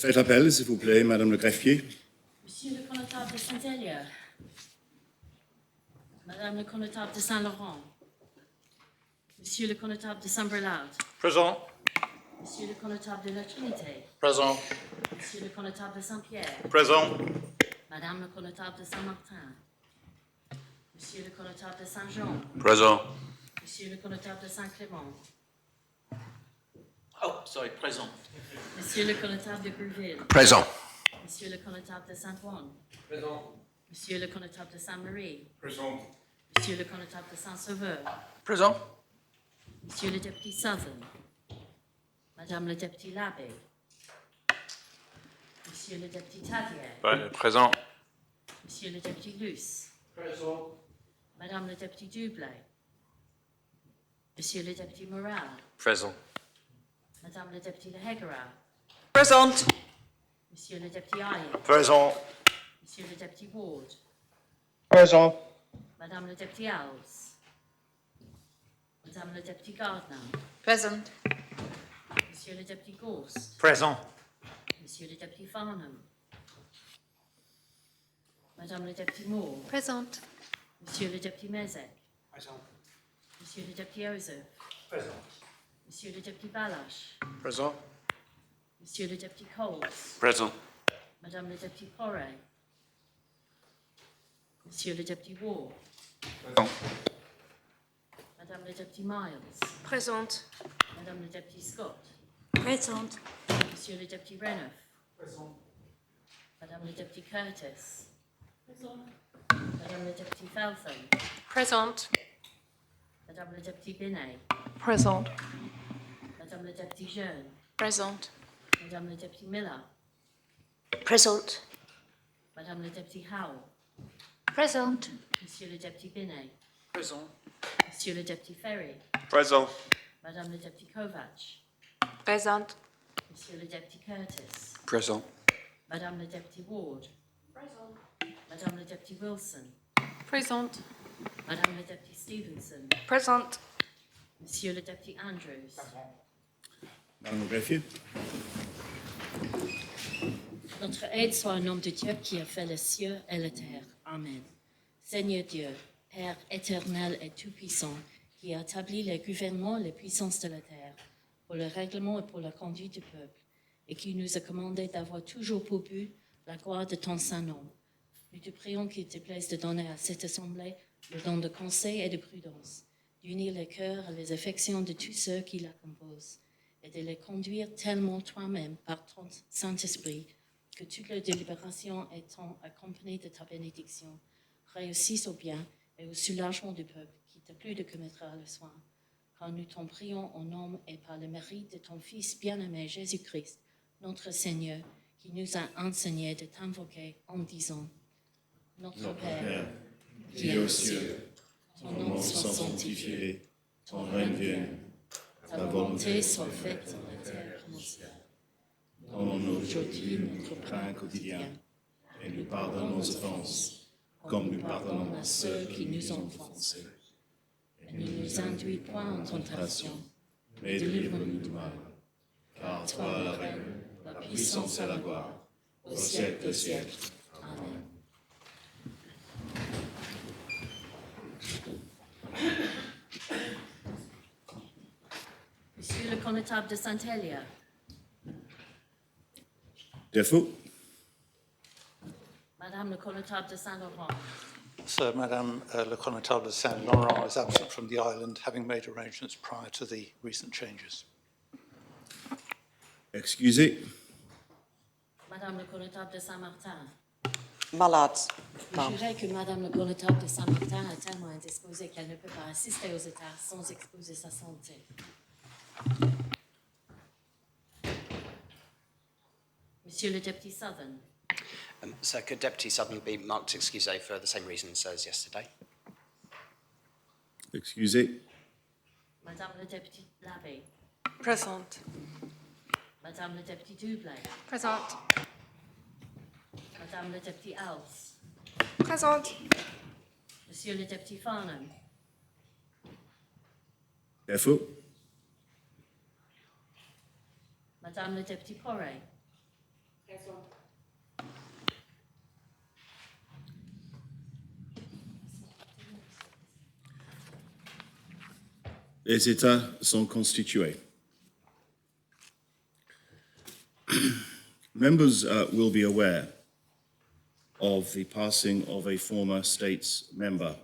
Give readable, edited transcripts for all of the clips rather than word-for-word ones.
Faites appel, s'il vous plaît, Madame le greffier. Monsieur le connétable de Saint-Hélier. Madame le connétable de Saint-Laurent. Monsieur le connétable de Saint-Brelade. Présent. Monsieur le connétable de la Trinité. Présent. Monsieur le connétable de Saint-Pierre. Présent. Madame le connétable de Saint-Martin. Monsieur le connétable de Saint-Jean. Présent. Monsieur le connétable de Saint-Clément. Oh, sorry, présent. Monsieur le connétable de Gruville. Présent. Monsieur le connétable de Saint-Ouen. Présent. Monsieur le connétable de Saint-Marie. Présent. Monsieur le connétable de Saint-Sauveur. Présent. Monsieur le député Southern. Madame le député Labbé. Monsieur le député Tadier. Présent. Monsieur le député Luce. Présent. Madame le député Dublay. Monsieur le député Morel. Présent. Madame le député de Hegera. Présente. Monsieur le député Ayer. Présent. Monsieur le député Ward. Présent. Madame le député Alves. Madame le député Gardner. Present. Monsieur le député Gorst. Présent. Monsieur le député Farnham. Madame le député Moore. Présente. Monsieur le député Mezek. Présent. Monsieur le député Ozef. Présent. Monsieur le député Balash. Présent. Monsieur le député Coles. Présent. Madame le député Porret. Monsieur le député Ward. Présent. Madame le député Miles. Présente. Madame le député Scott. Présente. Monsieur le député Renouf. Présent. Madame le député Curtis. Madame le député Feltham. Présente. Madame le député Binet. Présente. Madame le député Jeune. Présente. Madame le député Miller. Présente. Madame le député Howell. Présente. Monsieur le député Binet. Présent. Monsieur le député Ferry. Présent. Madame le député Kovac. Présente. Monsieur le député Curtis. Présent. Madame le député Ward. Madame le député Wilson. Présente. Madame le député Stevenson. Présente. Monsieur le député Andrews. Madame le greffier. Notre aide soit au nom de Dieu qui a fait les cieux et la terre. Amen. Seigneur Dieu, Père éternel et tout-puissant, qui a établi les gouvernements et les puissances de la terre, pour le règlement et pour la conduite du peuple, et qui nous a commandé d'avoir toujours pour but la gloire de ton saint nom. Nous te prions qu'il te plaise de donner à cette assemblée le don de conseil et de prudence, d'unir les cœurs et les affections de tous ceux qui la composent, et de les conduire tellement toi-même par ton Saint-Esprit, que toute leur délibération étant accompagnée de ta bénédiction, réussisse au bien et au soulagement du peuple qui t'a plu de commettre le soin. Car nous t'en prions au nom et par le mérite de ton Fils bien-aimé Jésus-Christ, notre Seigneur, qui nous a enseigné de t'invoquer en disant: Notre Père, qui es aux cieux, ton nom soit sanctifié, ton règne vienne, ta volonté soit faite sur la terre comme au ciel. donne-nous aujourd'hui notre pain quotidien, et nous pardonne nos offenses, comme nous pardonnons à ceux qui nous ont offensés. Et ne nous induis point en tentation, Mais délivre-nous du mal, car toi la règne, la puissance et la gloire, au siècle des siècles. Amen. Monsieur le connétable de Saint-Hélier. Défaut. Madame le connétable de Saint-Laurent. Sir, Madame le Connétable de Saint-Laurent is absent from the island, having made arrangements prior to the recent changes. Excusez. Madame le connétable de Saint-Martin. Malade. Je jurais que Madame le connétable de Saint-Martin est tellement indisposée qu'elle ne peut pas assister aux états sans exposer sa santé. Monsieur le député Southern. Sir, could Deputy Southern be marked excusé for the same reasons as yesterday? Excusez. Madame le député Labbé. Présente. Madame le député Dublin, Présente. Madame le député House, Présente. Monsieur le député Farnham, Barefoot. Madame le député Porray, Les États sont constitués. Members will be aware of the passing of a former States member,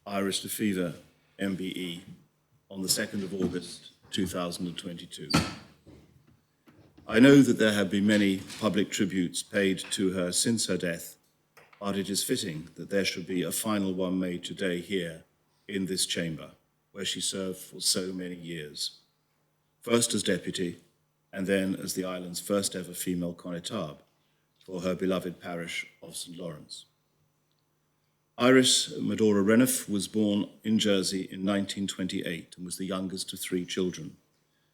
Iris Lefevre, MBE, on the 2nd of August 2022. I know that there have been many public tributes paid to her since her death, but it is fitting that there should be a final one made today here in this chamber, where she served for so many years, first as deputy and then as the island's first ever female connétable for her beloved parish of St. Lawrence. Iris Medora Renouf was born in Jersey in 1928 and was the youngest of 3 children.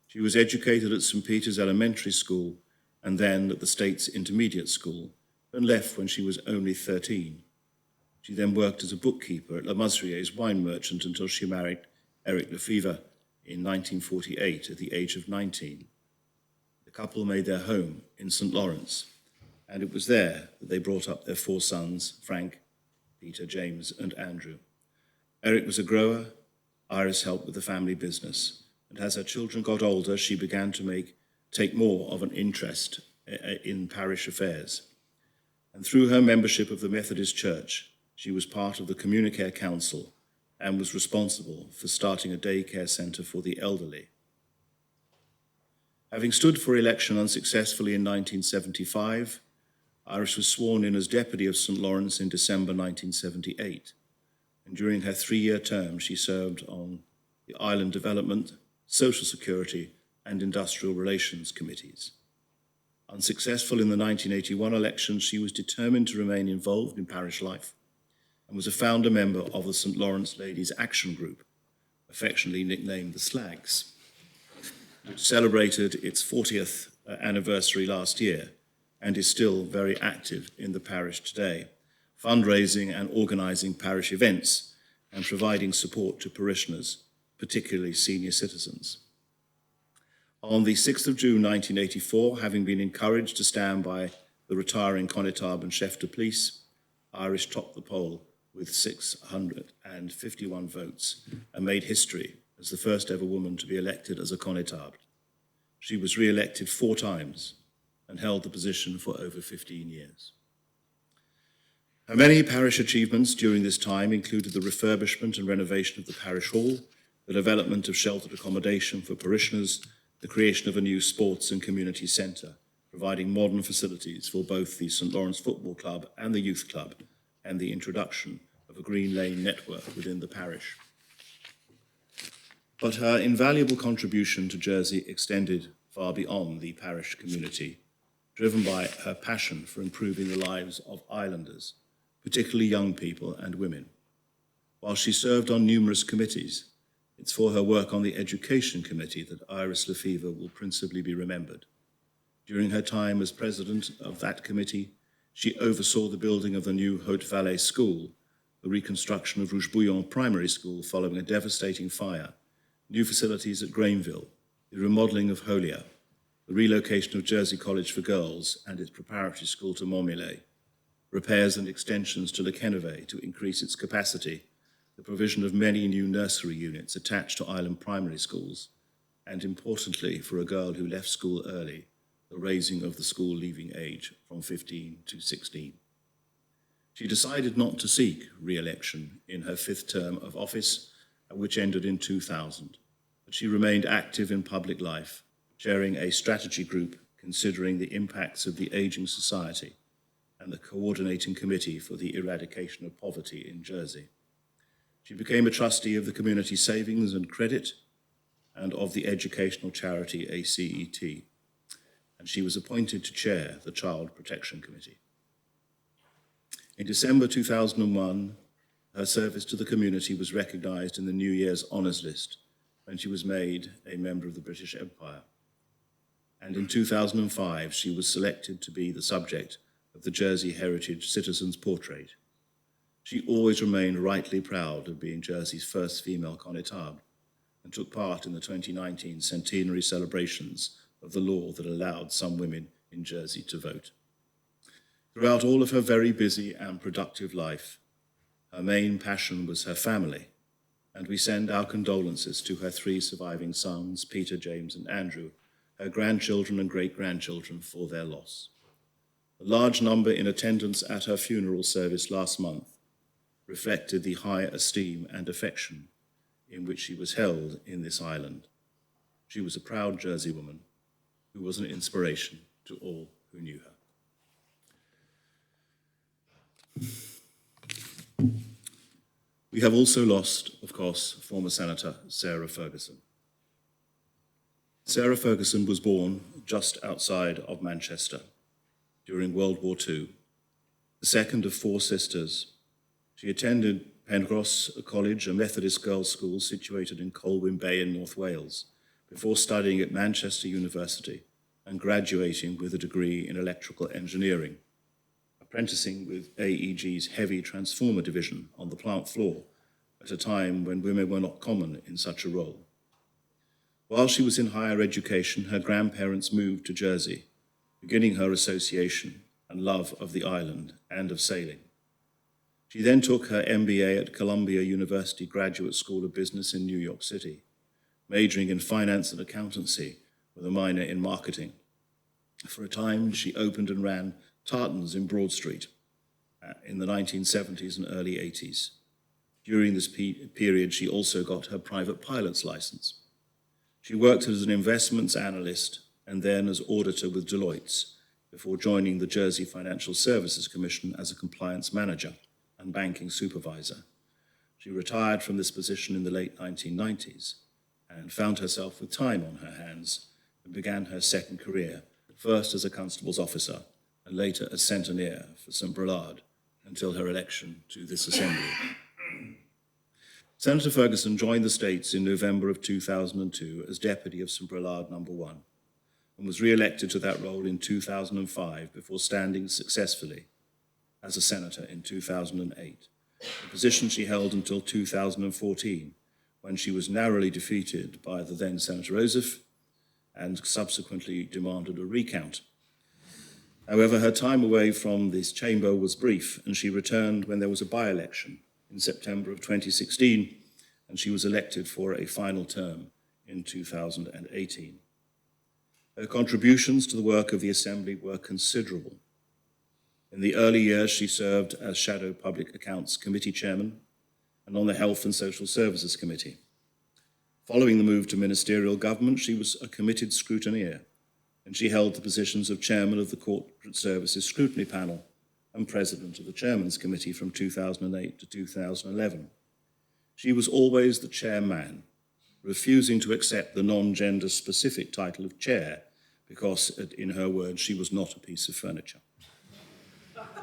She was educated at St. Peter's Elementary School and then at the State's Intermediate School, and left when she was only 13. She then worked as a bookkeeper at La Musrier's wine merchant until she married Eric Lefevre in 1948 at the age of 19. The couple made their home in St. Lawrence, and it was there that they brought up their 4 sons, Frank, Peter, James, and Andrew. Eric was a grower. Iris helped with the family business, and as her children got older, she began to take more of an interest in parish affairs. And through her membership of the Methodist Church, she was part of the Communicare Council and was responsible for starting a daycare centre for the elderly. Having stood for election unsuccessfully in 1975, Iris was sworn in as deputy of St. Lawrence in December 1978, and during her 3-year term she served on the Island Development, Social Security and Industrial Relations Committees. Unsuccessful in the 1981 elections, she was determined to remain involved in parish life and was a founder member of the St. Lawrence Ladies Action Group, affectionately nicknamed the Slags, which celebrated its 40th anniversary last year and is still very active in the parish today, fundraising and organising parish events and providing support to parishioners, particularly senior citizens. On the 6th of June 1984, having been encouraged to stand by the retiring connétable and chef de police, Iris topped the poll with 651 votes and made history as the first ever woman to be elected as a connétable. She was re-elected 4 times and held the position for over 15 years. Her many parish achievements during this time included the refurbishment and renovation of the parish hall, the development of sheltered accommodation for parishioners, the creation of a new sports and community centre, providing modern facilities for both the St. Lawrence Football Club and the Youth Club, and the introduction of a Green Lane network within the parish. But her invaluable contribution to Jersey extended far beyond the parish community, driven by her passion for improving the lives of islanders, particularly young people and women. While she served on numerous committees, it's for her work on the Education Committee that Iris Lefevre will principally be remembered. During her time as president of that committee, she oversaw the building of the new Haute Vallée School, the reconstruction of Rouge-Bouillon Primary School following a devastating fire, new facilities at Grainville, the remodelling of Holier, the relocation of Jersey College for Girls and its preparatory school to Montmillet, repairs and extensions to Le Quennevay to increase its capacity, the provision of many new nursery units attached to island primary schools, and importantly, for a girl who left school early, the raising of the school leaving age from 15 to 16. She decided not to seek re-election in her 5th term of office, which ended in 2000, but she remained active in public life, chairing a strategy group considering the impacts of the ageing society and the coordinating committee for the eradication of poverty in Jersey. She became a trustee of the Community Savings and Credit and of the educational charity ACET, and she was appointed to chair the Child Protection Committee. In December 2001, her service to the community was recognised in the New Year's Honours List when she was made a member of the British Empire. and in 2005 she was selected to be the subject of the Jersey Heritage Citizens Portrait. She always remained rightly proud of being Jersey's first female connétable and took part in the 2019 centenary celebrations of the law that allowed some women in Jersey to vote. Throughout all of her very busy and productive life, her main passion was her family, and we send our condolences to her 3 surviving sons, Peter, James, and Andrew, her grandchildren and great-grandchildren for their loss. The large number in attendance at her funeral service last month reflected the high esteem and affection in which she was held in this island. She was a proud Jersey woman who was an inspiration to all who knew her. We have also lost, of course, former Senator Sarah Ferguson. Sarah Ferguson was born just outside of Manchester during World War II, the second of 4 sisters. She attended Penrhos College, a Methodist girls' school situated in Colwyn Bay in North Wales, before studying at Manchester University and graduating with a degree in electrical engineering, apprenticing with AEG's heavy transformer division on the plant floor at a time when women were not common in such a role. While she was in higher education, her grandparents moved to Jersey, beginning her association and love of the island and of sailing. She then took her MBA at Columbia University Graduate School of Business in New York City, majoring in finance and accountancy with a minor in marketing. For a time, she opened and ran Tartan's in Broad Street in the 1970s and early 80s. During this period, she also got her private pilot's license. She worked as an investments analyst and then as auditor with Deloitte before joining the Jersey Financial Services Commission as a compliance manager and banking supervisor. She retired from this position in the late 1990s and found herself with time on her hands and began her second career, first as a constable's officer and later as centenier for St. Brelade until her election to this assembly. Senator Ferguson joined the States in November of 2002 as deputy of St. Brelade No. 1 and was re-elected to that role in 2005 before standing successfully as a senator in 2008, a position she held until 2014 when she was narrowly defeated by the then Senator Ossoff and subsequently demanded a recount. However, her time away from this chamber was brief, and she returned when there was a by-election in September of 2016, and she was elected for a final term in 2018. Her contributions to the work of the Assembly were considerable. In the early years, she served as Shadow Public Accounts Committee Chairman and on the Health and Social Services Committee. Following the move to ministerial government, she was a committed scrutineer, and she held the positions of Chairman of the Corporate Services Scrutiny Panel and President of the Chairman's Committee from 2008 to 2011. She was always the chairman, refusing to accept the non-gender specific title of chair because, in her words, she was not a piece of furniture.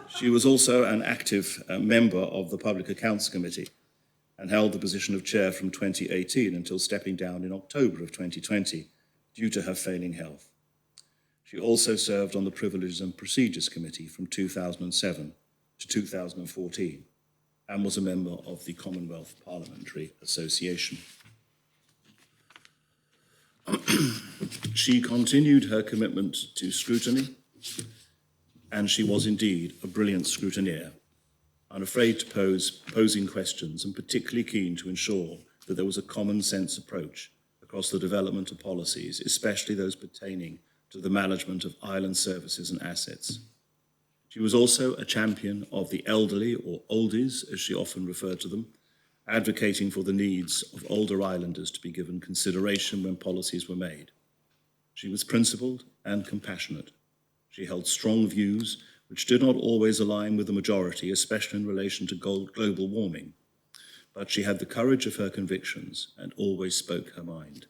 She was also an active member of the Public Accounts Committee and held the position of chair from 2018 until stepping down in October of 2020 due to her failing health. She also served on the Privileges and Procedures Committee from 2007 to 2014 and was a member of the Commonwealth Parliamentary Association. She continued her commitment to scrutiny, and she was indeed a brilliant scrutineer, unafraid to posing questions and particularly keen to ensure that there was a common sense approach across the development of policies, especially those pertaining to the management of island services and assets. She was also a champion of the elderly, or oldies, as she often referred to them, advocating for the needs of older islanders to be given consideration when policies were made. She was principled and compassionate. She held strong views which did not always align with the majority, especially in relation to global warming, but she had the courage of her convictions and always spoke her mind.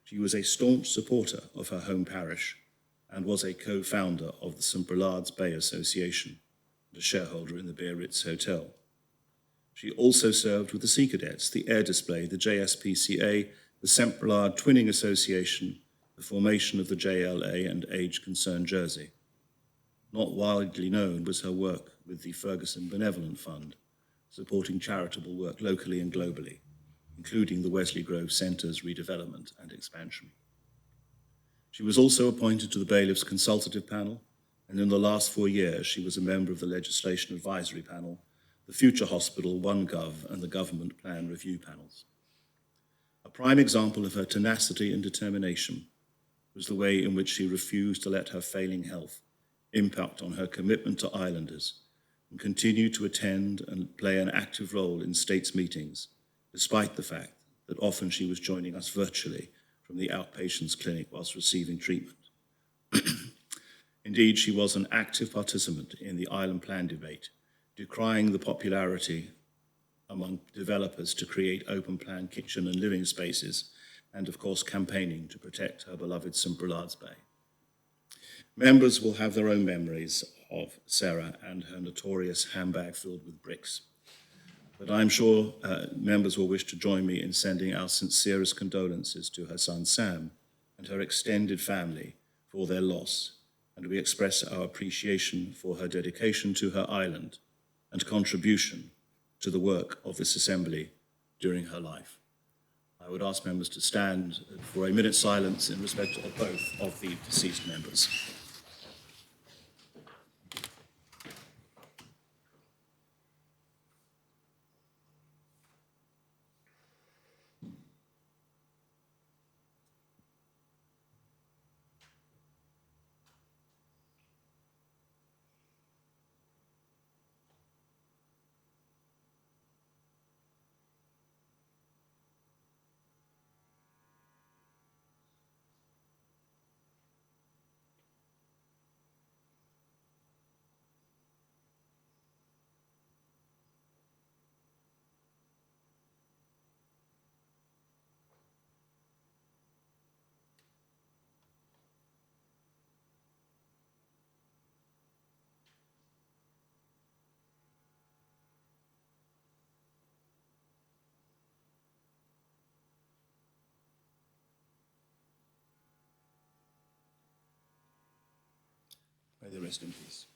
She was a staunch supporter of her home parish and was a co-founder of the St. Brelade's Bay Association and a shareholder in the Biarritz Hotel. She also served with the Sea Cadets, the Air Display, the JSPCA, the St. Brelade Twinning Association, the formation of the JLA and Age Concerned Jersey. Not widely known was her work with the Ferguson Benevolent Fund, supporting charitable work locally and globally, including the Wesley Grove Centre's redevelopment and expansion. She was also appointed to the Bailiffs' Consultative Panel, and in the last 4 years she was a member of the Legislation Advisory Panel, the Future Hospital, OneGov, and the Government Plan Review Panels. A prime example of her tenacity and determination was the way in which she refused to let her failing health impact on her commitment to islanders and continued to attend and play an active role in states meetings, despite the fact that often she was joining us virtually from the outpatients clinic whilst receiving treatment. Indeed, she was an active participant in the island plan debate, decrying the popularity among developers to create open plan kitchen and living spaces, and of course campaigning to protect her beloved St. Brilard's Bay. Members will have their own memories of Sarah and her notorious handbag filled with bricks. But I'm sure members will wish to join me in sending our sincerest condolences to her son Sam and her extended family for their loss, and we express our appreciation for her dedication to her island and contribution to the work of this Assembly during her life. I would ask members to stand for a minute's silence in respect of both of the deceased members. May they rest in peace.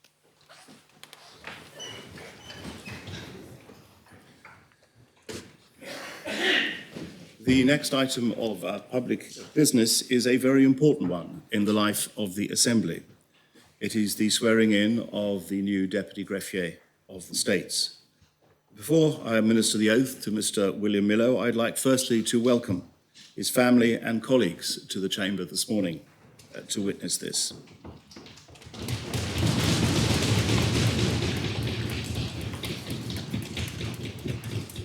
The next item of public business is a very important one in the life of the Assembly. It is the swearing in of the new Deputy Greffier of the States. Before I administer the oath to Mr. William Millo, I'd like firstly to welcome his family and colleagues to the Chamber this morning to witness this.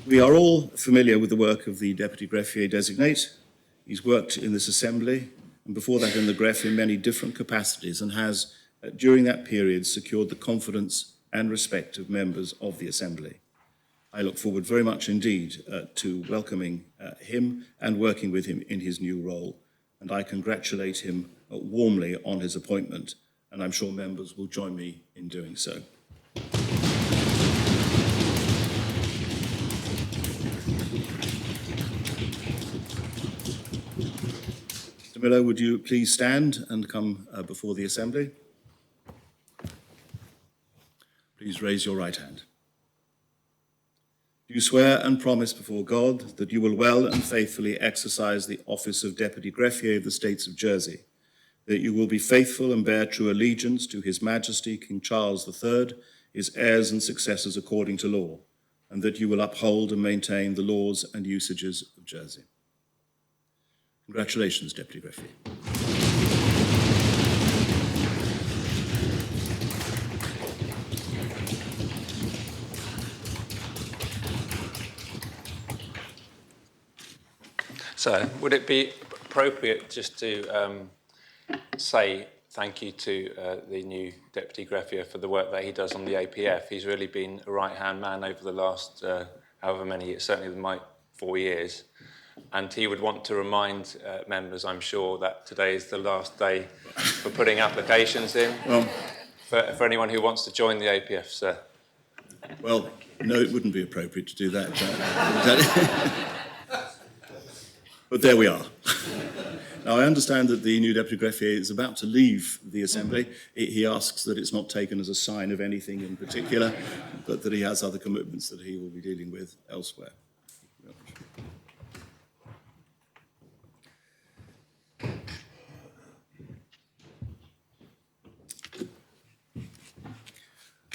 We are all familiar with the work of the Deputy Greffier Designate. He's worked in this Assembly and before that in the Greffe in many different capacities and has, during that period, secured the confidence and respect of members of the Assembly. I look forward very much indeed to welcoming him and working with him in his new role, and I congratulate him warmly on his appointment, and I'm sure members will join me in doing so. Mr. Millo, would you please stand and come before the Assembly? Please raise your right hand. Do you swear and promise before God that you will well and faithfully exercise the office of Deputy Greffier of the States of Jersey, that you will be faithful and bear true allegiance to His Majesty King Charles III, his heirs and successors according to law, and that you will uphold and maintain the laws and usages of Jersey? Congratulations, Deputy Greffier. So, would it be appropriate just to say thank you to the new Deputy Greffier for the work that he does on the APF? He's really been a right-hand man over the last however many years, certainly my 4 years. And he would want to remind members, I'm sure, that today is the last day for putting applications in for anyone who wants to join the APF, sir. Well, no, it wouldn't be appropriate to do that. But there we are. Now, I understand that the new Deputy Greffier is about to leave the Assembly. He asks that it's not taken as a sign of anything in particular, but that he has other commitments that he will be dealing with elsewhere.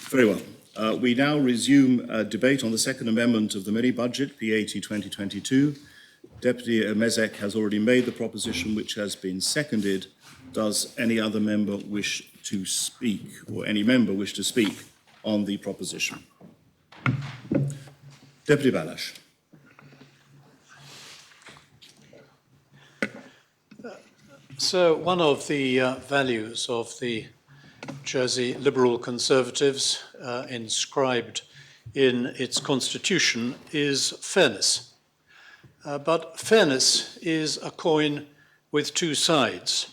Very well. We now resume debate on the second amendment of the mini-budget, P80 2022. Deputy Mezek has already made the proposition, which has been seconded. Does any other member wish to speak, or any member wish to speak on the proposition? Deputy Balash. So one of the values of the Jersey Liberal Conservatives inscribed in its constitution is fairness. But fairness is a coin with two sides.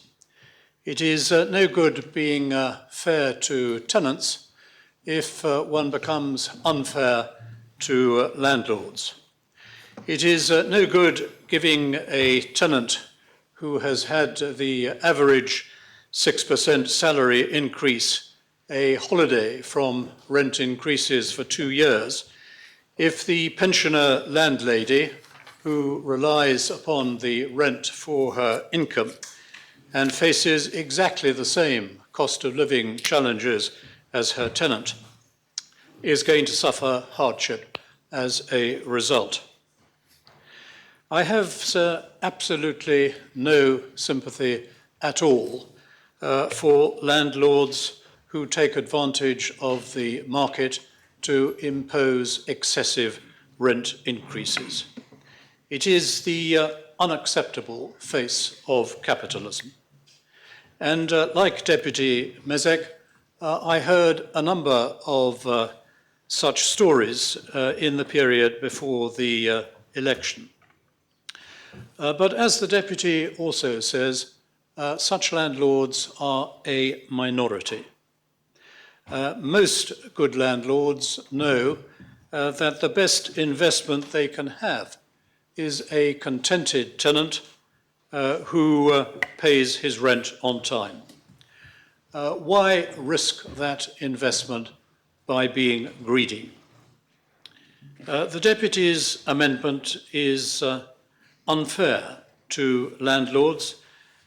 It is no good being fair to tenants if one becomes unfair to landlords. It is no good giving a tenant who has had the average 6% salary increase a holiday from rent increases for 2 years if the pensioner landlady, who relies upon the rent for her income and faces exactly the same cost of living challenges as her tenant, is going to suffer hardship as a result. I have, sir, absolutely no sympathy at all for landlords who take advantage of the market to impose excessive rent increases. It is the unacceptable face of capitalism. And like Deputy Mezek, I heard a number of such stories in the period before the election. But as the Deputy also says, such landlords are a minority. Most good landlords know that the best investment they can have is a contented tenant who pays his rent on time. Why risk that investment by being greedy? The Deputy's amendment is unfair to landlords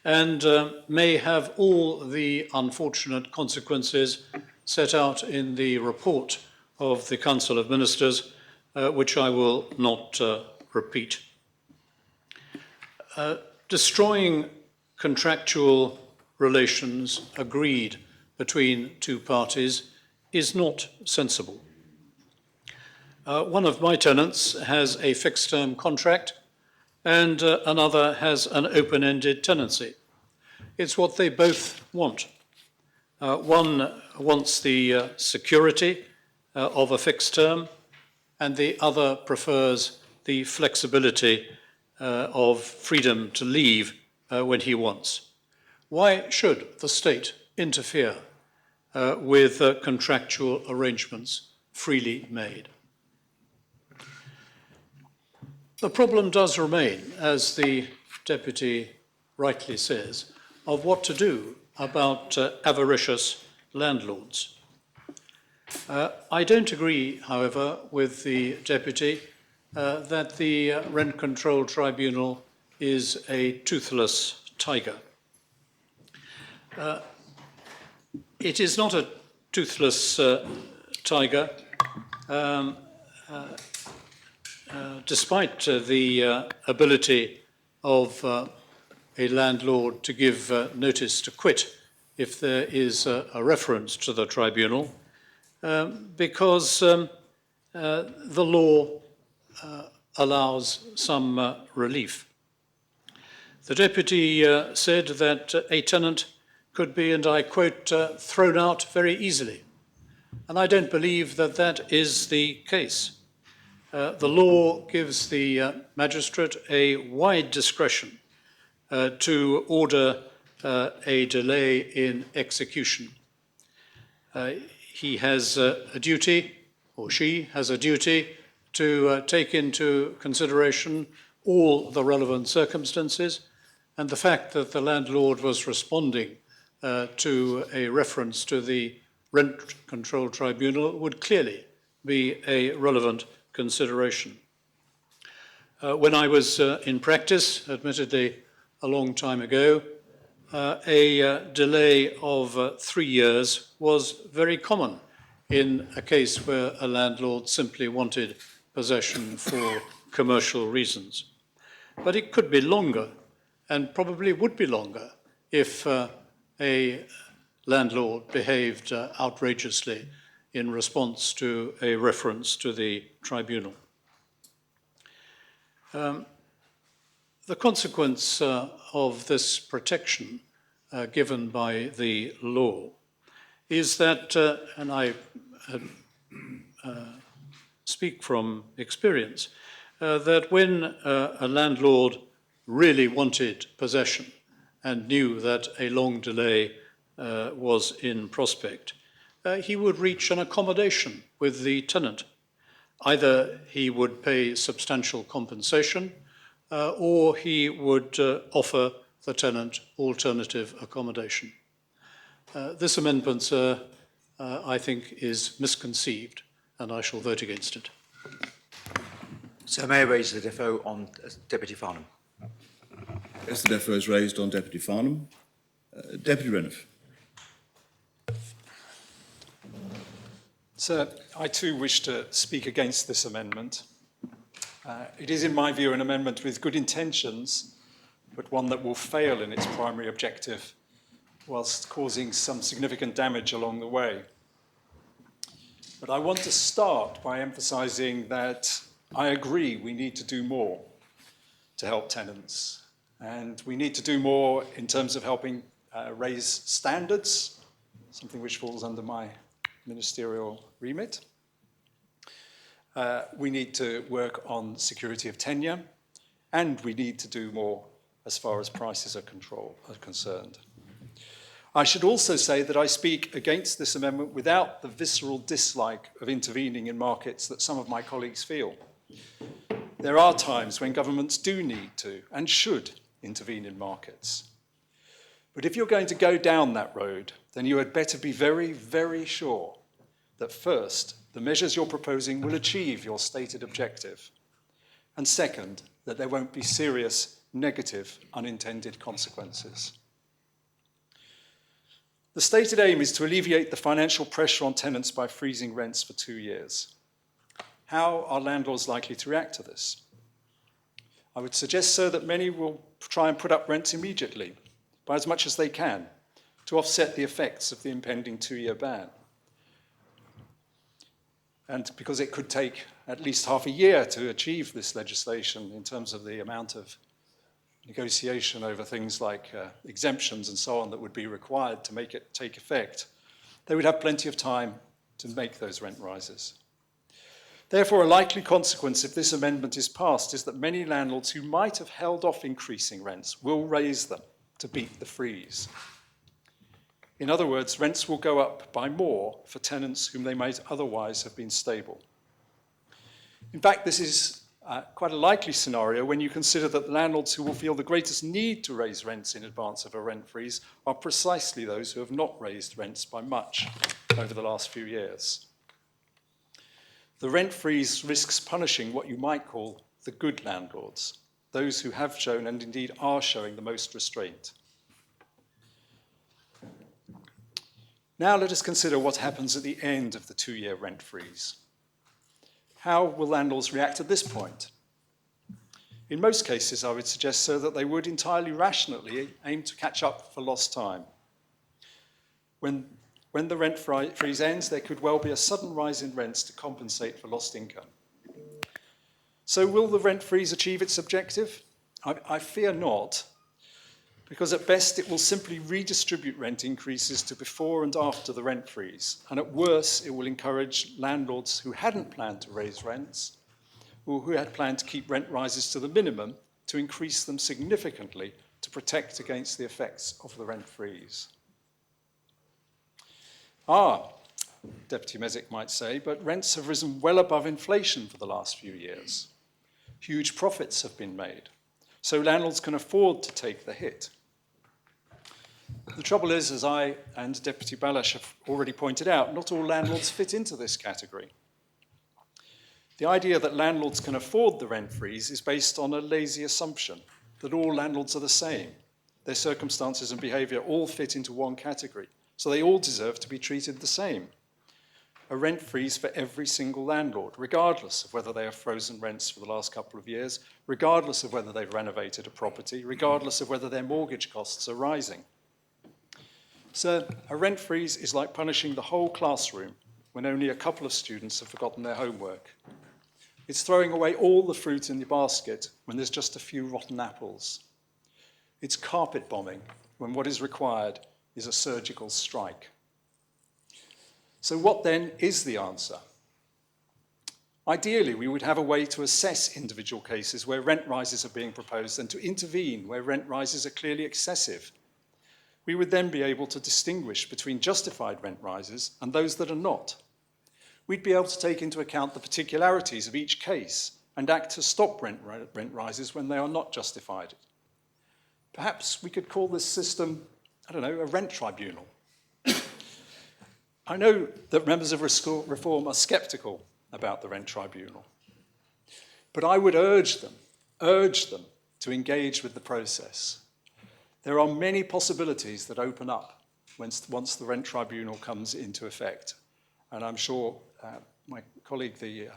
and may have all the unfortunate consequences set out in the report of the Council of Ministers, which I will not repeat. Destroying contractual relations agreed between two parties is not sensible. One of my tenants has a fixed-term contract and another has an open-ended tenancy. It's what they both want. One wants the security of a fixed term, and the other prefers the flexibility of freedom to leave when he wants. Why should the state interfere with contractual arrangements freely made? The problem does remain, as the Deputy rightly says, of what to do about avaricious landlords. I don't agree, however, with the Deputy that the Rent Control Tribunal is a toothless tiger. It is not a toothless tiger, despite the ability of a landlord to give notice to quit if there is a reference to the tribunal, because the law allows some relief. The Deputy said that a tenant could be, and I quote, thrown out very easily. And I don't believe that that is the case. The law gives the magistrate a wide discretion to order a delay in execution. He has a duty, or she has a duty, to take into consideration all the relevant circumstances And the fact that the landlord was responding to a reference to the Rent Control Tribunal would clearly be a relevant consideration. When I was in practice, admittedly a long time ago, a delay of 3 years was very common in a case where a landlord simply wanted possession for commercial reasons. But it could be longer, and probably would be longer, if a landlord behaved outrageously in response to a reference to the tribunal. The consequence of this protection given by the law is that, and I speak from experience, that when a landlord really wanted possession and knew that a long delay was in prospect, he would reach an accommodation with the tenant. Either he would pay substantial compensation or he would offer the tenant alternative accommodation. This amendment, sir, I think is misconceived, and I shall vote against it. So may I raise the defo on Deputy Farnham? Yes, the defo is raised on Deputy Farnham. Deputy Renouf. Sir, I too wish to speak against this amendment. It is, in my view, an amendment with good intentions, but one that will fail in its primary objective, whilst causing some significant damage along the way. But I want to start by emphasising that I agree we need to do more to help tenants, and we need to do more in terms of helping raise standards, something which falls under my ministerial remit. We need to work on security of tenure, and we need to do more as far as prices are concerned. I should also say that I speak against this amendment without the visceral dislike of intervening in markets that some of my colleagues feel. There are times when governments do need to and should intervene in markets. But if you're going to go down that road, then you had better be very, very sure that first, the measures you're proposing will achieve your stated objective, and second, that there won't be serious negative unintended consequences. The stated aim is to alleviate the financial pressure on tenants by freezing rents for 2 years. How are landlords likely to react to this? I would suggest, sir, that many will try and put up rents immediately, by as much as they can, to offset the effects of the impending 2-year ban. And because it could take at least half a year to achieve this legislation in terms of the amount of negotiation over things like exemptions and so on that would be required to make it take effect, they would have plenty of time to make those rent rises. Therefore, a likely consequence if this amendment is passed is that many landlords who might have held off increasing rents will raise them to beat the freeze. In other words, rents will go up by more for tenants whom they might otherwise have been stable. In fact, this is quite a likely scenario when you consider that the landlords who will feel the greatest need to raise rents in advance of a rent freeze are precisely those who have not raised rents by much over the last few years. The rent freeze risks punishing what you might call the good landlords, those who have shown and indeed are showing the most restraint. Now let us consider what happens at the end of the 2-year rent freeze. How will landlords react at this point? In most cases, I would suggest, sir, that they would entirely rationally aim to catch up for lost time. When the rent freeze ends, there could well be a sudden rise in rents to compensate for lost income. So will the rent freeze achieve its objective? I fear not, because at best it will simply redistribute rent increases to before and after the rent freeze, and at worst it will encourage landlords who hadn't planned to raise rents, or who had planned to keep rent rises to the minimum, to increase them significantly to protect against the effects of the rent freeze. Deputy Mezek might say, but rents have risen well above inflation for the last few years. Huge profits have been made. so landlords can afford to take the hit. The trouble is, as I and Deputy Balash have already pointed out, not all landlords fit into this category. The idea that landlords can afford the rent freeze is based on a lazy assumption that all landlords are the same. Their circumstances and behaviour all fit into one category, so they all deserve to be treated the same. A rent freeze for every single landlord, regardless of whether they have frozen rents for the last couple of years, regardless of whether they've renovated a property, regardless of whether their mortgage costs are rising. So a rent freeze is like punishing the whole classroom when only a couple of students have forgotten their homework. It's throwing away all the fruit in the basket when there's just a few rotten apples. It's carpet bombing when what is required is a surgical strike. So what then is the answer? Ideally, we would have a way to assess individual cases where rent rises are being proposed and to intervene where rent rises are clearly excessive. We would then be able to distinguish between justified rent rises and those that are not. We'd be able to take into account the particularities of each case and act to stop rent rises when they are not justified. Perhaps we could call this system, I don't know, a rent tribunal. I know that members of Reform are sceptical about the rent tribunal, but I would urge them to engage with the process. There are many possibilities that open up once the rent tribunal comes into effect, and I'm sure my colleague, the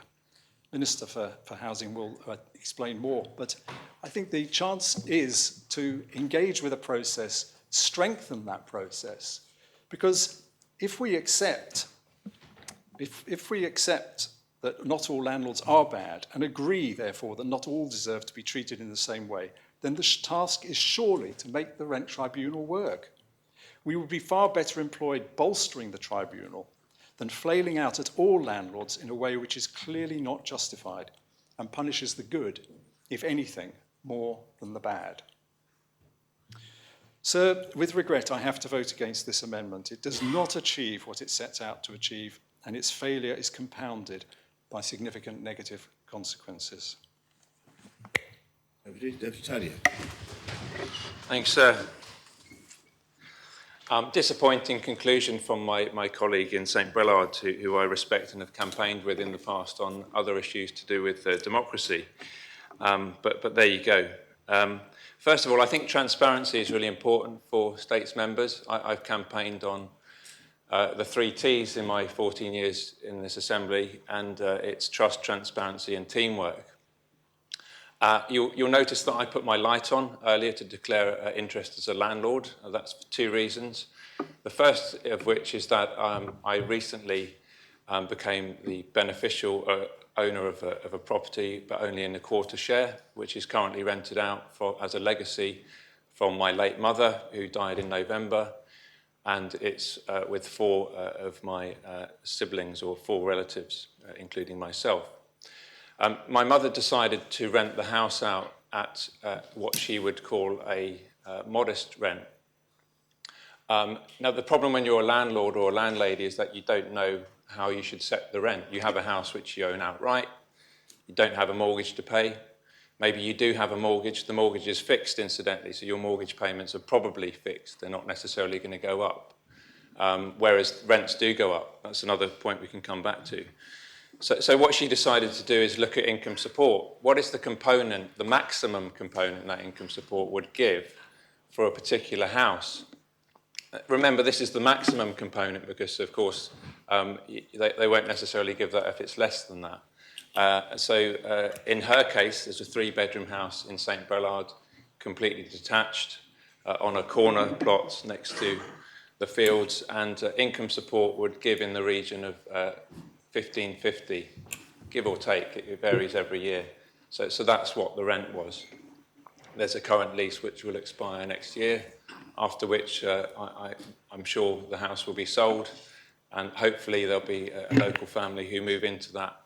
Minister for Housing, will explain more, but I think the chance is to engage with a process, strengthen that process, because if we accept that not all landlords are bad and agree, therefore, that not all deserve to be treated in the same way, then the task is surely to make the rent tribunal work. We would be far better employed bolstering the tribunal than flailing out at all landlords in a way which is clearly not justified and punishes the good, if anything, more than the bad. Sir, with regret, I have to vote against this amendment. It does not achieve what it sets out to achieve, and its failure is compounded by significant negative consequences. Deputy Tallier. Thanks, sir. Disappointing conclusion from my colleague in St Brelard, who I respect and have campaigned with in the past on other issues to do with democracy. But there you go. First of all, I think transparency is really important for States members. I've campaigned on the 3 T's in my 14 years in this Assembly, and it's trust, transparency and teamwork. You'll notice that I put my light on earlier to declare interest as a landlord. That's for 2 reasons. The first of which is that I recently became the beneficial owner of a property, but only in a quarter share, which is currently rented out as a legacy from my late mother, who died in November, and it's with 4 of my siblings, or 4 relatives, including myself. My mother decided to rent the house out at what she would call a modest rent. Now, the problem when you're a landlord or a landlady is that you don't know how you should set the rent. You have a house which you own outright. You don't have a mortgage to pay. Maybe you do have a mortgage. The mortgage is fixed, incidentally, so your mortgage payments are probably fixed. They're not necessarily going to go up, whereas rents do go up. That's another point we can come back to. So what she decided to do is look at income support. What is the component, the maximum component that income support would give for a particular house? Remember, this is the maximum component because, of course, they won't necessarily give that if it's less than that. So in her case, there's a 3-bedroom house in St Brelard, completely detached, on a corner plot next to the fields, and income support would give in the region of $1,550, give or take. It varies every year. So that's what the rent was. There's a current lease which will expire next year, after which I'm sure the house will be sold, and hopefully there'll be a local family who move into that,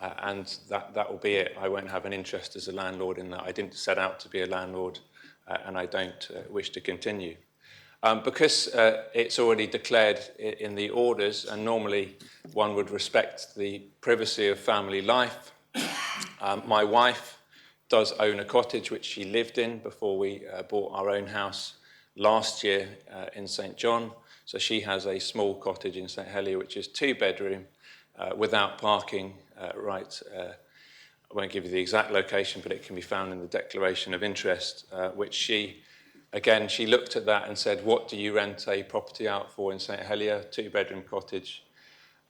and that will be it. I won't have an interest as a landlord in that. I didn't set out to be a landlord, and I don't wish to continue. Because it's already declared in the orders, and normally one would respect the privacy of family life, my wife, does own a cottage which she lived in before we bought our own house last year in St John. So she has a small cottage in St Helier, which is 2-bedroom, without parking, I won't give you the exact location, but it can be found in the Declaration of Interest, which she looked at that and said, what do you rent a property out for in St Helier, 2-bedroom cottage?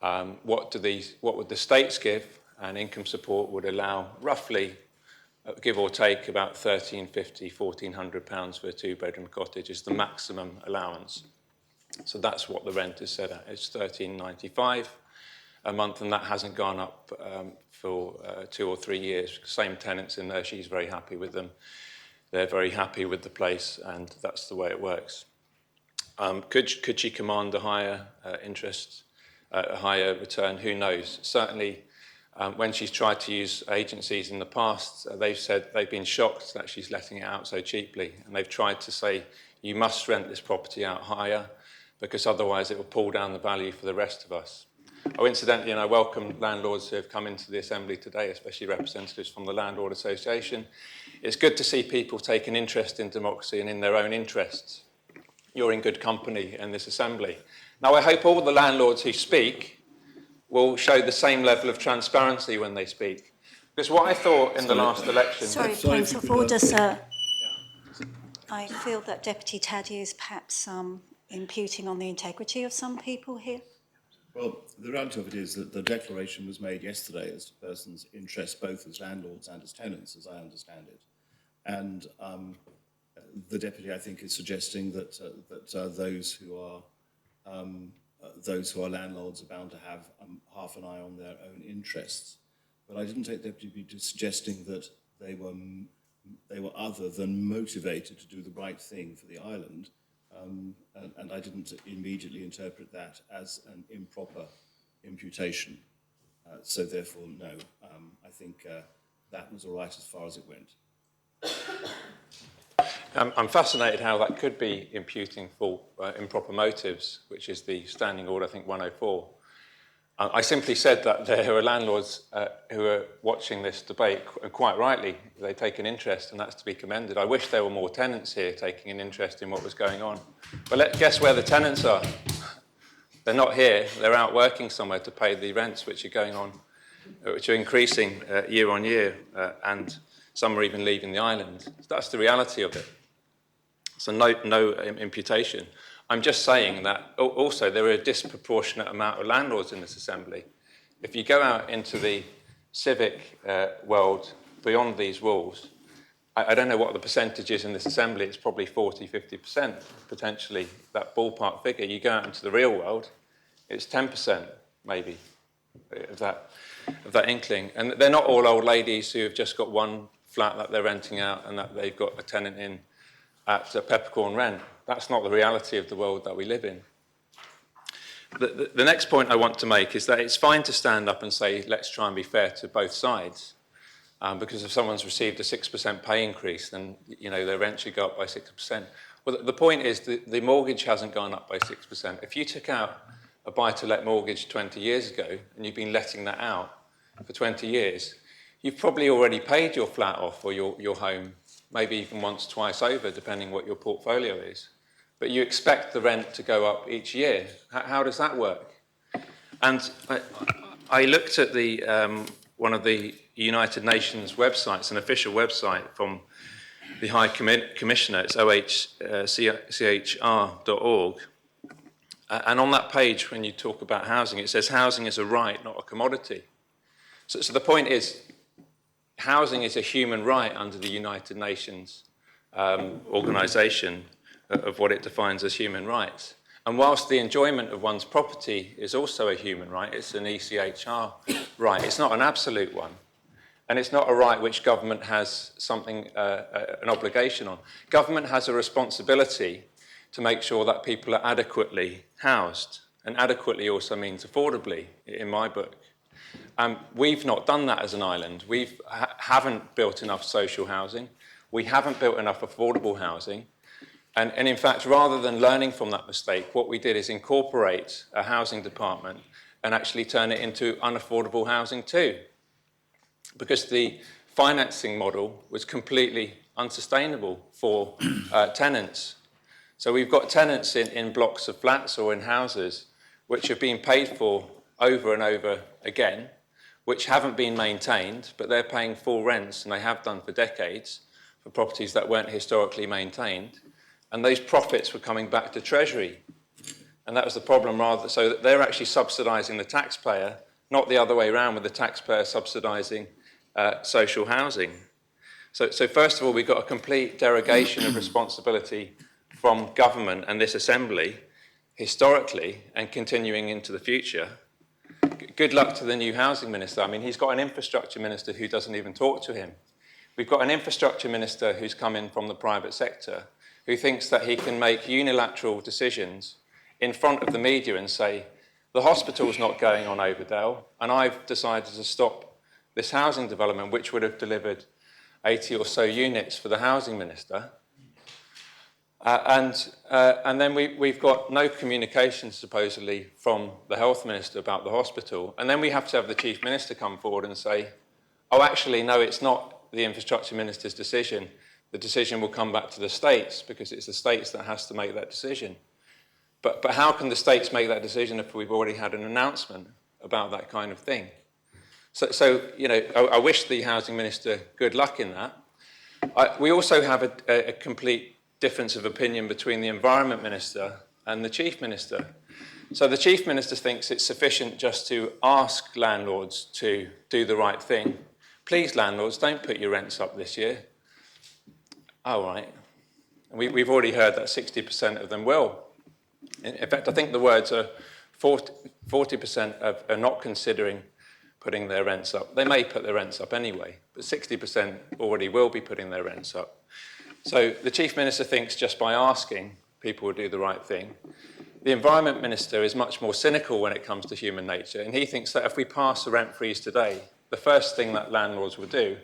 What would the states give? And income support would allow roughly, give or take, about £1,350, £1,400 for a 2-bedroom cottage is the maximum allowance. So that's what the rent is set at. It's £1,395 a month, and that hasn't gone up for 2 or 3 years. Same tenants in there, she's very happy with them. They're very happy with the place, and that's the way it works. Could she command a higher interest, a higher return? Who knows? Certainly, when she's tried to use agencies in the past, they've said they've been shocked that she's letting it out so cheaply, and they've tried to say, you must rent this property out higher, because otherwise it will pull down the value for the rest of us. Oh, incidentally, and I welcome landlords who have come into the Assembly today, especially representatives from the Landlord Association. It's good to see people take an interest in democracy and in their own interests. You're in good company in this Assembly. Now, I hope all the landlords who speak will show the same level of transparency when they speak. Because what I thought in the last election... Sorry, point of order, sir. I feel that Deputy Taddy is perhaps imputing on the integrity of some people here. Well, the reality of it is that the declaration was made yesterday as to persons' interests, both as landlords and as tenants, as I understand it. And the deputy, I think, is suggesting that those who are landlords are bound to have half an eye on their own interests. But I didn't take the deputy to be suggesting that they were other than motivated to do the right thing for the island. And I didn't immediately interpret that as an improper imputation. So therefore, no. I think that was all right as far as it went. I'm fascinated how that could be imputing for improper motives, which is the Standing Order, I think, 104. I simply said that there are landlords who are watching this debate, and quite rightly, they take an interest, and that's to be commended. I wish there were more tenants here taking an interest in what was going on. But guess where the tenants are? They're not here. They're out working somewhere to pay the rents, which are going on, which are increasing year on year, and some are even leaving the island. That's the reality of it. So no imputation. I'm just saying that also there are a disproportionate amount of landlords in this Assembly. If you go out into the civic world beyond these walls, I don't know what the percentage is in this Assembly, it's probably 40, 50%, potentially, that ballpark figure. You go out into the real world, it's 10% maybe of that inkling. And they're not all old ladies who have just got one flat that they're renting out and that they've got a tenant in at a peppercorn rent. That's not the reality of the world that we live in. The next point I want to make is that it's fine to stand up and say, let's try and be fair to both sides. Because if someone's received a 6% pay increase, then their rent should go up by 6%. Well, the point is that the mortgage hasn't gone up by 6%. If you took out a buy-to-let mortgage 20 years ago, and you've been letting that out for 20 years, you've probably already paid your flat off or your home, maybe even once, twice over, depending what your portfolio is. But you expect the rent to go up each year. How does that work? And I looked at one of the United Nations websites, an official website from the High Commissioner. It's OHCHR.org. And on that page, when you talk about housing, it says housing is a right, not a commodity. So the point is, housing is a human right under the United Nations organisation of what it defines as human rights. And whilst the enjoyment of one's property is also a human right, it's an ECHR right, it's not an absolute one. And it's not a right which government has something, an obligation on. Government has a responsibility to make sure that people are adequately housed. And adequately also means affordably, in my book. We've not done that as an island. We haven't built enough social housing. We haven't built enough affordable housing. And in fact, rather than learning from that mistake, what we did is incorporate a housing department and actually turn it into unaffordable housing too. Because the financing model was completely unsustainable for tenants. So we've got tenants in blocks of flats or in houses which have been paid for over and over again, which haven't been maintained, but they're paying full rents, and they have done for decades, for properties that weren't historically maintained. And those profits were coming back to Treasury. And that was the problem, rather, so that they're actually subsidising the taxpayer, not the other way around, with the taxpayer subsidising social housing. So first of all, we've got a complete derogation of responsibility from government and this assembly, historically, and continuing into the future. Good luck to the new housing minister. I mean, he's got an infrastructure minister who doesn't even talk to him. We've got an infrastructure minister who's come in from the private sector, who thinks that he can make unilateral decisions in front of the media and say, the hospital's not going on Overdale, and I've decided to stop this housing development, which would have delivered 80 or so units for the housing minister. And then we've got no communication, supposedly, from the health minister about the hospital. And then we have to have the chief minister come forward and say, oh, actually, no, it's not the infrastructure minister's decision. The decision will come back to the states, because it's the states that has to make that decision. But how can the states make that decision if we've already had an announcement about that kind of thing? So you know, I wish the housing minister good luck in that. We also have a complete difference of opinion between the environment minister and the chief minister. So the chief minister thinks it's sufficient just to ask landlords to do the right thing. Please, landlords, don't put your rents up this year. Oh, right. We've already heard that 60% of them will. In fact, I think the words are 40% are not considering putting their rents up. They may put their rents up anyway, but 60% already will be putting their rents up. So the chief minister thinks just by asking, people will do the right thing. The environment minister is much more cynical when it comes to human nature, and he thinks that if we pass a rent freeze today, the first thing that landlords will do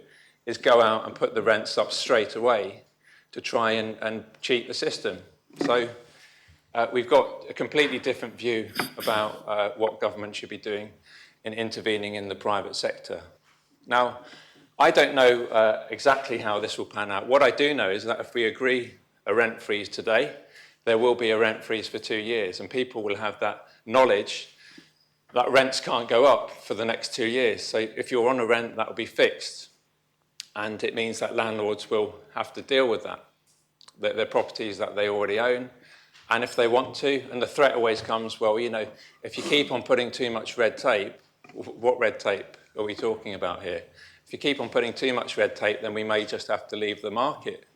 is go out and put the rents up straight away to try and cheat the system. So we've got a completely different view about what government should be doing in intervening in the private sector. Now, I don't know exactly how this will pan out. What I do know is that if we agree a rent freeze today, there will be a rent freeze for 2 years, and people will have that knowledge that rents can't go up for the next 2 years. So if you're on a rent, that will be fixed. And it means that landlords will have to deal with that. They're properties that they already own. And if they want to, and the threat always comes, well, you know, if you keep on putting too much red tape, what red tape are we talking about here? If you keep on putting too much red tape, then we may just have to leave the market.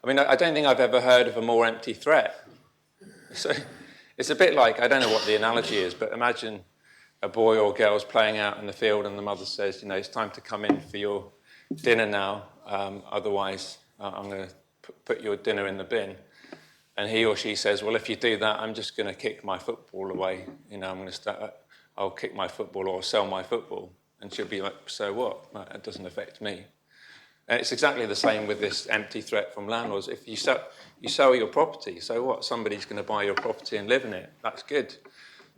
I mean, I don't think I've ever heard of a more empty threat. So it's a bit like, I don't know what the analogy is, but imagine a boy or girl's playing out in the field and the mother says, you know, it's time to come in for your dinner now, otherwise I'm going to put your dinner in the bin. And he or she says, well, if you do that, I'm just going to kick my football away. You know, I'll kick my football or sell my football. And she'll be like, so what? That doesn't affect me. And it's exactly the same with this empty threat from landlords. If you sell your property, so what? Somebody's going to buy your property and live in it. That's good.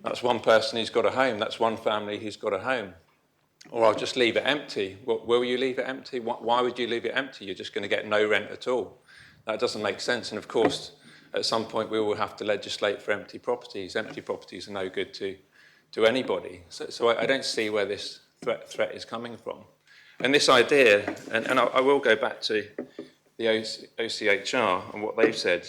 That's one person who's got a home. That's one family who's got a home. Or I'll just leave it empty. Well, will you leave it empty? Why would you leave it empty? You're just going to get no rent at all. That doesn't make sense. And of course, at some point, we will have to legislate for empty properties. Empty properties are no good to anybody. So I don't see where this threat is coming from. And this idea, and I will go back to the OCHR and what they've said.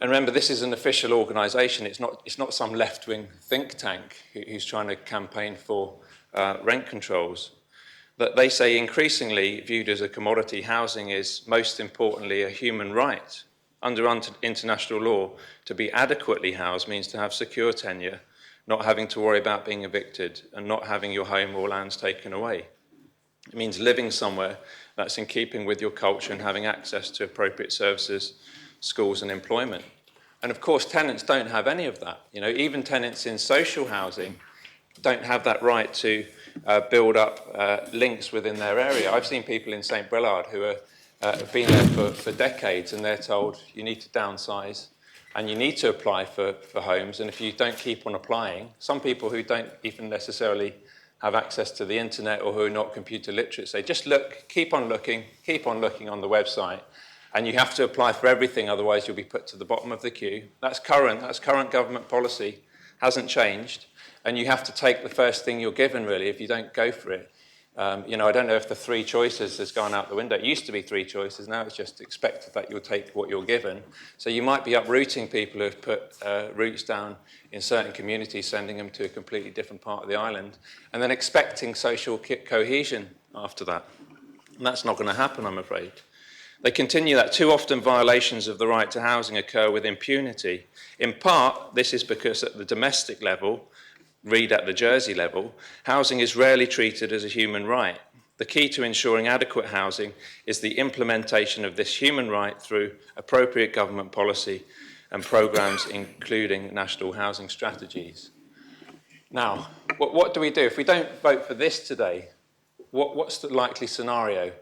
And remember, this is an official organisation. It's not some left-wing think tank who's trying to campaign for rent controls. That they say increasingly viewed as a commodity, housing is most importantly a human right. Under international law, to be adequately housed means to have secure tenure, not having to worry about being evicted, and not having your home or lands taken away. It means living somewhere that's in keeping with your culture and having access to appropriate services, schools and employment. And of course, tenants don't have any of that. You know, even tenants in social housing don't have that right to build up links within their area. I've seen people in St. Brelard who have been there for decades, and they're told you need to downsize and you need to apply for homes. And if you don't keep on applying, some people who don't even necessarily have access to the internet or who are not computer literate say, just look, keep on looking on the website. And you have to apply for everything, otherwise you'll be put to the bottom of the queue. That's current government policy, hasn't changed. And you have to take the first thing you're given, really, if you don't go for it. You know, I don't know if the 3 choices has gone out the window. It used to be 3 choices, now it's just expected that you'll take what you're given. So you might be uprooting people who've put roots down in certain communities, sending them to a completely different part of the island, and then expecting social cohesion after that. And that's not going to happen, I'm afraid. They continue that too often violations of the right to housing occur with impunity. In part, this is because at the domestic level, read at the Jersey level, housing is rarely treated as a human right. The key to ensuring adequate housing is the implementation of this human right through appropriate government policy and programmes, including national housing strategies. Now, what do we do? If we don't vote for this today, what's the likely scenario?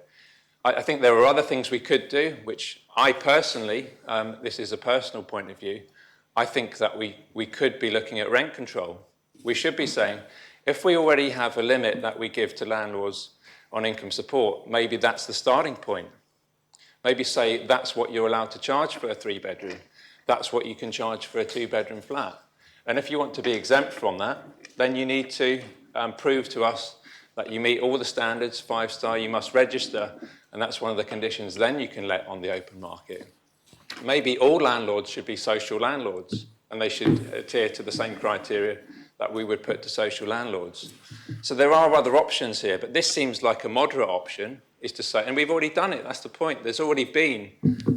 I think there are other things we could do, which I personally, this is a personal point of view, I think that we could be looking at rent control. We should be saying, if we already have a limit that we give to landlords on income support, maybe that's the starting point. Maybe say that's what you're allowed to charge for a 3-bedroom. That's what you can charge for a 2-bedroom flat. And if you want to be exempt from that, then you need to prove to us that you meet all the standards, 5-star, you must register, and that's one of the conditions, then you can let on the open market. Maybe all landlords should be social landlords, and they should adhere to the same criteria that we would put to social landlords. So there are other options here, but this seems like a moderate option, is to say, and we've already done it, that's the point. There's already been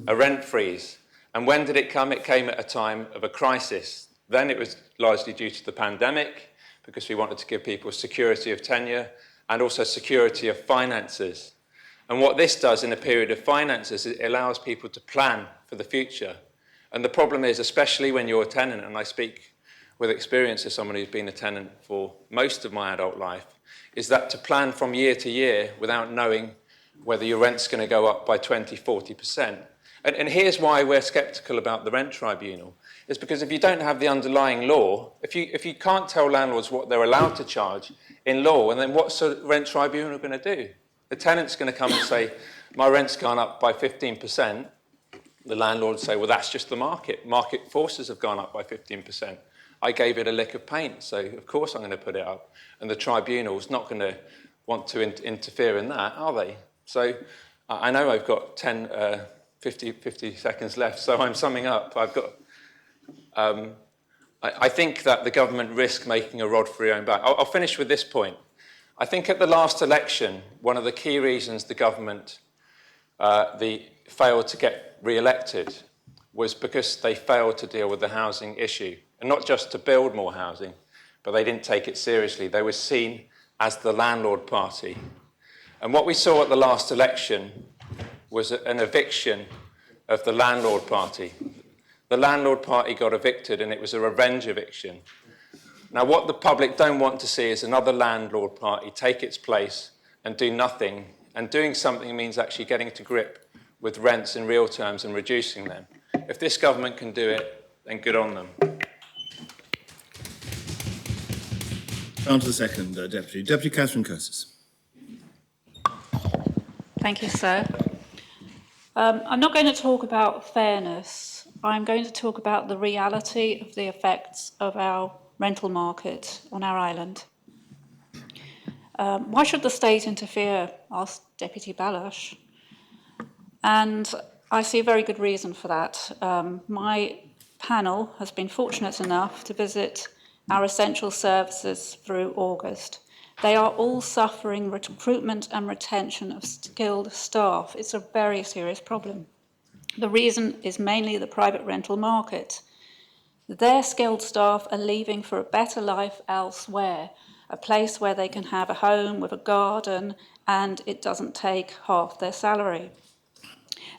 a rent freeze. And when did it come? It came at a time of a crisis. Then it was largely due to the pandemic, because we wanted to give people security of tenure and also security of finances. And what this does in a period of finances, it allows people to plan for the future. And the problem is, especially when you're a tenant, and I speak with experience as someone who's been a tenant for most of my adult life, is that to plan from year to year without knowing whether your rent's going to go up by 20, 40%. And here's why we're sceptical about the rent tribunal. It's because if you don't have the underlying law, if you can't tell landlords what they're allowed to charge in law, and then what's the rent tribunal going to do? The tenant's going to come and say, my rent's gone up by 15%. The landlord would say, well, that's just the market. Market forces have gone up by 15%. I gave it a lick of paint, so of course I'm going to put it up. And the tribunal's not going to want to interfere in that, are they? So I know I've got 50 seconds left, so I'm summing up. I think that the government risk making a rod for your own back. I'll finish with this point. I think at the last election, one of the key reasons the government failed to get re-elected was because they failed to deal with the housing issue. And not just to build more housing, but they didn't take it seriously. They were seen as the landlord party. And what we saw at the last election was an eviction of the landlord party. The landlord party got evicted, and it was a revenge eviction. Now, what the public don't want to see is another landlord party take its place and do nothing. And doing something means actually getting to grip with rents in real terms and reducing them. If this government can do it, then good on them. On to the second Deputy. Deputy Catherine Curtis. Thank you, sir. I'm not going to talk about fairness. I'm going to talk about the reality of the effects of our rental market on our island. Why should the state interfere? Asked Deputy Balash. And I see a very good reason for that. My panel has been fortunate enough to visit our essential services through August. They are all suffering recruitment and retention of skilled staff. It's a very serious problem. The reason is mainly the private rental market. Their skilled staff are leaving for a better life elsewhere, a place where they can have a home with a garden and it doesn't take half their salary.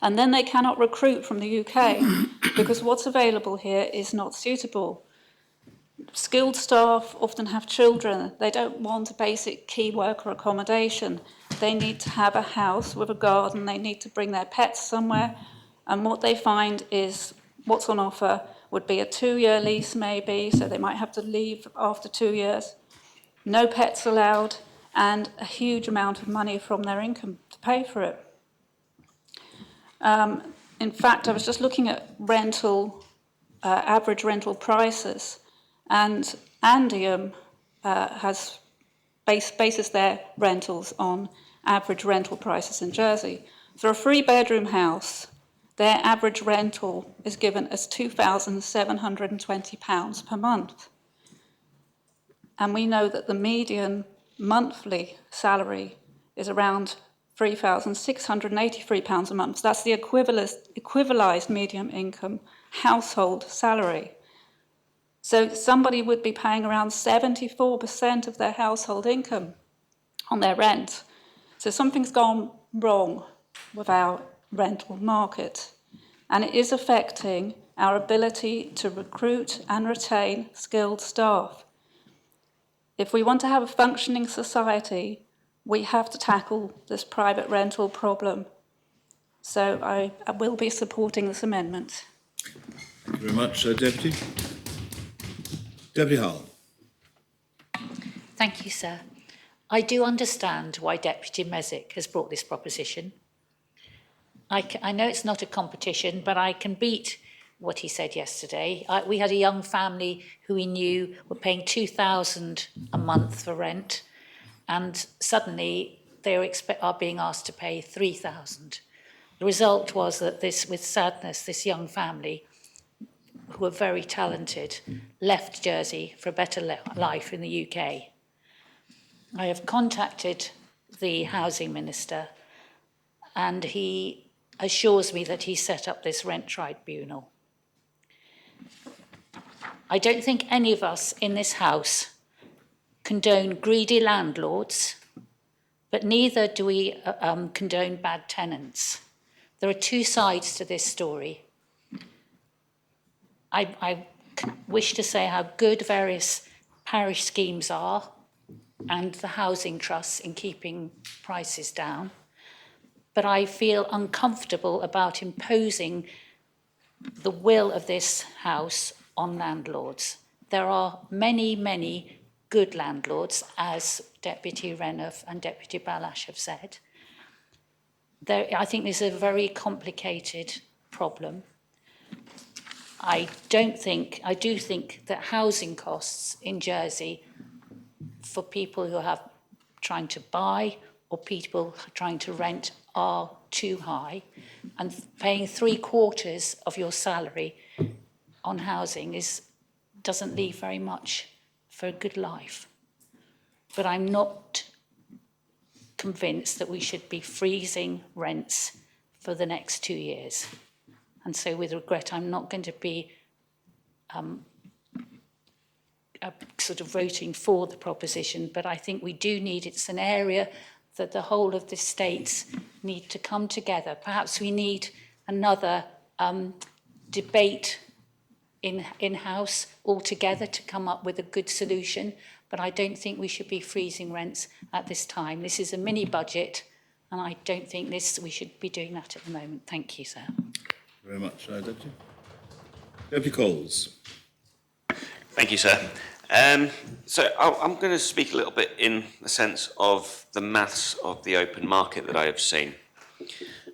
And then they cannot recruit from the UK because what's available here is not suitable. Skilled staff often have children. They don't want a basic key worker accommodation. They need to have a house with a garden. They need to bring their pets somewhere. And what they find is what's on offer would be a 2-year lease maybe, so they might have to leave after 2 years. no pets allowed, and a huge amount of money from their income to pay for it. In fact, I was just looking at average rental prices, and Andium bases their rentals on average rental prices in Jersey. For a 3-bedroom house, their average rental is given as £2,720 per month. And we know that the median monthly salary is around £3,683 a month. That's the equivalised median income household salary. So somebody would be paying around 74% of their household income on their rent. So something's gone wrong with our rental market, and it is affecting our ability to recruit and retain skilled staff. If we want to have a functioning society, we have to tackle this private rental problem. So I will be supporting this amendment. Thank you very much, Deputy. Deputy Hull. Thank you, sir. I do understand why Deputy Mezek has brought this proposition. I know it's not a competition, but I can beat what he said yesterday. We had a young family who we knew were paying £2,000 a month for rent, and suddenly they are being asked to pay £3,000. The result was that with sadness, this young family, who were very talented, left Jersey for a better life in the UK. I have contacted the Housing Minister, and he assures me that he set up this rent tribunal. I don't think any of us in this House condone greedy landlords, but neither do we condone bad tenants. There are two sides to this story. I wish to say how good various parish schemes are and the housing trusts in keeping prices down, but I feel uncomfortable about imposing the will of this House on landlords. There are many, many good landlords, as Deputy Renouf and Deputy Balash have said. I think this is a very complicated problem. I do think that housing costs in Jersey for people who are trying to buy or people trying to rent are too high, and paying 3/4 of your salary on housing doesn't leave very much for a good life. But I'm not convinced that we should be freezing rents for the next 2 years. And so with regret, I'm not going to be sort of voting for the proposition, but I think we do need, it's an area that the whole of the states need to come together. Perhaps we need another debate in-house altogether to come up with a good solution, but I don't think we should be freezing rents at this time. This is a mini budget, and I don't think we should be doing that at the moment. Thank you, sir. Very much, Deputy. Deputy Coles. Thank you, sir. So I'm going to speak a little bit in the sense of the maths of the open market that I have seen.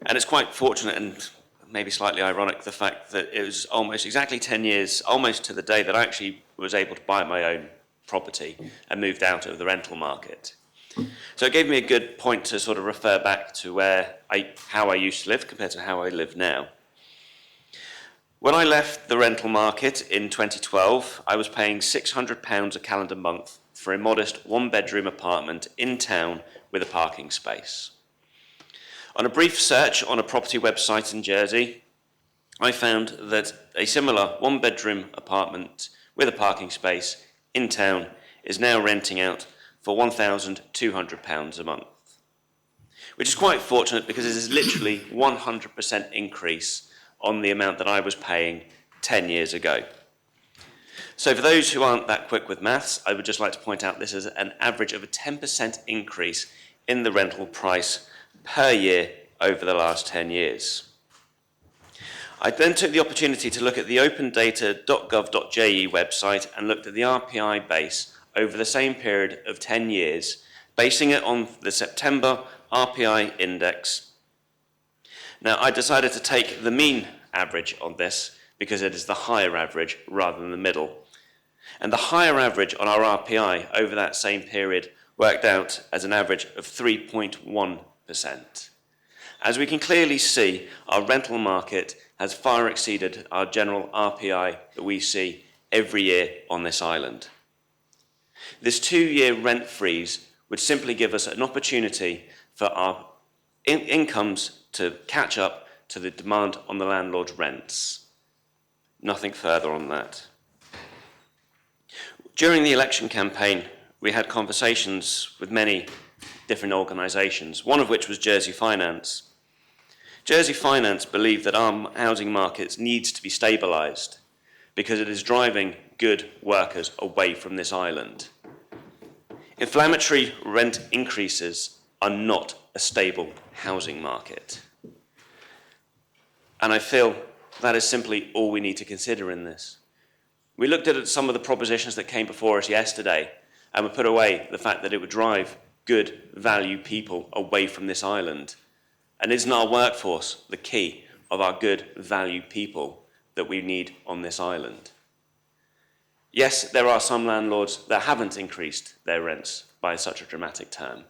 And it's quite fortunate and maybe slightly ironic the fact that it was almost exactly 10 years, almost to the day, that I actually was able to buy my own property and moved out of the rental market. So it gave me a good point to sort of refer back to how I used to live compared to how I live now. When I left the rental market in 2012, I was paying £600 a calendar month for a modest 1-bedroom apartment in town with a parking space. On a brief search on a property website in Jersey, I found that a similar 1-bedroom apartment with a parking space in town is now renting out for £1,200 a month, which is quite fortunate because it is literally 100% increase on the amount that I was paying 10 years ago. So for those who aren't that quick with maths, I would just like to point out this is an average of a 10% increase in the rental price per year over the last 10 years. I then took the opportunity to look at the opendata.gov.je website and looked at the RPI base over the same period of 10 years, basing it on the September RPI index. Now, I decided to take the mean average on this because it is the higher average rather than the middle. And the higher average on our RPI over that same period worked out as an average of 3.1%. As we can clearly see, our rental market has far exceeded our general RPI that we see every year on this island. This 2-year rent freeze would simply give us an opportunity for our incomes to catch up to the demand on the landlord's rents. Nothing further on that. During the election campaign, we had conversations with many different organisations, one of which was Jersey Finance. Jersey Finance believed that our housing markets needs to be stabilised because it is driving good workers away from this island. Inflammatory rent increases are not a stable housing market. And I feel that is simply all we need to consider in this. We looked at some of the propositions that came before us yesterday and we put away the fact that it would drive good value people away from this island. And isn't our workforce the key of our good value people that we need on this island? Yes, there are some landlords that haven't increased their rents by such a dramatic term.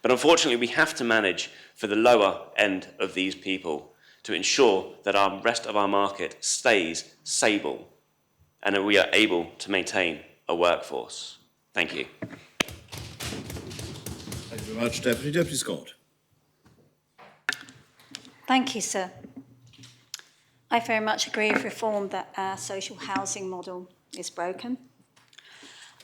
But unfortunately, we have to manage for the lower end of these people to ensure that our rest of our market stays stable and that we are able to maintain a workforce. Thank you. Thank you very much, Deputy. Deputy Scott. Thank you, sir. I very much agree with reform that our social housing model is broken.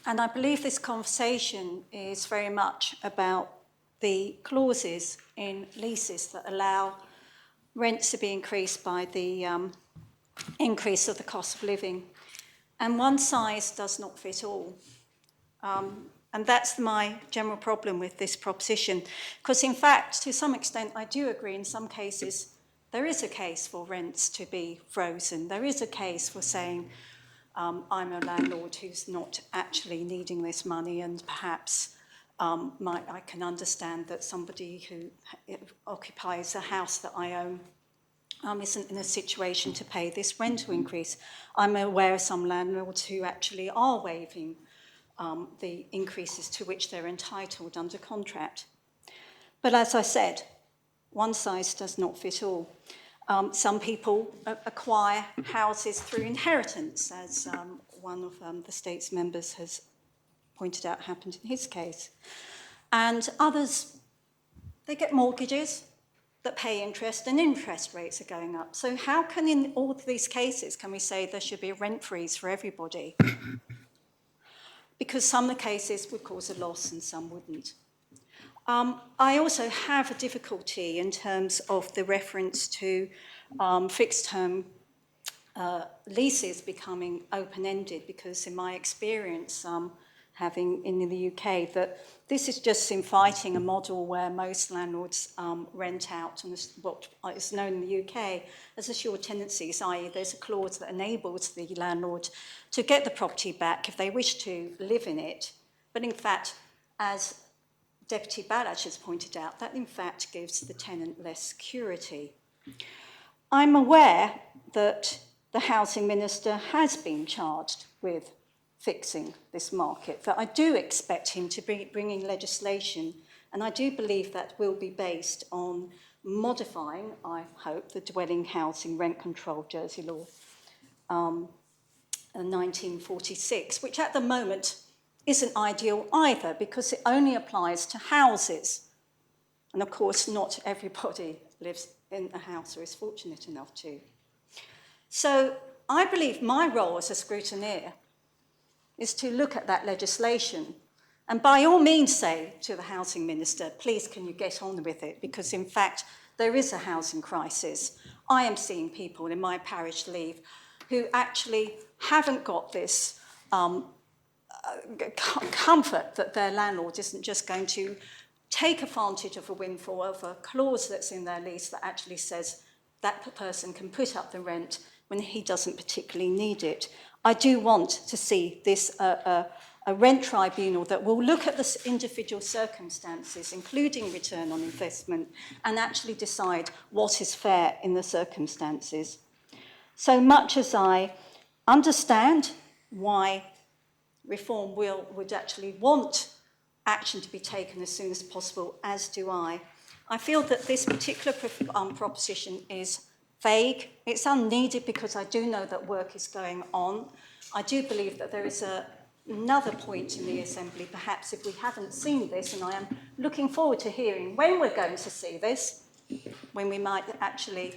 And I believe this conversation is very much about the clauses in leases that allow rents to be increased by the increase of the cost of living. And one size does not fit all. And that's my general problem with this proposition. Because in fact, to some extent, I do agree in some cases, there is a case for rents to be frozen. There is a case for saying, I'm a landlord who's not actually needing this money, and perhaps I can understand that somebody who occupies a house that I own isn't in a situation to pay this rental increase. I'm aware of some landlords who actually are waiving the increases to which they're entitled under contract. But as I said, one size does not fit all. Some people acquire houses through inheritance, as one of the state's members has pointed out happened in his case. And others, they get mortgages that pay interest, and interest rates are going up. So how can, in all of these cases, can we say there should be a rent freeze for everybody? Because some of the cases would cause a loss and some wouldn't. I also have a difficulty in terms of the reference to fixed-term leases becoming open-ended, because in my experience, having in the UK, that this is just inviting a model where most landlords rent out, and what is known in the UK as assured tenancies, i.e. there's a clause that enables the landlord to get the property back if they wish to live in it. But in fact, as Deputy Balash has pointed out, that in fact gives the tenant less security. I'm aware that the Housing Minister has been charged with fixing this market, that I do expect him to be bringing legislation, and I do believe that will be based on modifying, I hope, the Dwelling Housing Rent Control Jersey Law 1946, which at the moment isn't ideal either, because it only applies to houses. And of course, not everybody lives in a house or is fortunate enough to. So I believe my role as a scrutineer is to look at that legislation and by all means say to the Housing Minister, please can you get on with it, because in fact there is a housing crisis. I am seeing people in my parish leave who actually haven't got this comfort that their landlord isn't just going to take advantage of a windfall, of a clause that's in their lease that actually says that person can put up the rent when he doesn't particularly need it. I do want to see this a rent tribunal that will look at the individual circumstances, including return on investment, and actually decide what is fair in the circumstances. So much as I understand why Reform would actually want action to be taken as soon as possible, as do I feel that this particular proposition is vague. It's unneeded because I do know that work is going on. I do believe that there is another point in the Assembly, perhaps if we haven't seen this, and I am looking forward to hearing when we're going to see this, when we might actually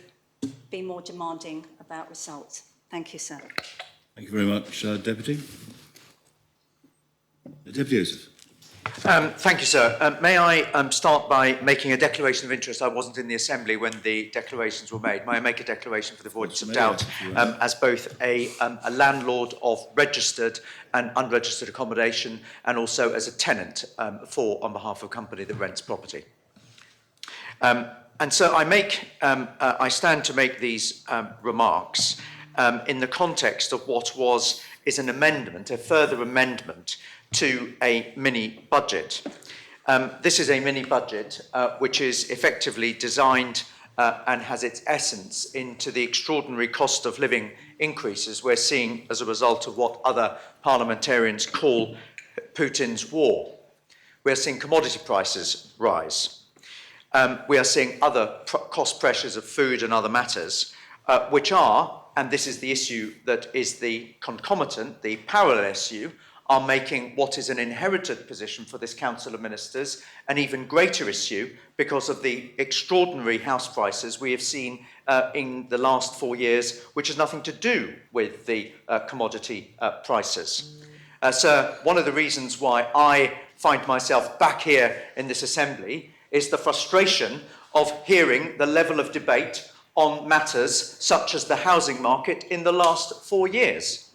be more demanding about results. Thank you, sir. Thank you very much, Deputy. Deputy Joseph. Thank you, sir. May I start by making a declaration of interest? I wasn't in the Assembly when the declarations were made. May I make a declaration for the avoidance of doubt as both a landlord of registered and unregistered accommodation and also as a tenant on behalf of a company that rents property. And so I stand to make these remarks in the context of what is an amendment, a further amendment to a mini budget. This is a mini budget which is effectively designed and has its essence into the extraordinary cost of living increases we're seeing as a result of what other parliamentarians call Putin's war. We're seeing commodity prices rise. We are seeing other cost pressures of food and other matters, which are, and this is the issue that is the concomitant, the parallel issue, are making what is an inherited position for this Council of Ministers an even greater issue because of the extraordinary house prices we have seen in the last 4 years, which has nothing to do with the commodity prices. So one of the reasons why I find myself back here in this Assembly is the frustration of hearing the level of debate on matters such as the housing market in the last 4 years.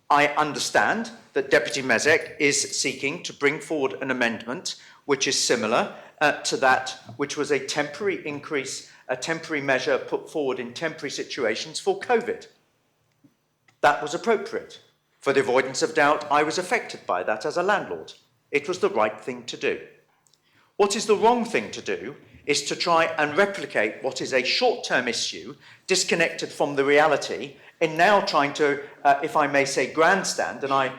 I understand that Deputy Mezek is seeking to bring forward an amendment which is similar to that which was a temporary increase, a temporary measure put forward in temporary situations for COVID. That was appropriate. For the avoidance of doubt, I was affected by that as a landlord. It was the right thing to do. What is the wrong thing to do is to try and replicate what is a short-term issue disconnected from the reality in now trying to, if I may say, grandstand, and I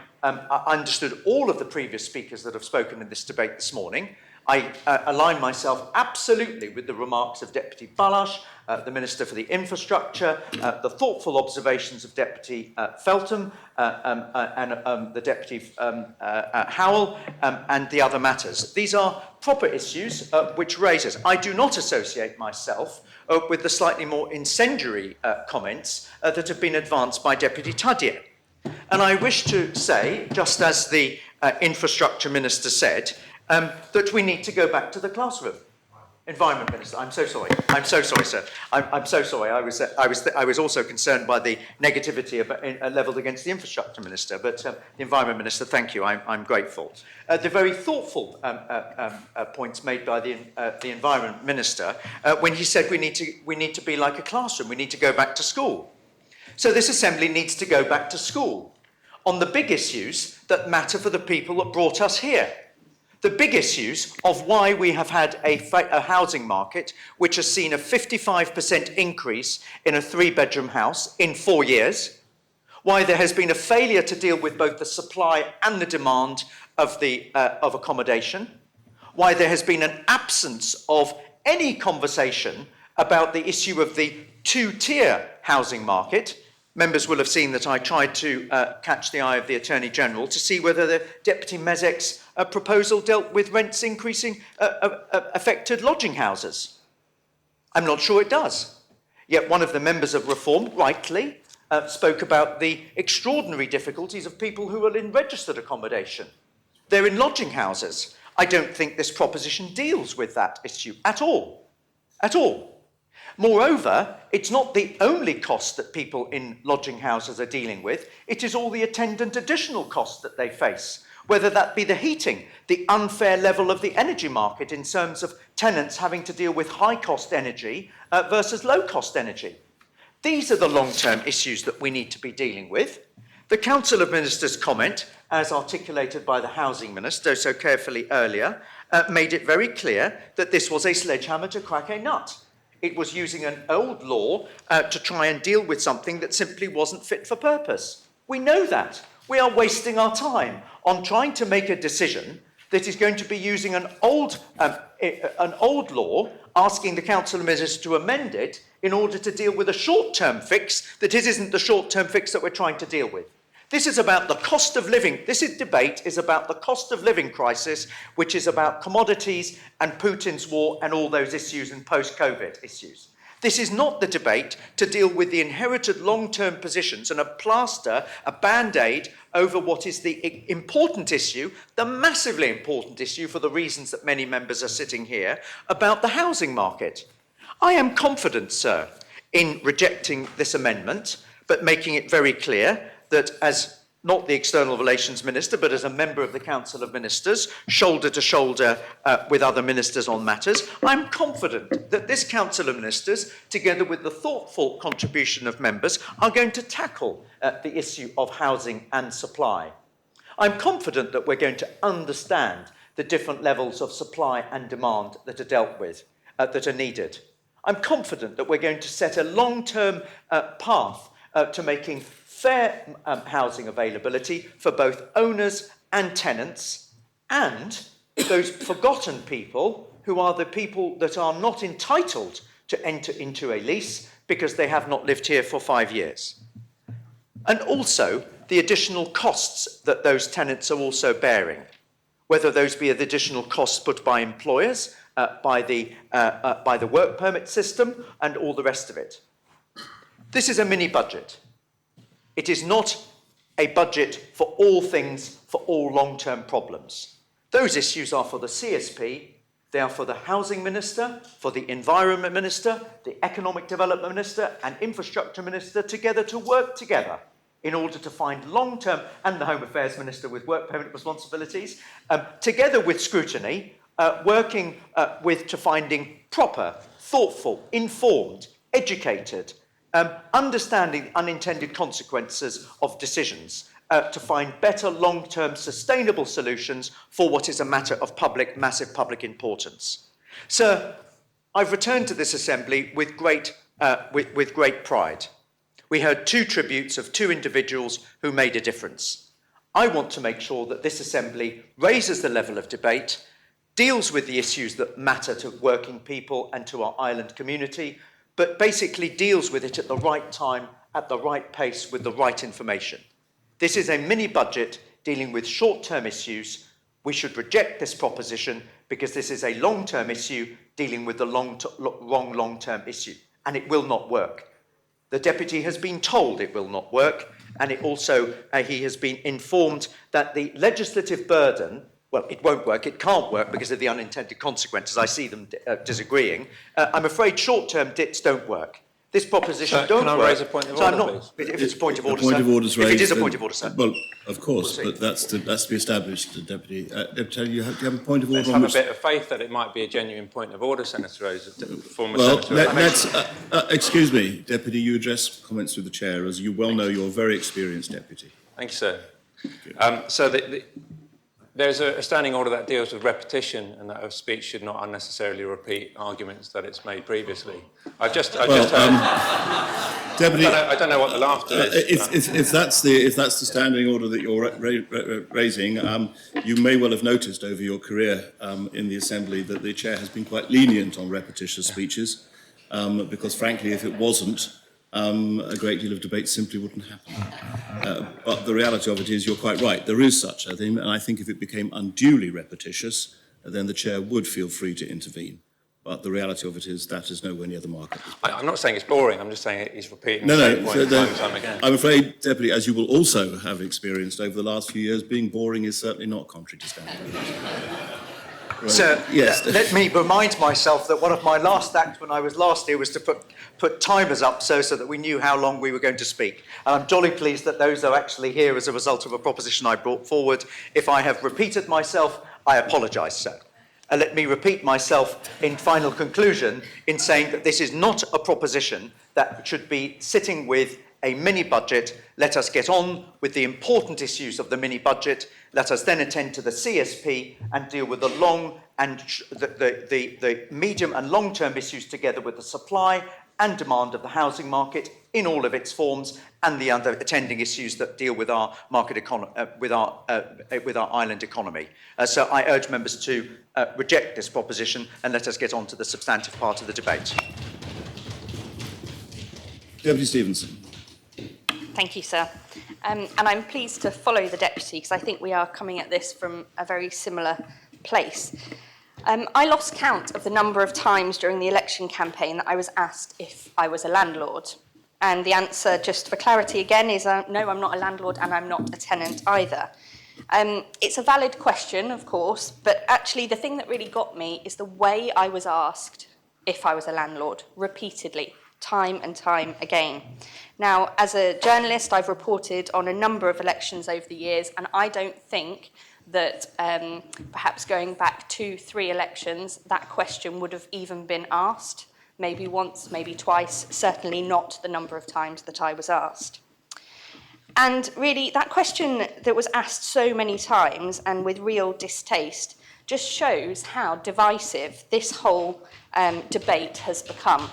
understood all of the previous speakers that have spoken in this debate this morning. I align myself absolutely with the remarks of Deputy Balash, the Minister for the Infrastructure, the thoughtful observations of Deputy Feltham and the Deputy Howell and the other matters. These are proper issues which raises. I do not associate myself with the slightly more incendiary comments that have been advanced by Deputy Tadier. And I wish to say, just as the Infrastructure Minister said, that we need to go back to the classroom. Environment Minister, I'm so sorry. I'm so sorry, sir. I'm so sorry. I was also concerned by the negativity levelled against the Infrastructure Minister, but the Environment Minister, thank you. I'm grateful. The very thoughtful points made by the Environment Minister when he said we need to be like a classroom. We need to go back to school. So this Assembly needs to go back to school on the big issues that matter for the people that brought us here. The big issues of why we have had a housing market which has seen a 55% increase in a 3-bedroom house in 4 years, why there has been a failure to deal with both the supply and the demand of accommodation, why there has been an absence of any conversation about the issue of the 2-tier housing market. Members will have seen that I tried to catch the eye of the Attorney General to see whether the Deputy Mezek's proposal dealt with rents increasing affected lodging houses. I'm not sure it does. Yet one of the members of Reform rightly spoke about the extraordinary difficulties of people who are in registered accommodation. They're in lodging houses. I don't think this proposition deals with that issue at all. At all. Moreover, it's not the only cost that people in lodging houses are dealing with. It is all the attendant additional costs that they face, whether that be the heating, the unfair level of the energy market in terms of tenants having to deal with high-cost energy versus low-cost energy. These are the long-term issues that we need to be dealing with. The Council of Ministers' comment, as articulated by the Housing Minister so carefully earlier, made it very clear that this was a sledgehammer to crack a nut. It was using an old law to try and deal with something that simply wasn't fit for purpose. We know that. We are wasting our time on trying to make a decision that is going to be using an old law, asking the Council of Ministers to amend it in order to deal with a short-term fix that isn't the short-term fix that we're trying to deal with. This is about the cost of living. Debate is about the cost of living crisis, which is about commodities and Putin's war and all those issues and post-COVID issues. This is not the debate to deal with the inherited long-term positions and plaster a band-aid over what is the important issue, the massively important issue for the reasons that many members are sitting here, about the housing market. I am confident, sir, in rejecting this amendment, but making it very clear that as not the External Relations Minister, but as a member of the Council of Ministers, shoulder to shoulder with other ministers on matters, I'm confident that this Council of Ministers, together with the thoughtful contribution of members, are going to tackle the issue of housing and supply. I'm confident that we're going to understand the different levels of supply and demand that are dealt with, that are needed. I'm confident that we're going to set a long-term path to making fair housing availability for both owners and tenants, and those forgotten people who are the people that are not entitled to enter into a lease because they have not lived here for 5 years. And also the additional costs that those tenants are also bearing, whether those be the additional costs put by employers, by the work permit system and all the rest of it. This is a mini budget. It is not a budget for all things, for all long-term problems. Those issues are for the CSP, they are for the Housing Minister, for the Environment Minister, the Economic Development Minister and Infrastructure Minister together to work together in order to find long-term, and the Home Affairs Minister with work permit responsibilities, together with scrutiny, working to finding proper, thoughtful, informed, educated, understanding unintended consequences of decisions to find better long-term sustainable solutions for what is a matter of massive public importance. Sir, I've returned to this assembly with great pride. We heard 2 tributes of 2 individuals who made a difference. I want to make sure that this assembly raises the level of debate, deals with the issues that matter to working people and to our island community, but basically deals with it at the right time, at the right pace, with the right information. This is a mini-budget dealing with short-term issues. We should reject this proposition because this is a long-term issue dealing with the wrong long-term issue, and it will not work. The Deputy has been told it will not work, and it also, he has been informed that the legislative burden, well, it won't work, it can't work because of the unintended consequences. I see them disagreeing. I'm afraid short-term DITs don't work. This proposition don't work. Can I raise a point of order, please? If it's a point of order, point sir. of order's If raised, it is a then- point of order, sir. Well, of course, but that's to be established, Deputy. Deputy, do you have a point of order Let's on have a which... bit of faith that it might be a genuine point of order, Senator Rose, former Well, Senator Rose. excuse me, Deputy, you address comments through the Chair. As you well know, you're a very experienced Deputy. Thank you, sir. So there's a standing order that deals with repetition and that a speech should not unnecessarily repeat arguments that it's made previously. I just heard... Deputy, I don't know what the laughter is. if that's the standing order that you're raising, you may well have noticed over your career in the Assembly that the Chair has been quite lenient on repetitious speeches, because frankly, if it wasn't, a great deal of debate simply wouldn't happen. But the reality of it is, you're quite right, there is such a thing, and I think if it became unduly repetitious, then the Chair would feel free to intervene. But the reality of it is that is nowhere near the mark. I'm not saying it's boring, I'm just saying he's repeating No, the same no, point time and time again. I'm afraid, Deputy, as you will also have experienced over the last few years, being boring is certainly not contrary to standard. Sir, yes. let me remind myself that one of my last acts when I was last here was to put timers up so that we knew how long we were going to speak. And I'm jolly pleased that those are actually here as a result of a proposition I brought forward. If I have repeated myself, I apologise, sir. Let me repeat myself in final conclusion in saying that this is not a proposition that should be sitting with a mini budget. Let us get on with the important issues of the mini budget. Let us then attend to the CSP and deal with the the medium and long-term issues together with the supply and demand of the housing market in all of its forms, and the other attending issues that deal with our market economy, with our island economy. So I urge members to reject this proposition and let us get on to the substantive part of the debate. Deputy Stevenson. Thank you, sir. And I'm pleased to follow the Deputy because I think we are coming at this from a very similar place. I lost count of the number of times during the election campaign that I was asked if I was a landlord. And the answer, just for clarity again, is no, I'm not a landlord and I'm not a tenant either. It's a valid question, of course, but actually the thing that really got me is the way I was asked if I was a landlord, repeatedly, time and time again. Now, as a journalist, I've reported on a number of elections over the years, and I don't think that perhaps going back 2-3 elections, that question would have even been asked. Maybe once, maybe twice, certainly not the number of times that I was asked. And really, that question that was asked so many times and with real distaste just shows how divisive this whole debate has become.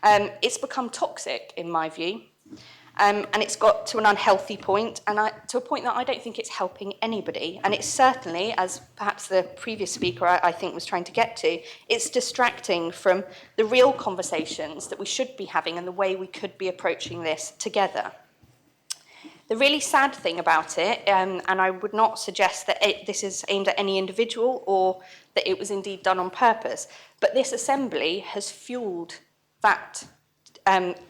It's become toxic, in my view, and it's got to an unhealthy point, and to a point that I don't think it's helping anybody. And it's certainly, as perhaps the previous speaker I think was trying to get to, it's distracting from the real conversations that we should be having and the way we could be approaching this together. The really sad thing about it, and I would not suggest that this is aimed at any individual or that it was indeed done on purpose, but this assembly has fueled that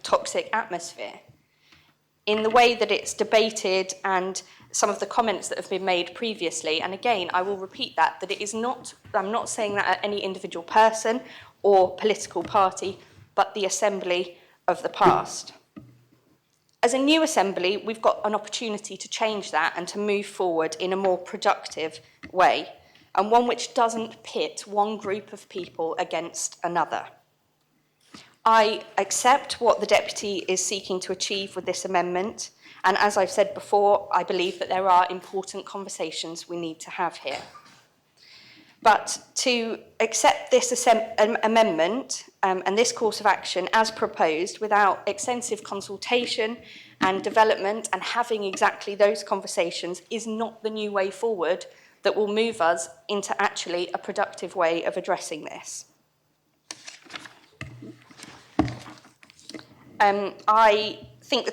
toxic atmosphere in the way that it's debated and some of the comments that have been made previously. And again, I will repeat that it is not, I'm not saying that at any individual person or political party, but the assembly of the past. As a new assembly, we've got an opportunity to change that and to move forward in a more productive way, and one which doesn't pit one group of people against another. I accept what the Deputy is seeking to achieve with this amendment, and as I've said before, I believe that there are important conversations we need to have here. But to accept this amendment and this course of action as proposed without extensive consultation and development and having exactly those conversations is not the new way forward that will move us into actually a productive way of addressing this. I think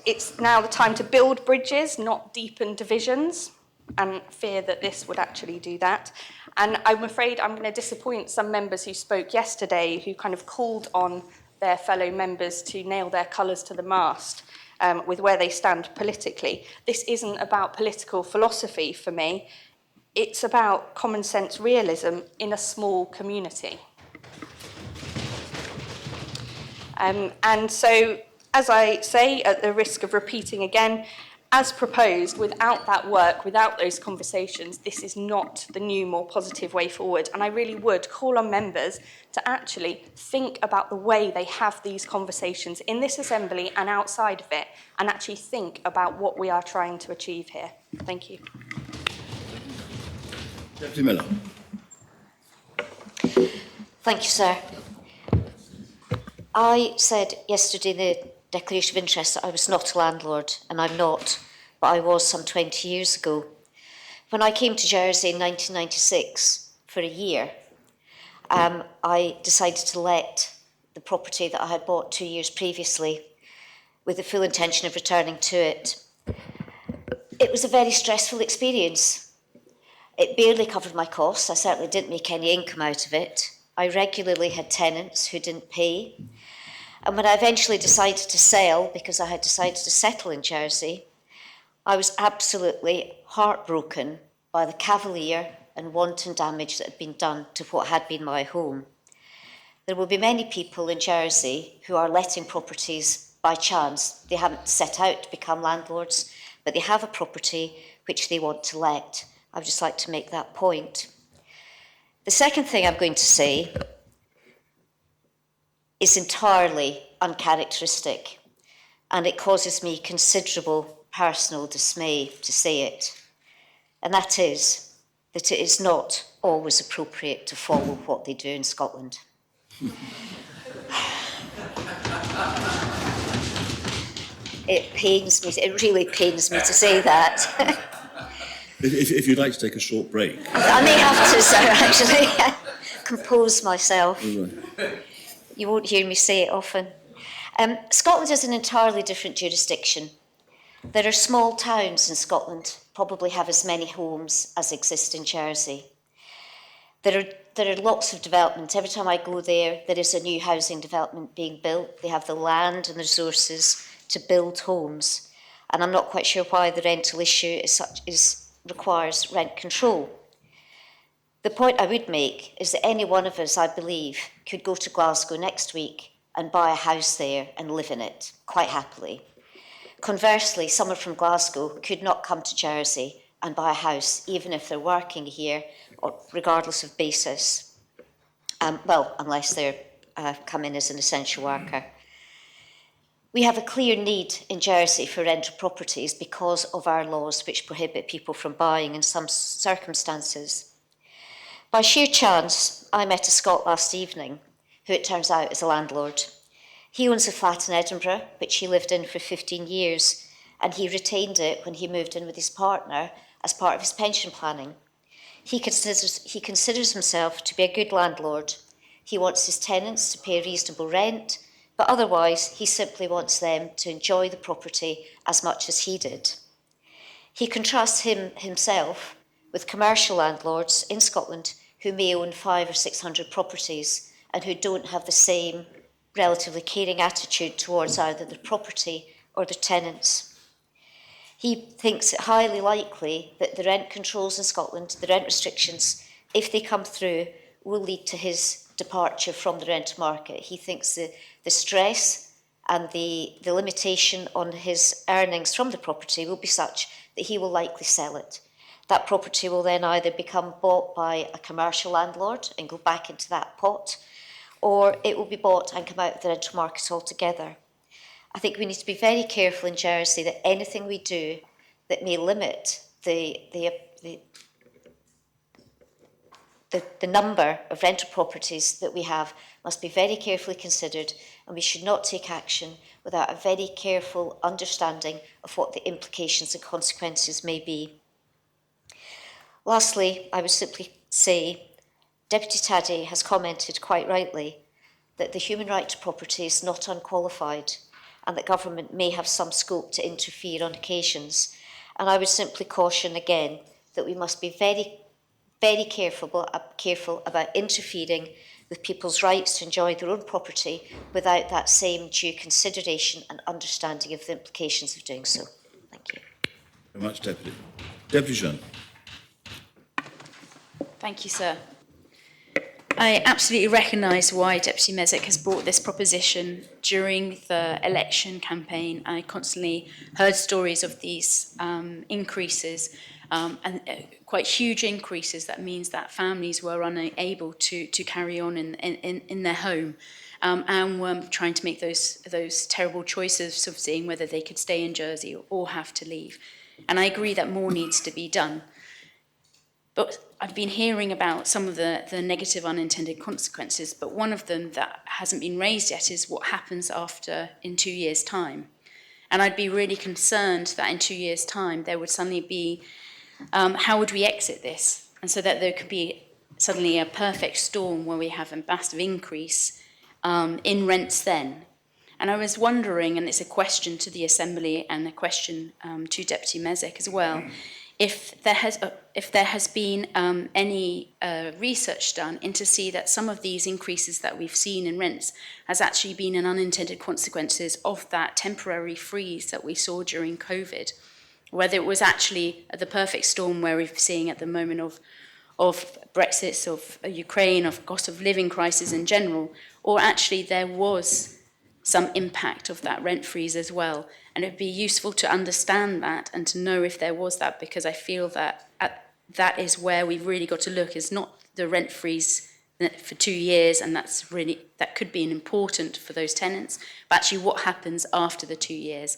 it's now the time to build bridges, not deepen divisions, and fear that this would actually do that. And I'm afraid I'm going to disappoint some members who spoke yesterday who kind of called on their fellow members to nail their colours to the mast with where they stand politically. This isn't about political philosophy for me. It's about common sense realism in a small community. And so, as I say, at the risk of repeating again, as proposed, without that work, without those conversations, this is not the new, more positive way forward. And I really would call on members to actually think about the way they have these conversations in this assembly and outside of it, and actually think about what we are trying to achieve here. Thank you. Deputy Miller. Thank you, sir. I said yesterday in the Declaration of Interest that I was not a landlord, and I'm not, but I was some 20 years ago. When I came to Jersey in 1996 for a year, I decided to let the property that I had bought 2 years previously with the full intention of returning to it. It was a very stressful experience. It barely covered my costs. I certainly didn't make any income out of it. I regularly had tenants who didn't pay. And when I eventually decided to sell, because I had decided to settle in Jersey, I was absolutely heartbroken by the cavalier and wanton damage that had been done to what had been my home. There will be many people in Jersey who are letting properties by chance. They haven't set out to become landlords, but they have a property which they want to let. I would just like to make that point. The second thing I'm going to say is entirely uncharacteristic, and it causes me considerable personal dismay to say it. And that is that it is not always appropriate to follow what they do in Scotland. It pains me, it really pains me to say that. If you'd like to take a short break. I may have to, sir, actually. Compose myself. You won't hear me say it often. Scotland is an entirely different jurisdiction. There are small towns in Scotland, probably have as many homes as exist in Jersey. There are lots of development. Every time I go there, there is a new housing development being built. They have the land and the resources to build homes. And I'm not quite sure why the rental issue requires rent control. The point I would make is that any one of us, I believe, could go to Glasgow next week and buy a house there and live in it quite happily. Conversely, someone from Glasgow could not come to Jersey and buy a house, even if they're working here, or regardless of basis. Unless they're come in as an essential worker. We have a clear need in Jersey for rental properties because of our laws which prohibit people from buying in some circumstances. By sheer chance, I met a Scot last evening, who it turns out is a landlord. He owns a flat in Edinburgh, which he lived in for 15 years, and he retained it when he moved in with his partner as part of his pension planning. He considers himself to be a good landlord. He wants his tenants to pay a reasonable rent, but otherwise he simply wants them to enjoy the property as much as he did. He contrasts himself with commercial landlords in Scotland who may own 500 or 600 properties and who don't have the same relatively caring attitude towards either the property or the tenants. He thinks it highly likely that the rent controls in Scotland, the rent restrictions, if they come through, will lead to his departure from the rent market. He thinks the stress and the limitation on his earnings from the property will be such that he will likely sell it. That property will then either become bought by a commercial landlord and go back into that pot, or it will be bought and come out of the rental market altogether. I think we need to be very careful in Jersey that anything we do that may limit the number of rental properties that we have must be very carefully considered, and we should not take action without a very careful understanding of what the implications and consequences may be. Lastly, I would simply say Deputy Taddy has commented quite rightly that the human right to property is not unqualified and that government may have some scope to interfere on occasions. And I would simply caution again that we must be very, very careful about interfering with people's rights to enjoy their own property without that same due consideration and understanding of the implications of doing so. Thank you. Very much, Deputy. Deputy Jean. Thank you, sir. I absolutely recognise why Deputy Mezek has brought this proposition. During the election campaign, I constantly heard stories of these increases, and quite huge increases. That means that families were unable to carry on in their home, and were trying to make those terrible choices of seeing whether they could stay in Jersey or have to leave. And I agree that more needs to be done. But I've been hearing about some of the negative unintended consequences, but one of them that hasn't been raised yet is what happens in 2 years' time. And I'd be really concerned that in 2 years' time there would suddenly be, how would we exit this? And so that there could be suddenly a perfect storm where we have a massive increase in rents then. And I was wondering, and it's a question to the Assembly and a question to Deputy Mezek as well, if there has been any research done into see that some of these increases that we've seen in rents has actually been an unintended consequences of that temporary freeze that we saw during COVID, whether it was actually the perfect storm where we're seeing at the moment of Brexit, of Ukraine, of cost of living crisis in general, or actually there was some impact of that rent freeze as well. And it'd be useful to understand that and to know if there was that, because I feel that that is where we've really got to look, is not the rent freeze for 2 years, and that could be important for those tenants. But actually, what happens after the 2 years?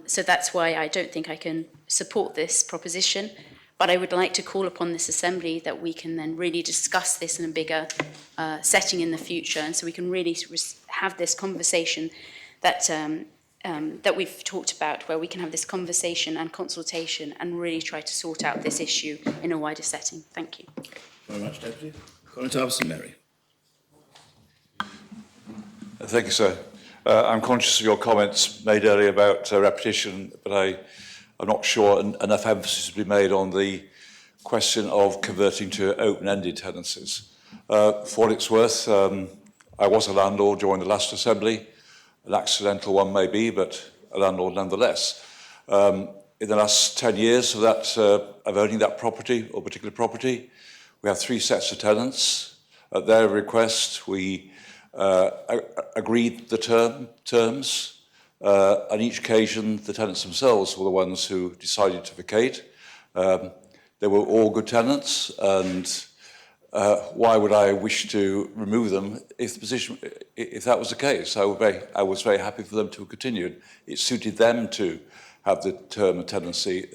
So that's why I don't think I can support this proposition. But I would like to call upon this Assembly that we can then really discuss this in a bigger setting in the future, and so we can really have this conversation that that we've talked about, where we can have this conversation and consultation and really try to sort out this issue in a wider setting. Thank you. Very much, Deputy. Colin Tarbison, Mary. Thank you, sir. I'm conscious of your comments made earlier about repetition, but I'm not sure enough emphasis has been made on the question of converting to open-ended tenancies. For what it's worth, I was a landlord during the last Assembly, an accidental one maybe, but a landlord nonetheless. In the last 10 years of owning that property, or particular property, we have 3 sets of tenants. At their request, we agreed the terms. On each occasion, the tenants themselves were the ones who decided to vacate. They were all good tenants, and why would I wish to remove them if that was the case? I was very happy for them to have continued. It suited them to have the term of tenancy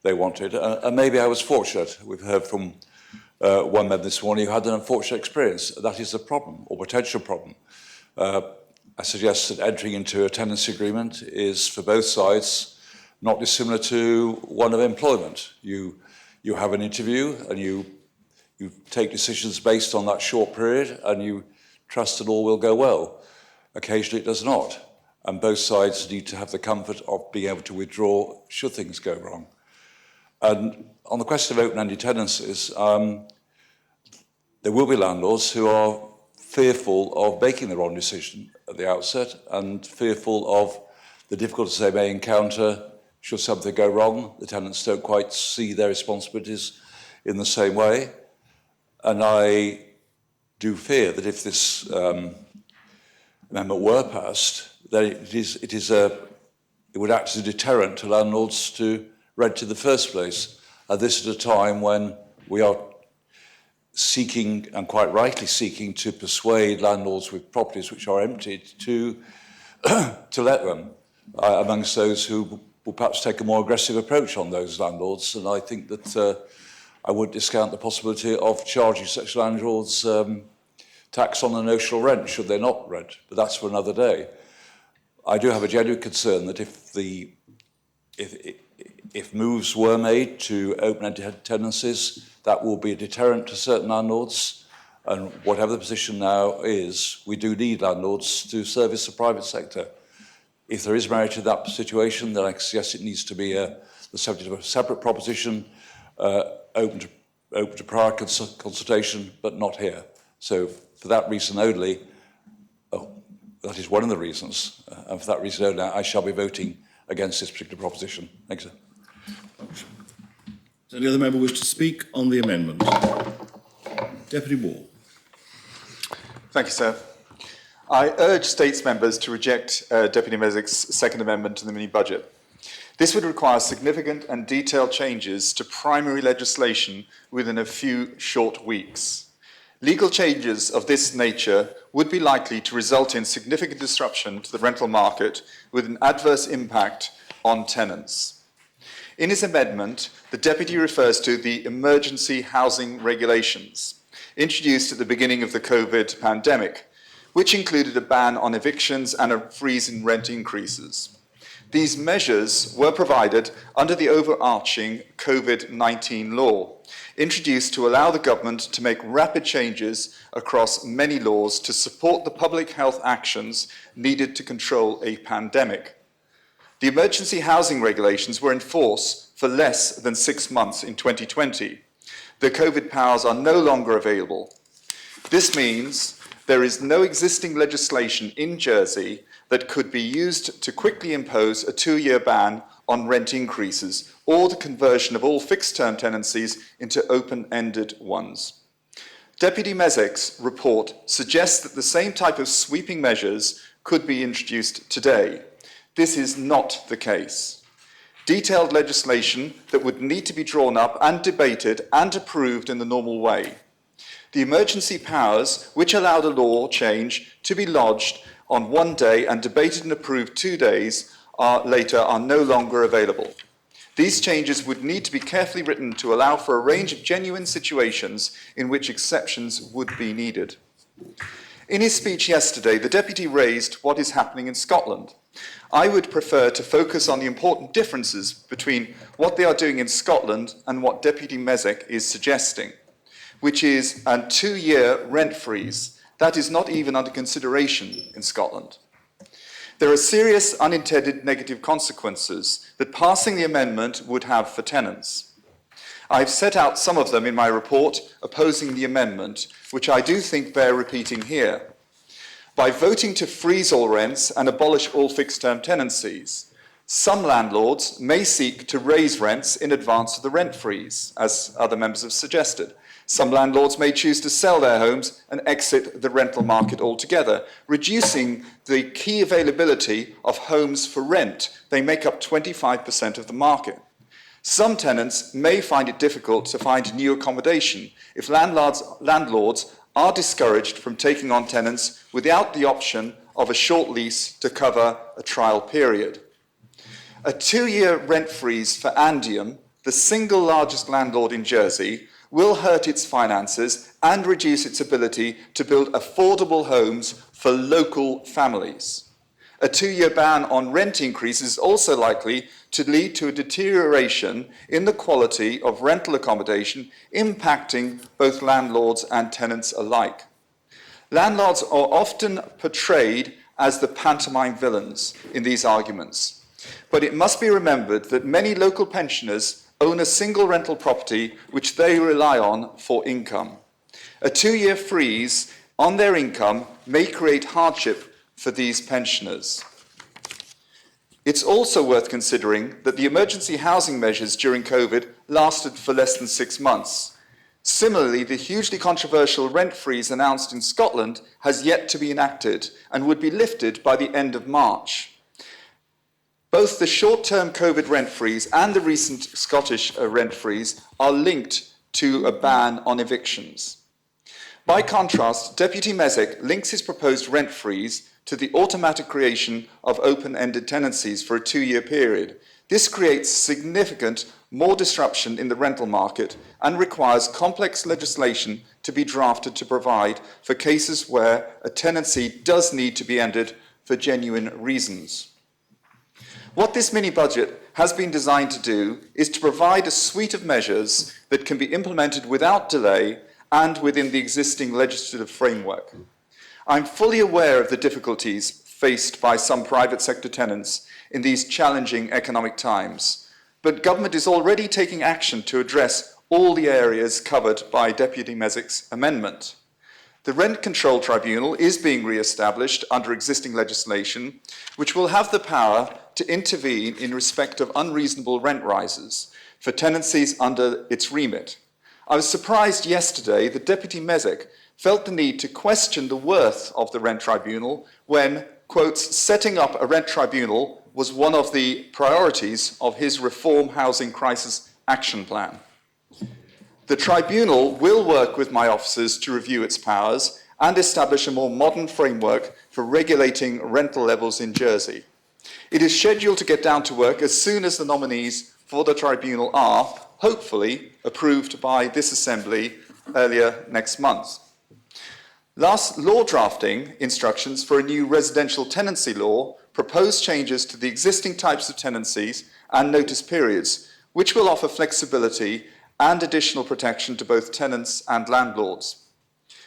they wanted, and maybe I was fortunate. We've heard from one member this morning who had an unfortunate experience. That is a problem, or potential problem. I suggest that entering into a tenancy agreement is, for both sides, not dissimilar to one of employment. You have an interview and you take decisions based on that short period, and you trust that all will go well. Occasionally it does not, and both sides need to have the comfort of being able to withdraw should things go wrong. And on the question of open-ended tenancies, there will be landlords who are fearful of making the wrong decision at the outset, and fearful of the difficulties they may encounter should something go wrong. The tenants don't quite see their responsibilities in the same way. And I do fear that if this amendment were passed, then it would act as a deterrent to landlords to rent in the first place. And this is a time when we are seeking, and quite rightly seeking, to persuade landlords with properties which are emptied to let them, amongst those who will perhaps take a more aggressive approach on those landlords. And I think that I would discount the possibility of charging such landlords tax on the notional rent should they not rent, but that's for another day. I do have a genuine concern that if moves were made to open-ended tenancies, that will be a deterrent to certain landlords. And whatever the position now is, we do need landlords to service the private sector. If there is merit in that situation, then I suggest it needs to be the subject of a separate proposition, open to prior consultation, but not here. So for that reason only, that is one of the reasons, and for that reason only, I shall be voting against this particular proposition. Thank you, sir. Does any other member wish to speak on the amendment? Deputy Wall. Thank you, sir. I urge States members to reject Deputy Mezek's second amendment to the mini-budget. This would require significant and detailed changes to primary legislation within a few short weeks. Legal changes of this nature would be likely to result in significant disruption to the rental market with an adverse impact on tenants. In his amendment, the Deputy refers to the emergency housing regulations introduced at the beginning of the COVID pandemic, which included a ban on evictions and a freeze in rent increases. These measures were provided under the overarching COVID-19 law, introduced to allow the government to make rapid changes across many laws to support the public health actions needed to control a pandemic. The emergency housing regulations were in force for less than 6 months in 2020. The COVID powers are no longer available. This means there is no existing legislation in Jersey that could be used to quickly impose a 2-year ban on rent increases or the conversion of all fixed-term tenancies into open-ended ones. Deputy Mezek's report suggests that the same type of sweeping measures could be introduced today. This is not the case. Detailed legislation that would need to be drawn up and debated and approved in the normal way. The emergency powers, which allowed a law change to be lodged on one day and debated and approved 2 days later, are no longer available. These changes would need to be carefully written to allow for a range of genuine situations in which exceptions would be needed. In his speech yesterday, the Deputy raised what is happening in Scotland. I would prefer to focus on the important differences between what they are doing in Scotland and what Deputy Mezek is suggesting, which is a 2-year rent freeze. That is not even under consideration in Scotland. There are serious unintended negative consequences that passing the amendment would have for tenants. I've set out some of them in my report opposing the amendment, which I do think bear repeating here. By voting to freeze all rents and abolish all fixed-term tenancies, some landlords may seek to raise rents in advance of the rent freeze, as other members have suggested. Some landlords may choose to sell their homes and exit the rental market altogether, reducing the key availability of homes for rent. They make up 25% of the market. Some tenants may find it difficult to find new accommodation if landlords are discouraged from taking on tenants without the option of a short lease to cover a trial period. A 2-year rent freeze for Andium, the single largest landlord in Jersey, will hurt its finances and reduce its ability to build affordable homes for local families. A 2-year ban on rent increases is also likely to lead to a deterioration in the quality of rental accommodation, impacting both landlords and tenants alike. Landlords are often portrayed as the pantomime villains in these arguments, but it must be remembered that many local pensioners own a single rental property which they rely on for income. A 2-year freeze on their income may create hardship for these pensioners. It's also worth considering that the emergency housing measures during COVID lasted for less than 6 months. Similarly, the hugely controversial rent freeze announced in Scotland has yet to be enacted and would be lifted by the end of March. Both the short-term COVID rent freeze and the recent Scottish rent freeze are linked to a ban on evictions. By contrast, Deputy Mezek links his proposed rent freeze to the automatic creation of open-ended tenancies for a 2-year period. This creates significant more disruption in the rental market and requires complex legislation to be drafted to provide for cases where a tenancy does need to be ended for genuine reasons. What this mini-budget has been designed to do is to provide a suite of measures that can be implemented without delay and within the existing legislative framework. I'm fully aware of the difficulties faced by some private sector tenants in these challenging economic times, but government is already taking action to address all the areas covered by Deputy Mezek's amendment. The Rent Control Tribunal is being re-established under existing legislation, which will have the power to intervene in respect of unreasonable rent rises for tenancies under its remit. I was surprised yesterday that Deputy Mezek felt the need to question the worth of the Rent Tribunal when, quotes, setting up a rent tribunal was one of the priorities of his Reform Housing Crisis Action Plan. The tribunal will work with my officers to review its powers and establish a more modern framework for regulating rental levels in Jersey. It is scheduled to get down to work as soon as the nominees for the tribunal are, hopefully, approved by this Assembly earlier next month. Last law drafting instructions for a new residential tenancy law propose changes to the existing types of tenancies and notice periods, which will offer flexibility and additional protection to both tenants and landlords.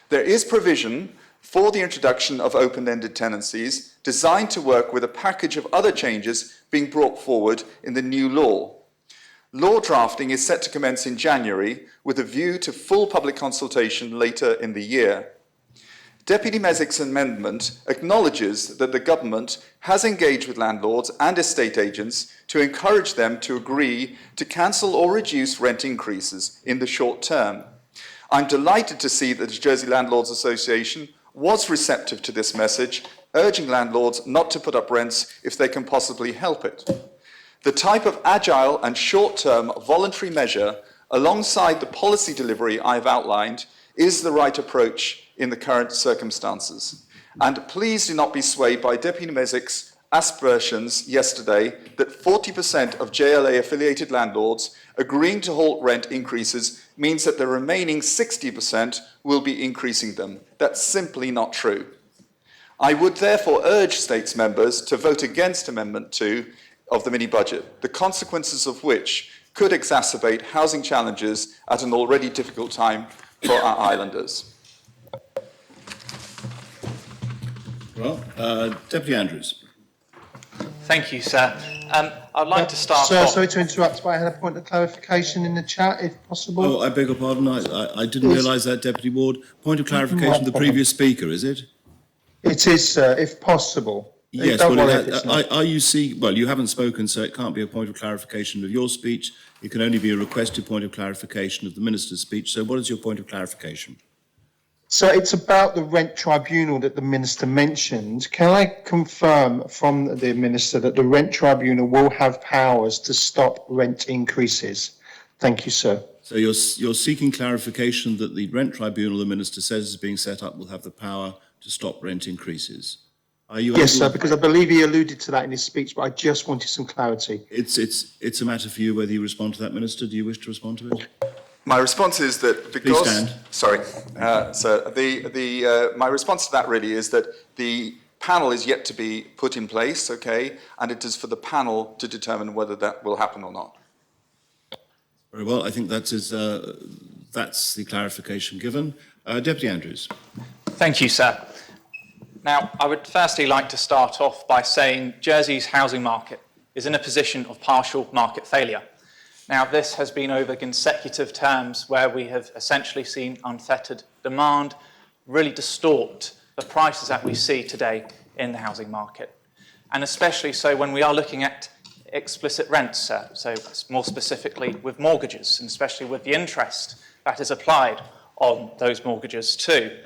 There is provision for the introduction of open-ended tenancies designed to work with a package of other changes being brought forward in the new law. Law drafting is set to commence in January with a view to full public consultation later in the year. Deputy Mezek's amendment acknowledges that the government has engaged with landlords and estate agents to encourage them to agree to cancel or reduce rent increases in the short term. I'm delighted to see that the Jersey Landlords Association was receptive to this message, urging landlords not to put up rents if they can possibly help it. The type of agile and short-term voluntary measure, alongside the policy delivery I've outlined, is the right approach in the current circumstances. And please do not be swayed by Deputy Mezik's aspersions yesterday that 40% of JLA-affiliated landlords agreeing to halt rent increases means that the remaining 60% will be increasing them. That's simply not true. I would therefore urge States members to vote against Amendment 2 of the mini-budget, the consequences of which could exacerbate housing challenges at an already difficult time for our islanders. Well, Deputy Andrews. Thank you, sir. I'd like to start Sir, off... sorry to interrupt, but I had a point of clarification in the chat, if possible. Oh, I beg your pardon. I didn't realise that, Deputy Ward. Point of clarification, the previous speaker, is it? It is, sir, if possible. Yes, Don't well, worry if it's not. are you well, you haven't spoken, so it can't be a point of clarification of your speech. It can only be a requested point of clarification of the Minister's speech. So what is your point of clarification? So it's about the rent tribunal that the Minister mentioned. Can I confirm from the Minister that the rent tribunal will have powers to stop rent increases? Thank you, sir. So you're seeking clarification that the rent tribunal the Minister says is being set up will have the power to stop rent increases. Are you Yes, sir, because I believe he alluded to that in his speech, but I just wanted some clarity. It's a matter for you whether you respond to that, Minister. Do you wish to respond to it? My response is that because... Please stand. Sorry. My response to that really is that the panel is yet to be put in place, okay, and it is for the panel to determine whether that will happen or not. Very well. I think that's the clarification given. Deputy Andrews. Thank you, sir. Now, I would firstly like to start off by saying Jersey's housing market is in a position of partial market failure. Now, this has been over consecutive terms where we have essentially seen unfettered demand really distort the prices that we see today in the housing market. And especially so when we are looking at explicit rents, sir, so more specifically with mortgages, and especially with the interest that is applied on those mortgages too.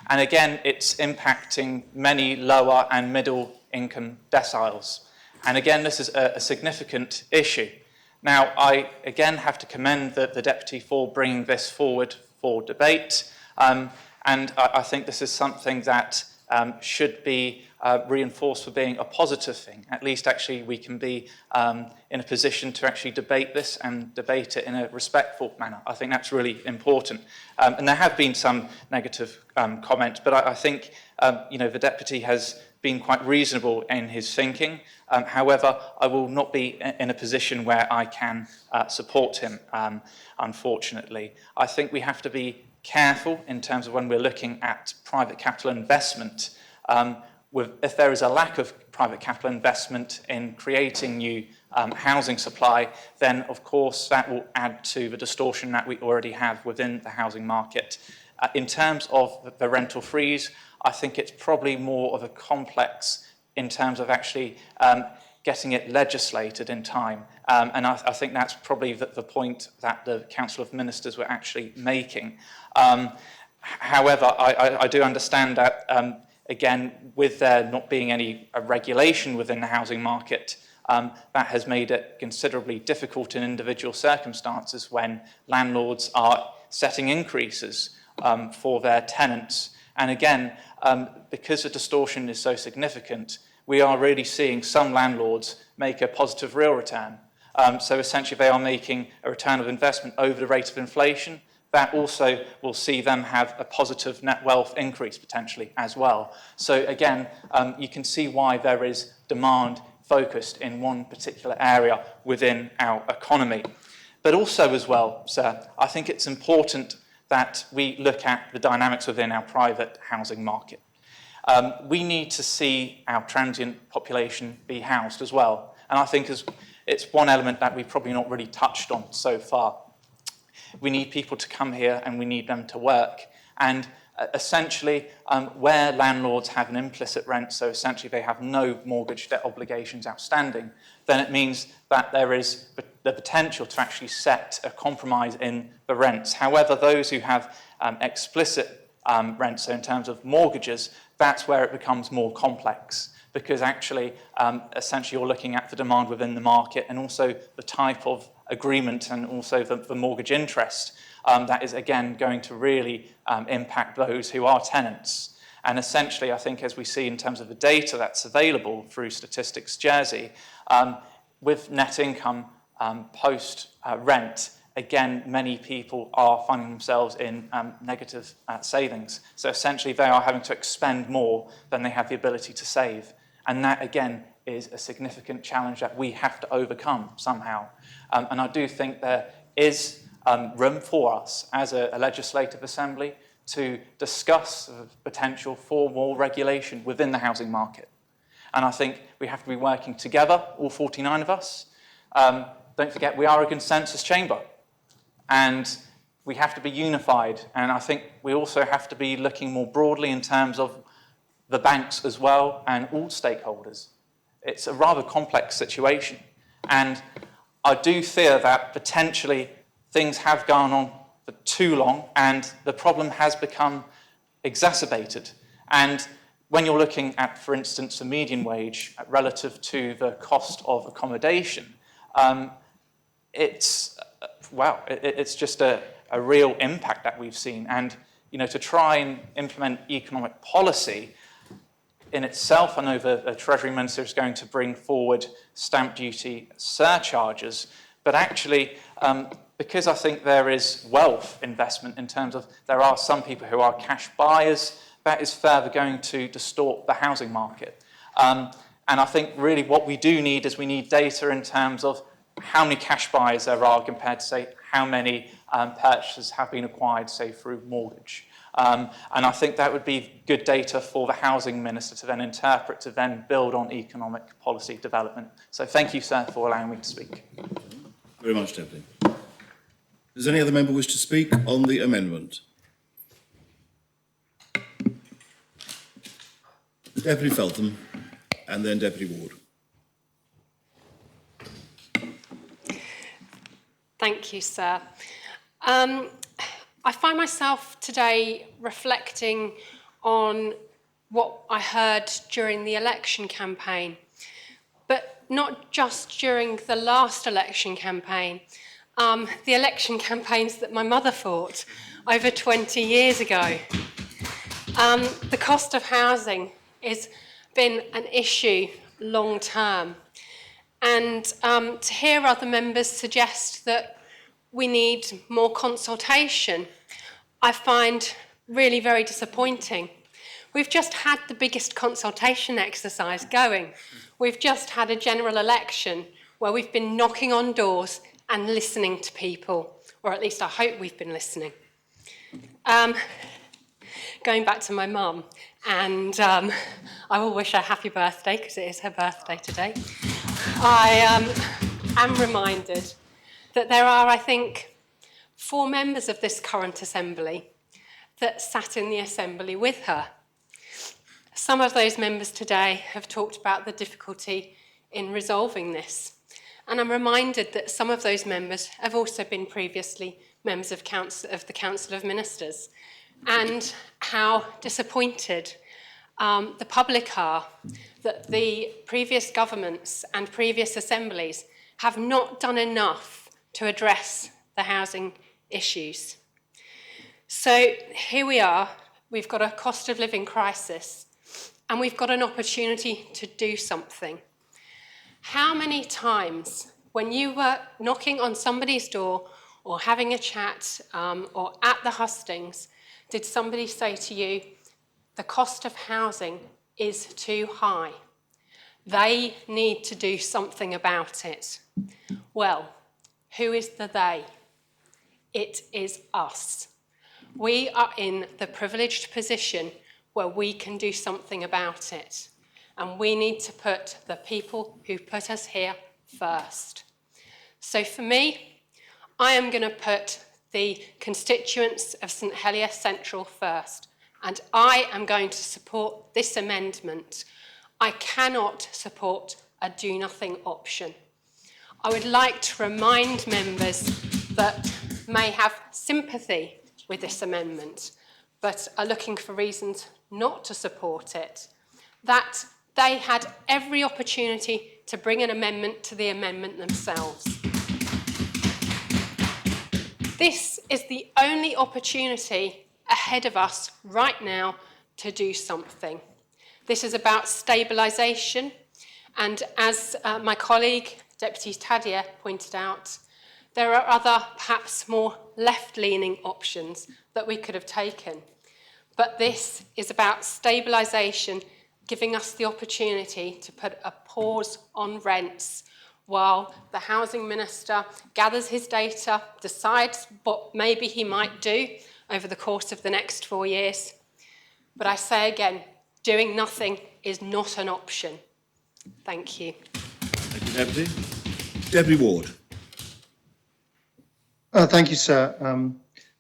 And again, it's impacting many lower and middle income deciles. And again, this is a significant issue. Now, I again have to commend the Deputy for bringing this forward for debate. And I think this is something that should be reinforced for being a positive thing. At least actually we can be in a position to actually debate this and debate it in a respectful manner. I think that's really important. And there have been some negative comments, but I think the Deputy has been quite reasonable in his thinking. However, I will not be in a position where I can support him, unfortunately. I think we have to be careful in terms of when we're looking at private capital investment. If there is a lack of private capital investment in creating new housing supply, then of course that will add to the distortion that we already have within the housing market. In terms of the rental freeze, I think it's probably more of a complex in terms of actually getting it legislated in time. And I think that's probably the point that the Council of Ministers were actually making. However, I do understand that, again, with there not being any regulation within the housing market, that has made it considerably difficult in individual circumstances when landlords are setting increases for their tenants. And again, because the distortion is so significant, we are really seeing some landlords make a positive real return. So essentially they are making a return of investment over the rate of inflation. That also will see them have a positive net wealth increase potentially as well. So again, you can see why there is demand focused in one particular area within our economy. But also as well, sir, I think it's important that we look at the dynamics within our private housing market. We need to see our transient population be housed as well. And I think it's one element that we've probably not really touched on so far. We need people to come here and we need them to work. And essentially, where landlords have an implicit rent, so essentially they have no mortgage debt obligations outstanding, then it means that there is the potential to actually set a compromise in the rents. However, those who have explicit rents, so in terms of mortgages, that's where it becomes more complex, because actually, essentially you're looking at the demand within the market and also the type of agreement and also the mortgage interest. that is, again, going to really impact those who are tenants. And essentially, I think, as we see in terms of the data that's available through Statistics Jersey, with net income post-rent, again, many people are finding themselves in negative savings. So essentially, they are having to expend more than they have the ability to save. And that, again, is a significant challenge that we have to overcome somehow. And I do think there is room for us as a legislative assembly to discuss the potential for more regulation within the housing market. And I think we have to be working together, all 49 of us. Don't forget, we are a consensus chamber. And we have to be unified. And I think we also have to be looking more broadly in terms of the banks as well and all stakeholders. It's a rather complex situation. And I do fear that potentially things have gone on for too long and the problem has become exacerbated. And when you're looking at, for instance, the median wage relative to the cost of accommodation, it's just a real impact that we've seen. And, you know, to try and implement economic policy in itself, I know the Treasury Minister is going to bring forward stamp duty surcharges, but actually, because I think there is wealth investment in terms of there are some people who are cash buyers, that is further going to distort the housing market. And I think really what we do need is we need data in terms of how many cash buyers there are compared to, say, how many purchases have been acquired, say, through mortgage. And I think that would be good data for the Housing Minister to then interpret, to then build on economic policy development. So thank you, sir, for allowing me to speak. Very much, Deputy. Does any other member wish to speak on the amendment? Deputy Feltham and then Deputy Ward. Thank you, sir. I find myself today reflecting on what I heard during the election campaign, but not just during the last election campaign, the election campaigns that my mother fought over 20 years ago. The cost of housing has been an issue long term. And to hear other members suggest that we need more consultation, I find really very disappointing. We've just had the biggest consultation exercise going. We've just had a general election where we've been knocking on doors and listening to people, or at least I hope we've been listening. Going back to my mum, and I will wish her happy birthday because it is her birthday today. I am reminded that there are, I think, 4 members of this current Assembly that sat in the Assembly with her. Some of those members today have talked about the difficulty in resolving this. And I'm reminded that some of those members have also been previously members of the Council of Ministers, and how disappointed the public are that the previous governments and previous assemblies have not done enough to address the housing issues. So here we are, we've got a cost of living crisis, and we've got an opportunity to do something. How many times when you were knocking on somebody's door or having a chat or at the hustings, did somebody say to you, the cost of housing is too high? They need to do something about it. Well, who is the they? It is us. We are in the privileged position where we can do something about it. And we need to put the people who put us here first. So for me, I am going to put the constituents of St Helier Central first. And I am going to support this amendment. I cannot support a do-nothing option. I would like to remind members that may have sympathy with this amendment, but are looking for reasons not to support it, that they had every opportunity to bring an amendment to the amendment themselves. This is the only opportunity ahead of us right now to do something. This is about stabilisation, and as my colleague, Deputy Tadia, pointed out, there are other, perhaps more left-leaning options that we could have taken. But this is about stabilisation, giving us the opportunity to put a pause on rents while the Housing Minister gathers his data, decides what maybe he might do over the course of the next 4 years. But I say again, doing nothing is not an option. Thank you. Thank you, Deputy. Deputy Ward. Thank you, sir.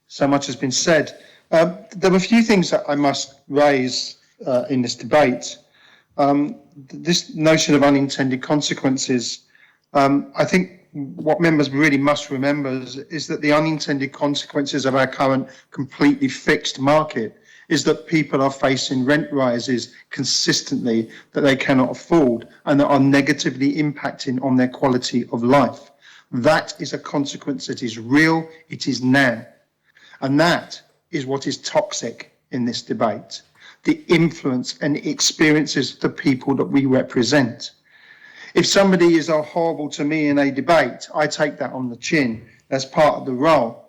So much has been said. There were a few things that I must raise in this debate. This notion of unintended consequences, I think what members really must remember is that the unintended consequences of our current completely fixed market is that people are facing rent rises consistently that they cannot afford and that are negatively impacting on their quality of life. That is a consequence that is real, it is now. And that is what is toxic in this debate, the influence and experiences of the people that we represent. If somebody is horrible to me in a debate, I take that on the chin. That's part of the role.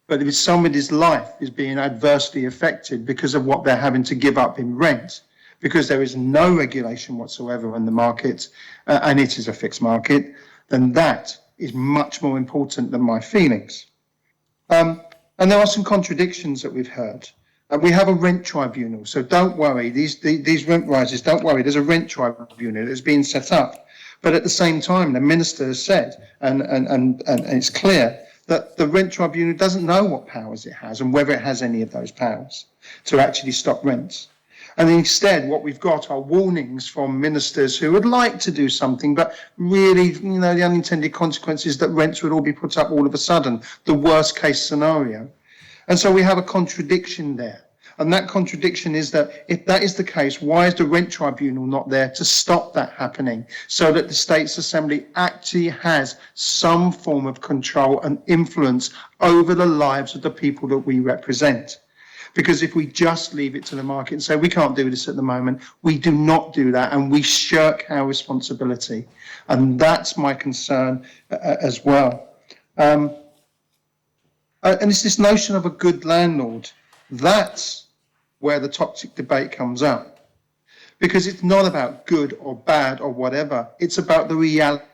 But if somebody's life is being adversely affected because of what they're having to give up in rent, because there is no regulation whatsoever in the market, and it is a fixed market, then that is much more important than my feelings. And there are some contradictions that we've heard. We have a rent tribunal, so don't worry, these rent rises, don't worry, there's a rent tribunal that's being set up. But at the same time, the minister has said, and it's clear, that the rent tribunal doesn't know what powers it has and whether it has any of those powers to actually stop rents. And instead, what we've got are warnings from ministers who would like to do something, but really, the unintended consequences that rents would all be put up all of a sudden, the worst case scenario. And so we have a contradiction there. And that contradiction is that if that is the case, why is the rent tribunal not there to stop that happening so that the States Assembly actually has some form of control and influence over the lives of the people that we represent? Because if we just leave it to the market and say, we can't do this at the moment, we do not do that and we shirk our responsibility. And that's my concern as well. And it's this notion of a good landlord. That's where the toxic debate comes up. Because it's not about good or bad or whatever. It's about the reality.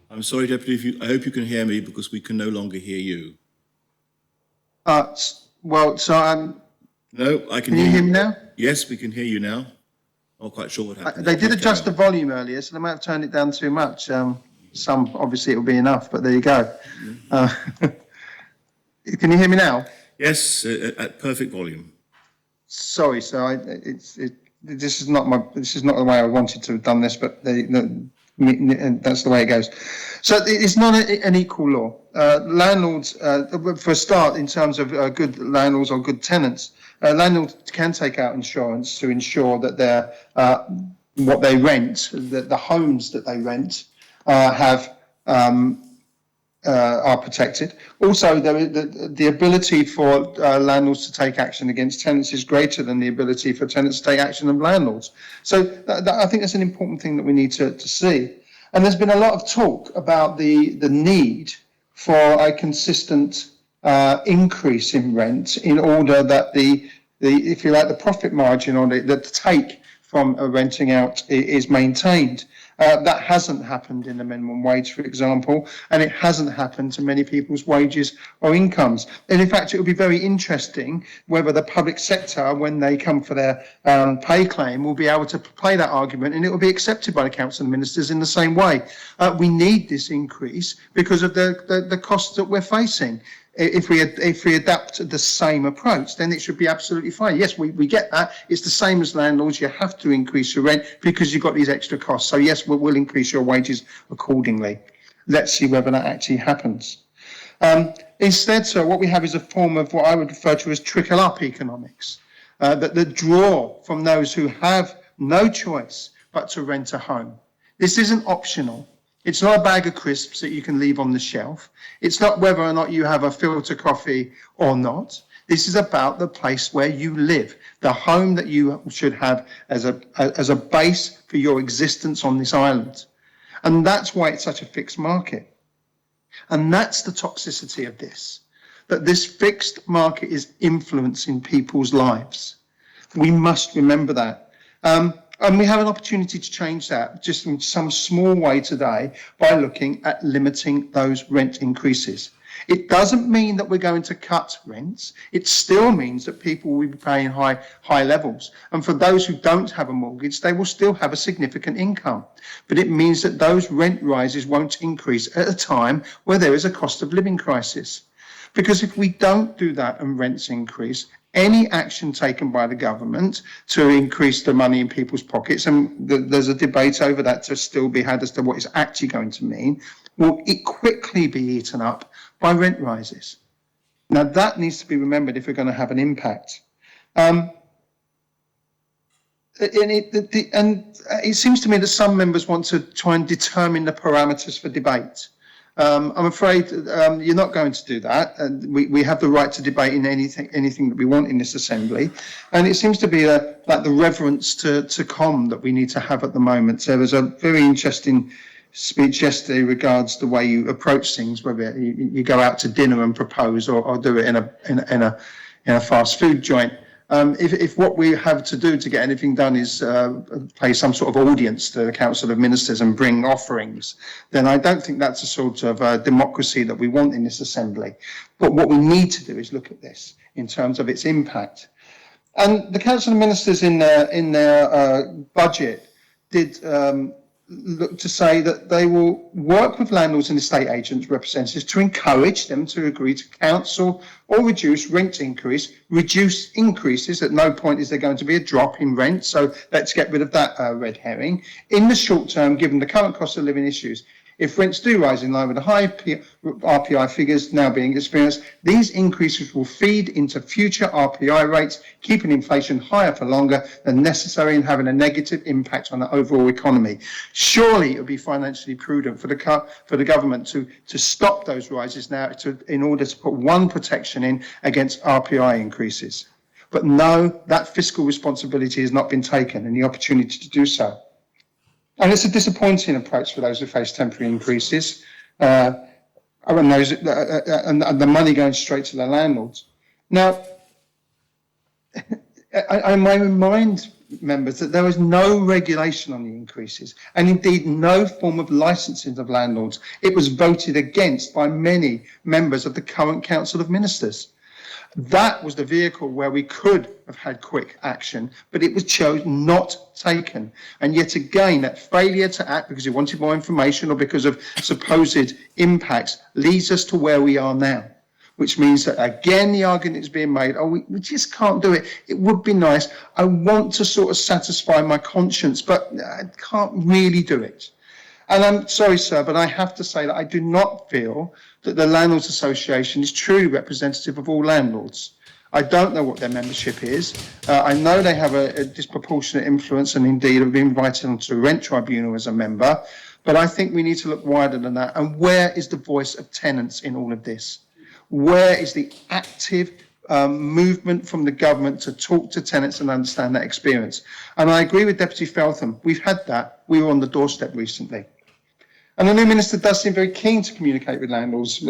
I'm sorry, Deputy, I hope you can hear me because we can no longer hear you. Well, so I'm... No, I can hear you. Can you hear me now? Yes, we can hear you now. Not quite sure what happened. They did adjust the volume earlier, so they might have turned it down too much. Some, obviously, it will be enough, but there you go. Can you hear me now? Yes, at perfect volume. Sorry, so this is not the way I wanted to have done this, but that's the way it goes. So it's not an equal law. Landlords, for a start, in terms of good landlords or good tenants, landlords can take out insurance to ensure that their what they rent, that the homes that they rent, are protected. Also, the ability for landlords to take action against tenants is greater than the ability for tenants to take action on landlords. So I think that's an important thing that we need to see. And there's been a lot of talk about the need for a consistent increase in rent in order that the if you like, the profit margin on it, the take from renting out is maintained. That hasn't happened in the minimum wage, for example, and it hasn't happened to many people's wages or incomes. And in fact, it will be very interesting whether the public sector, when they come for their pay claim, will be able to play that argument, and it will be accepted by the council and ministers in the same way. We need this increase because of the costs that we're facing. If we adapt the same approach, then it should be absolutely fine. Yes, we get that. It's the same as landlords. You have to increase your rent because you've got these extra costs. So yes, we'll increase your wages accordingly. Let's see whether that actually happens. Instead, so what we have is a form of what I would refer to as trickle-up economics, that draw from those who have no choice but to rent a home. This isn't optional. It's not a bag of crisps that you can leave on the shelf. It's not whether or not you have a filter coffee or not. This is about the place where you live, the home that you should have as a base for your existence on this island. And that's why it's such a fixed market. And that's the toxicity of this, that this fixed market is influencing people's lives. We must remember that. And we have an opportunity to change that just in some small way today by looking at limiting those rent increases. It doesn't mean that we're going to cut rents. It still means that people will be paying high levels. And for those who don't have a mortgage, they will still have a significant income. But it means that those rent rises won't increase at a time where there is a cost of living crisis. Because if we don't do that and rents increase, any action taken by the government to increase the money in people's pockets, and there's a debate over that to still be had as to what it's actually going to mean, will it quickly be eaten up by rent rises. Now that needs to be remembered if we're going to have an impact. And it seems to me that some members want to try and determine the parameters for debate. I'm afraid you're not going to do that. And we have the right to debate in anything that we want in this assembly. And it seems to be like the reverence to COM that we need to have at the moment. So there was a very interesting speech yesterday regards the way you approach things, whether you go out to dinner and propose or do it in a fast food joint. If what we have to do to get anything done is pay some sort of audience to the Council of Ministers and bring offerings, then I don't think that's the sort of democracy that we want in this assembly. But what we need to do is look at this in terms of its impact. And the Council of Ministers in their budget did look to say that they will work with landlords and estate agents representatives to encourage them to agree to cancel or reduce rent reduce increases. At no point is there going to be a drop in rent, so let's get rid of that red herring. In the short term, given the current cost of living issues, if rents do rise in line with the high RPI figures now being experienced, these increases will feed into future RPI rates, keeping inflation higher for longer than necessary and having a negative impact on the overall economy. Surely it would be financially prudent for the government to stop those rises now in order to put one protection in against RPI increases. But no, that fiscal responsibility has not been taken and the opportunity to do so. And it's a disappointing approach for those who face temporary increases and the money going straight to the landlords. Now, I might remind members that there is no regulation on the increases and indeed no form of licensing of landlords. It was voted against by many members of the current Council of Ministers. That was the vehicle where we could have had quick action, but it was not taken. And yet again, that failure to act because you wanted more information or because of supposed impacts leads us to where we are now, which means that again, the argument is being made, oh, we just can't do it. It would be nice. I want to sort of satisfy my conscience, but I can't really do it. And I'm sorry, sir, but I have to say that I do not feel that the Landlords Association is truly representative of all landlords. I don't know what their membership is. I know they have a disproportionate influence and indeed have been invited onto the Rent Tribunal as a member, but I think we need to look wider than that. And where is the voice of tenants in all of this? Where is the active movement from the government to talk to tenants and understand that experience? And I agree with Deputy Feltham. We've had that. We were on the doorstep recently. And the new minister does seem very keen to communicate with landlords,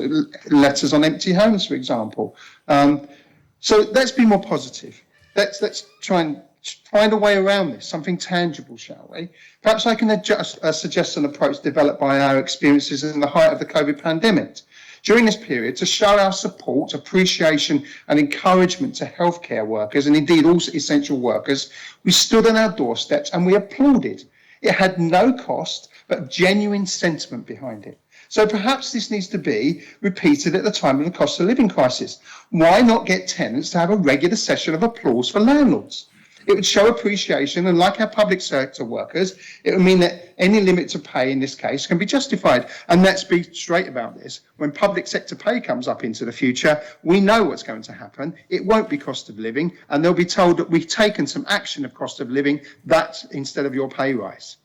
letters on empty homes, for example. So let's be more positive. Let's try and find a way around this, something tangible, shall we? Perhaps I can suggest an approach developed by our experiences in the height of the COVID pandemic. During this period, to show our support, appreciation and encouragement to healthcare workers and indeed also essential workers, we stood on our doorsteps and we applauded. It had no cost, but genuine sentiment behind it. So perhaps this needs to be repeated at the time of the cost of living crisis. Why not get tenants to have a regular session of applause for landlords? It would show appreciation, and like our public sector workers, it would mean that any limit to pay in this case can be justified. And let's be straight about this. When public sector pay comes up into the future, we know what's going to happen. It won't be cost of living, and they'll be told that we've taken some action of cost of living, that's instead of your pay rise.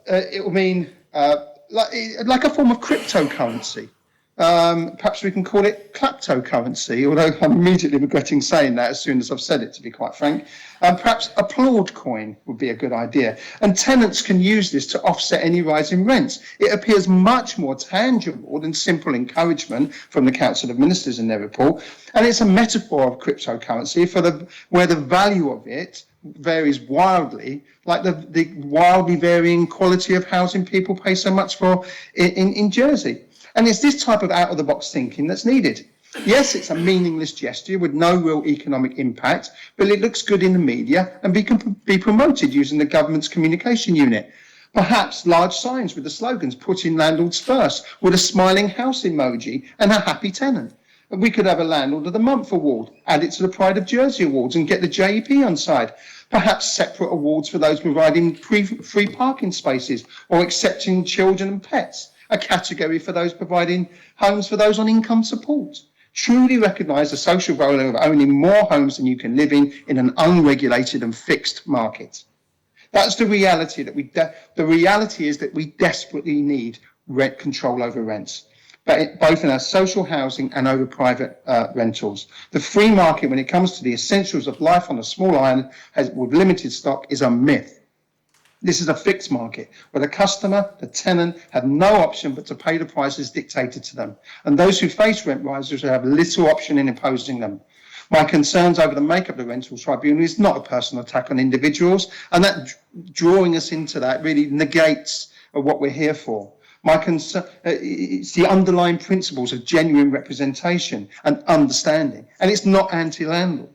it will mean like a form of cryptocurrency. Perhaps we can call it kleptocurrency, although I'm immediately regretting saying that as soon as I've said it, to be quite frank. Perhaps applaud coin would be a good idea. And tenants can use this to offset any rise in rents. It appears much more tangible than simple encouragement from the Council of Ministers in their report. And it's a metaphor of cryptocurrency where the value of it varies wildly, like the wildly varying quality of housing people pay so much for in Jersey. And it's this type of out-of-the-box thinking that's needed. Yes, it's a meaningless gesture with no real economic impact, but it looks good in the media and can be promoted using the government's communication unit. Perhaps large signs with the slogans, "Putting landlords first," with a smiling house emoji and a happy tenant. And we could have a Landlord of the Month award, add it to the Pride of Jersey awards and get the JEP on side. Perhaps separate awards for those providing free parking spaces or accepting children and pets. A category for those providing homes for those on income support. Truly recognise the social role of owning more homes than you can live in an unregulated and fixed market. That's the reality the reality is that we desperately need rent control over rents, both in our social housing and over private rentals. The free market, when it comes to the essentials of life on a small island with limited stock, is a myth. This is a fixed market where the customer, the tenant, have no option but to pay the prices dictated to them. And those who face rent rises will have little option in imposing them. My concerns over the makeup of the rental tribunal is not a personal attack on individuals, and that drawing us into that really negates what we're here for. My concern, it's the underlying principles of genuine representation and understanding, and it's not anti-landlord.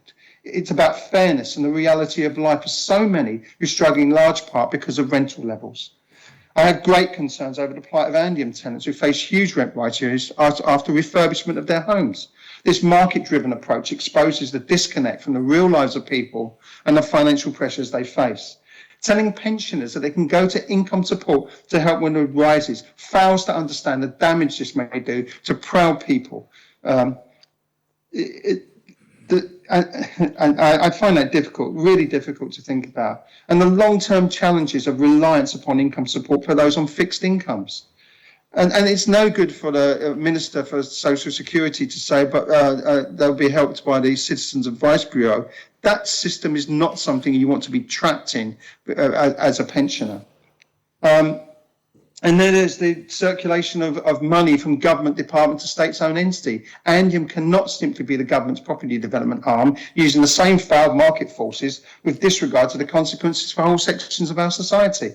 It's about fairness and the reality of life for so many who struggle in large part because of rental levels. I have great concerns over the plight of Andium tenants who face huge rent rises after refurbishment of their homes. This market-driven approach exposes the disconnect from the real lives of people and the financial pressures they face. Telling pensioners that they can go to income support to help when it rises fails to understand the damage this may do to proud people. I find that difficult, really difficult to think about. And the long-term challenges of reliance upon income support for those on fixed incomes. And it's no good for the Minister for Social Security to say, but they'll be helped by the Citizens Advice Bureau. That system is not something you want to be trapped in as a pensioner. And then there's the circulation of money from government department to state-owned entity. Andium cannot simply be the government's property development arm using the same failed market forces with disregard to the consequences for whole sections of our society.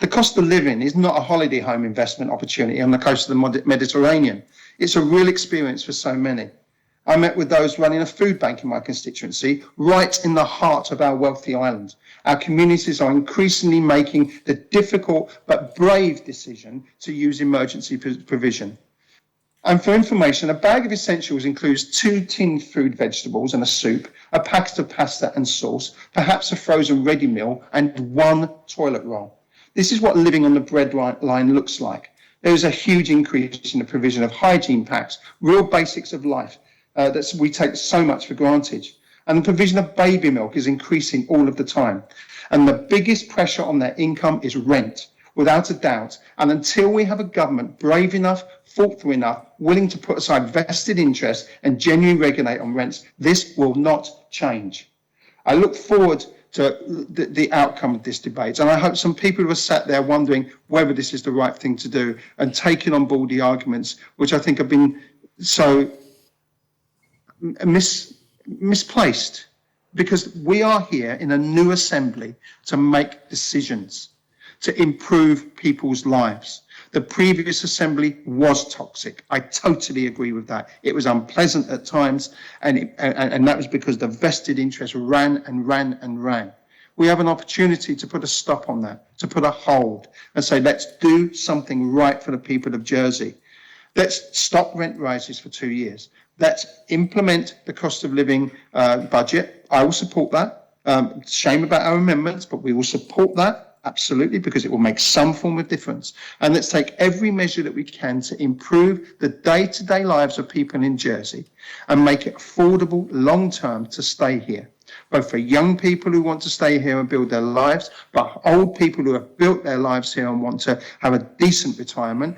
The cost of living is not a holiday home investment opportunity on the coast of the Mediterranean. It's a real experience for so many. I met with those running a food bank in my constituency, right in the heart of our wealthy island. Our communities are increasingly making the difficult but brave decision to use emergency provision. And for information, a bag of essentials includes 2 tinned food vegetables and a soup, a packet of pasta and sauce, perhaps a frozen ready meal, and 1 toilet roll. This is what living on the breadline looks like. There is a huge increase in the provision of hygiene packs, real basics of life that we take so much for granted. And the provision of baby milk is increasing all of the time. And the biggest pressure on their income is rent, without a doubt. And until we have a government brave enough, thoughtful enough, willing to put aside vested interests and genuinely regulate on rents, this will not change. I look forward to the outcome of this debate. And I hope some people who are sat there wondering whether this is the right thing to do and taking on board the arguments, which I think have been so misplaced, because we are here in a new assembly to make decisions, to improve people's lives. The previous assembly was toxic. I totally agree with that. It was unpleasant at times, and that was because the vested interest ran and ran and ran. We have an opportunity to put a stop on that, to put a hold and say, let's do something right for the people of Jersey. Let's stop rent rises for 2 years. Let's implement the cost of living budget. I will support that. Shame about our amendments, but we will support that. Absolutely, because it will make some form of difference. And let's take every measure that we can to improve the day-to-day lives of people in Jersey and make it affordable long-term to stay here. both for young people who want to stay here and build their lives, but old people who have built their lives here and want to have a decent retirement,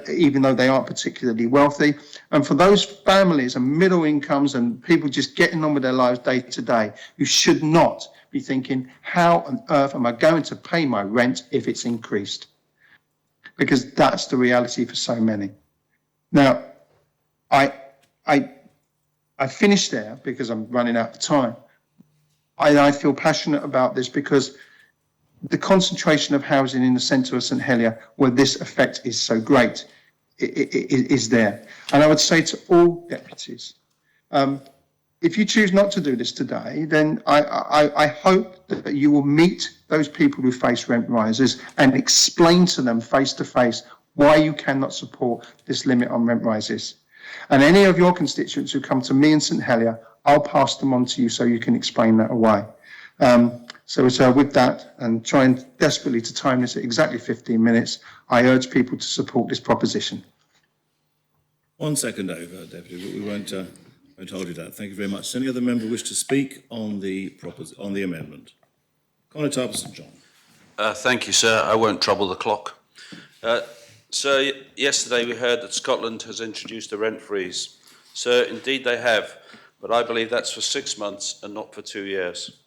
even though they aren't particularly wealthy. And for those families and middle incomes and people just getting on with their lives day to day, who should not be thinking, how on earth am I going to pay my rent if it's increased? Because that's the reality for so many. Now, I finished there because I'm running out of time. I feel passionate about this because the concentration of housing in the centre of St Helier, where this effect is so great, is there. And I would say to all deputies, if you choose not to do this today, then I hope that you will meet those people who face rent rises and explain to them face to face why you cannot support this limit on rent rises. And any of your constituents who come to me in St Helier, I'll pass them on to you so you can explain that away. So with that, and trying desperately to time this at exactly 15 minutes, I urge people to support this proposition. 1 second over, Deputy, but we won't hold you that. Thank you very much. Does any other member wish to speak on the amendment? Conor St John. Thank you, sir. I won't trouble the clock. Sir, yesterday we heard that Scotland has introduced a rent freeze. Sir, indeed they have, but I believe that's for 6 months and not for 2 years.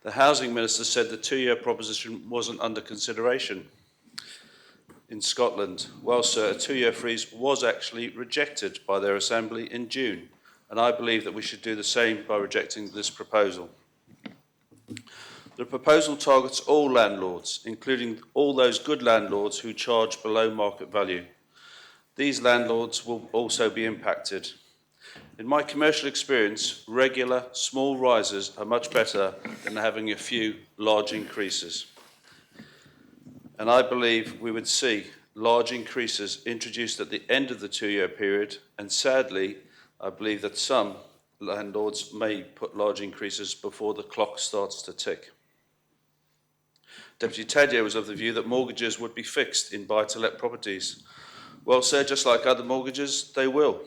The Housing Minister said the 2-year proposition wasn't under consideration in Scotland. Well, sir, a 2-year freeze was actually rejected by their Assembly in June, and I believe that we should do the same by rejecting this proposal. The proposal targets all landlords, including all those good landlords who charge below market value. These landlords will also be impacted. In my commercial experience, regular small rises are much better than having a few large increases. And I believe we would see large increases introduced at the end of the 2-year period, and sadly, I believe that some landlords may put large increases before the clock starts to tick. Deputy Tadyer was of the view that mortgages would be fixed in buy-to-let properties. Well, sir, just like other mortgages, they will.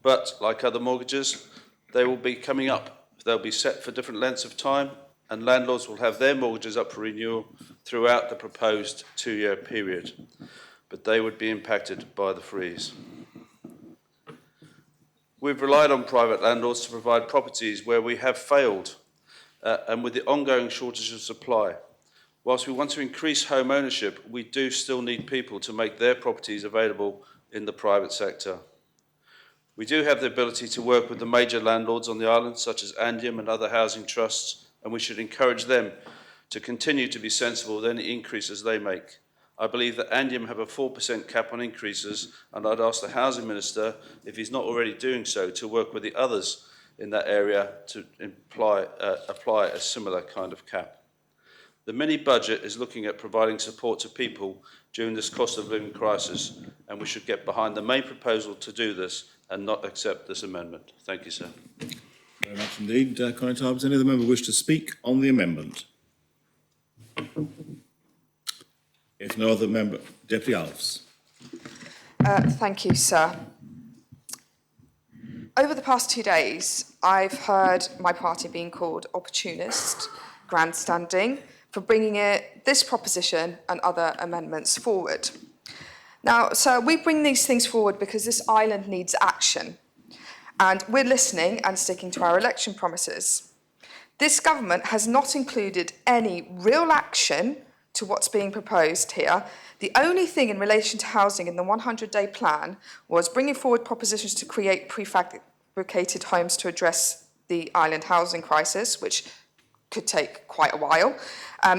But like other mortgages, they will be coming up. They'll be set for different lengths of time, and landlords will have their mortgages up for renewal throughout the proposed 2-year period. But they would be impacted by the freeze. We've relied on private landlords to provide properties where we have failed, and with the ongoing shortage of supply. Whilst we want to increase home ownership, we do still need people to make their properties available in the private sector. We do have the ability to work with the major landlords on the island, such as Andium and other housing trusts, and we should encourage them to continue to be sensible with any increases they make. I believe that Andium have a 4% cap on increases, and I'd ask the Housing Minister, if he's not already doing so, to work with the others in that area to apply a similar kind of cap. The mini-budget is looking at providing support to people during this cost of living crisis, and we should get behind the main proposal to do this and not accept this amendment. Thank you, sir. Very much indeed. Conor Tarp, does any other member wish to speak on the amendment? If no other member, Deputy Alves. Thank you, sir. Over the past 2 days, I've heard my party being called opportunist, grandstanding, for bringing this proposition and other amendments forward. Now, sir, we bring these things forward because this island needs action, and we're listening and sticking to our election promises. This government has not included any real action to what's being proposed here. The only thing in relation to housing in the 100-day plan was bringing forward propositions to create prefabricated homes to address the island housing crisis, which could take quite a while,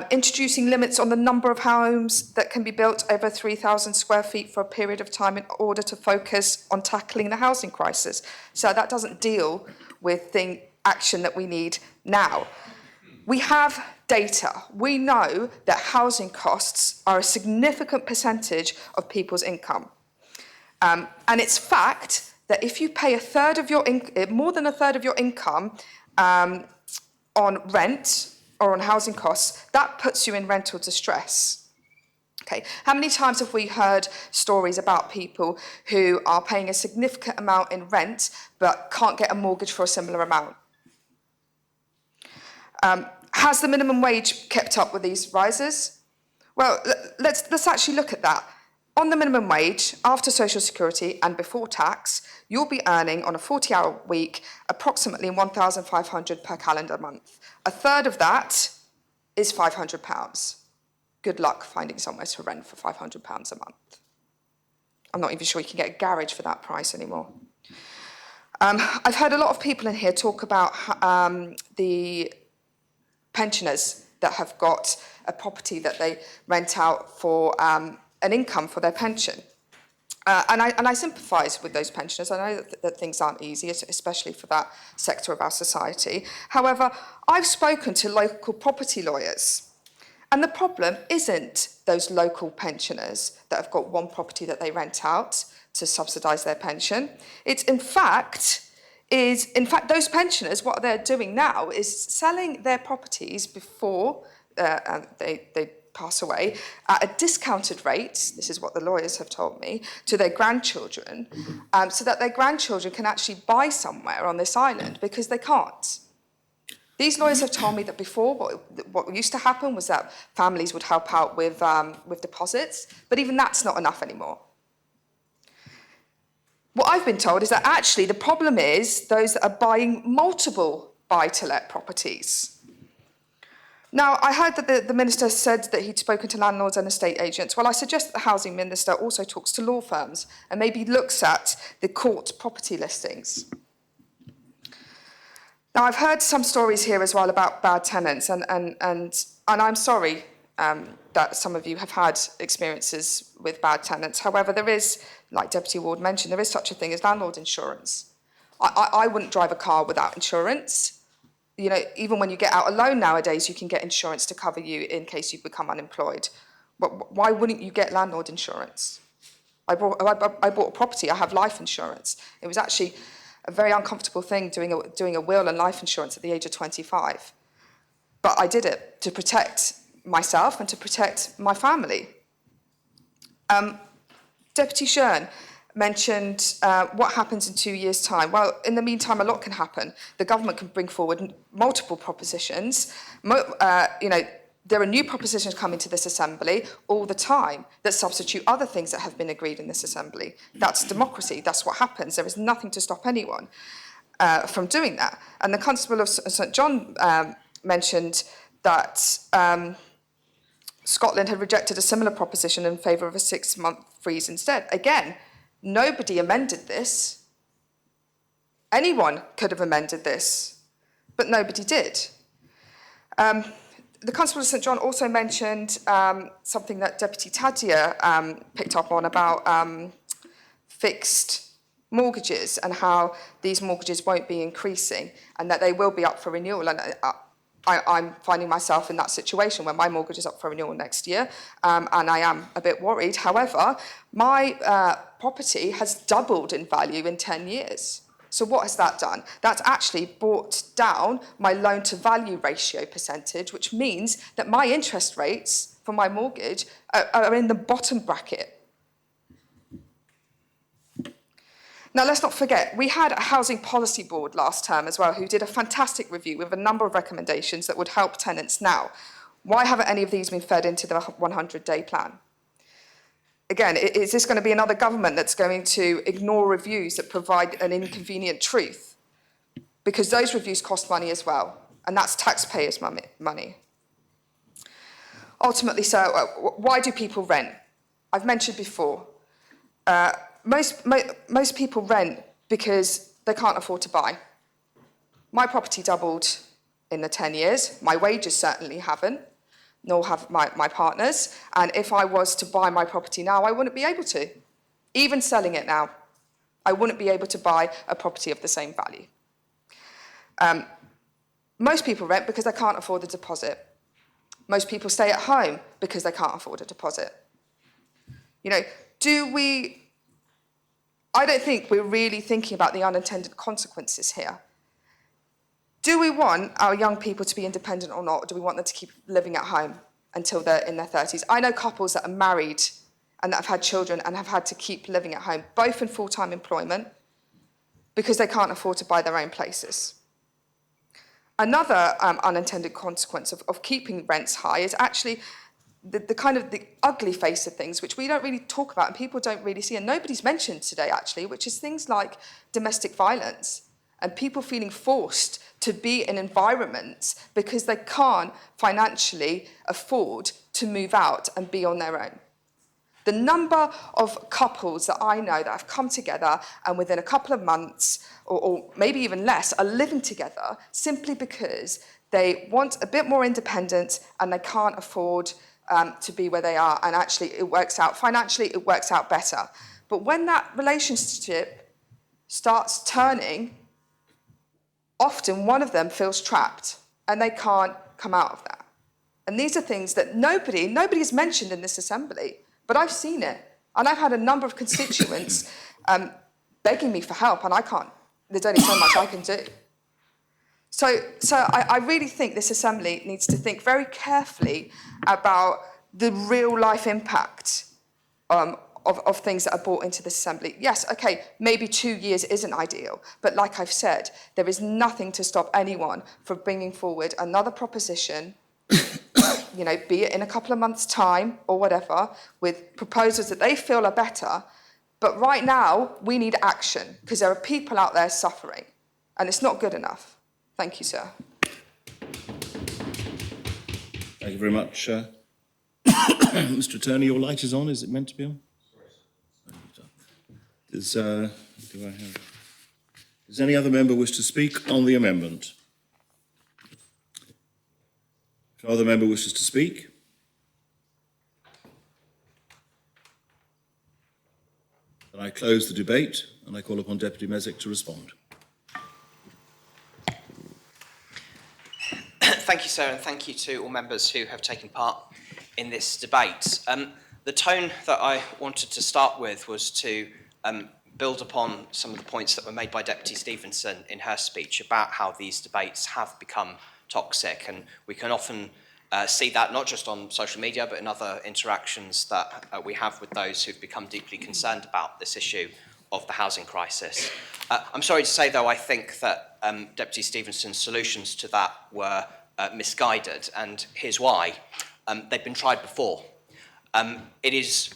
introducing limits on the number of homes that can be built over 3,000 square feet for a period of time in order to focus on tackling the housing crisis. So that doesn't deal with the action that we need now. We have data. We know that housing costs are a significant percentage of people's income. And it's fact that if you pay more than a third of your income on rent or on housing costs, that puts you in rental distress. Okay. How many times have we heard stories about people who are paying a significant amount in rent but can't get a mortgage for a similar amount? Has the minimum wage kept up with these rises? Well, let's actually look at that. On the minimum wage, after social security and before tax, you'll be earning on a 40-hour week approximately £1,500 per calendar month. A third of that is £500. Good luck finding somewhere to rent for £500 a month. I'm not even sure you can get a garage for that price anymore. I've heard a lot of people in here talk about the pensioners that have got a property that they rent out for an income for their pension. And I sympathise with those pensioners. I know that things aren't easy, especially for that sector of our society. However, I've spoken to local property lawyers, and the problem isn't those local pensioners that have got one property that they rent out to subsidise their pension. It's in fact those pensioners, what they're doing now is selling their properties before they pass away at a discounted rate, this is what the lawyers have told me, to their grandchildren, so that their grandchildren can actually buy somewhere on this island, because they can't. These lawyers have told me that before, what used to happen was that families would help out with deposits, but even that's not enough anymore. What I've been told is that actually the problem is those that are buying multiple buy-to-let properties. Now, I heard that the Minister said that he'd spoken to landlords and estate agents. Well, I suggest that the Housing Minister also talks to law firms and maybe looks at the court property listings. Now, I've heard some stories here as well about bad tenants, and I'm sorry that some of you have had experiences with bad tenants. However, there is, like Deputy Ward mentioned, there is such a thing as landlord insurance. I wouldn't drive a car without insurance. You know, even when you get out a loan nowadays, you can get insurance to cover you in case you become unemployed. But why wouldn't you get landlord insurance? I bought a property, I have life insurance. It was actually a very uncomfortable thing doing a will and life insurance at the age of 25. But I did it to protect myself and to protect my family. Deputy Shearn mentioned what happens in 2 years' time. Well, in the meantime, a lot can happen. The government can bring forward multiple propositions. There are new propositions coming to this assembly all the time that substitute other things that have been agreed in this assembly. That's democracy. That's what happens. There is nothing to stop anyone from doing that. And the Constable of St John mentioned that Scotland had rejected a similar proposition in favour of a 6-month freeze instead. Again, nobody amended this. Anyone could have amended this, but nobody did. The Constable of St John also mentioned something that Deputy Tadia picked up on about fixed mortgages and how these mortgages won't be increasing and that they will be up for renewal. And I'm finding myself in that situation where my mortgage is up for renewal next year, and I am a bit worried. However, my property has doubled in value in 10 years. So what has that done? That's actually brought down my loan-to-value ratio percentage, which means that my interest rates for my mortgage are in the bottom bracket. Now, let's not forget, we had a Housing Policy Board last term as well, who did a fantastic review with a number of recommendations that would help tenants now. Why haven't any of these been fed into the 100-day plan? Again, is this going to be another government that's going to ignore reviews that provide an inconvenient truth? Because those reviews cost money as well, and that's taxpayers' money. Ultimately, so why do people rent? I've mentioned before, most people rent because they can't afford to buy. My property doubled in the 10 years. My wages certainly haven't, nor have my partner's. And if I was to buy my property now, I wouldn't be able to. Even selling it now, I wouldn't be able to buy a property of the same value. Most people rent because they can't afford the deposit. Most people stay at home because they can't afford a deposit. You know, I don't think we're really thinking about the unintended consequences here. Do we want our young people to be independent or not? Or do we want them to keep living at home until they're in their 30s? I know couples that are married and that have had children and have had to keep living at home, both in full-time employment, because they can't afford to buy their own places. Another unintended consequence of keeping rents high is actually the kind of the ugly face of things, which we don't really talk about and people don't really see, and nobody's mentioned today actually, which is things like domestic violence and people feeling forced to be in environments because they can't financially afford to move out and be on their own. The number of couples that I know that have come together and within a couple of months, or maybe even less, are living together simply because they want a bit more independence and they can't afford to be where they are, and actually it works out, financially it works out better. But when that relationship starts turning, often one of them feels trapped and they can't come out of that. And these are things that nobody has mentioned in this assembly, but I've seen it. And I've had a number of constituents begging me for help, and I can't, there's only so much I can do. So I really think this assembly needs to think very carefully about the real life impact of things that are brought into this assembly. Yes, okay, maybe 2 years isn't ideal, but like I've said, there is nothing to stop anyone from bringing forward another proposition, you know, be it in a couple of months' time or whatever, with proposals that they feel are better. But right now, we need action, because there are people out there suffering, and it's not good enough. Thank you, sir. Thank you very much. Mr. Attorney, your light is on. Is it meant to be on? Does any other member wish to speak on the amendment? If no other member wishes to speak, then I close the debate and I call upon Deputy Mezek to respond. Thank you, sir, and thank you to all members who have taken part in this debate. The tone that I wanted to start with was to build upon some of the points that were made by Deputy Stevenson in her speech about how these debates have become toxic, and we can often see that not just on social media but in other interactions that we have with those who've become deeply concerned about this issue of the housing crisis. I'm sorry to say, though, I think that Deputy Stevenson's solutions to that were misguided, and here's why. They've been tried before. It is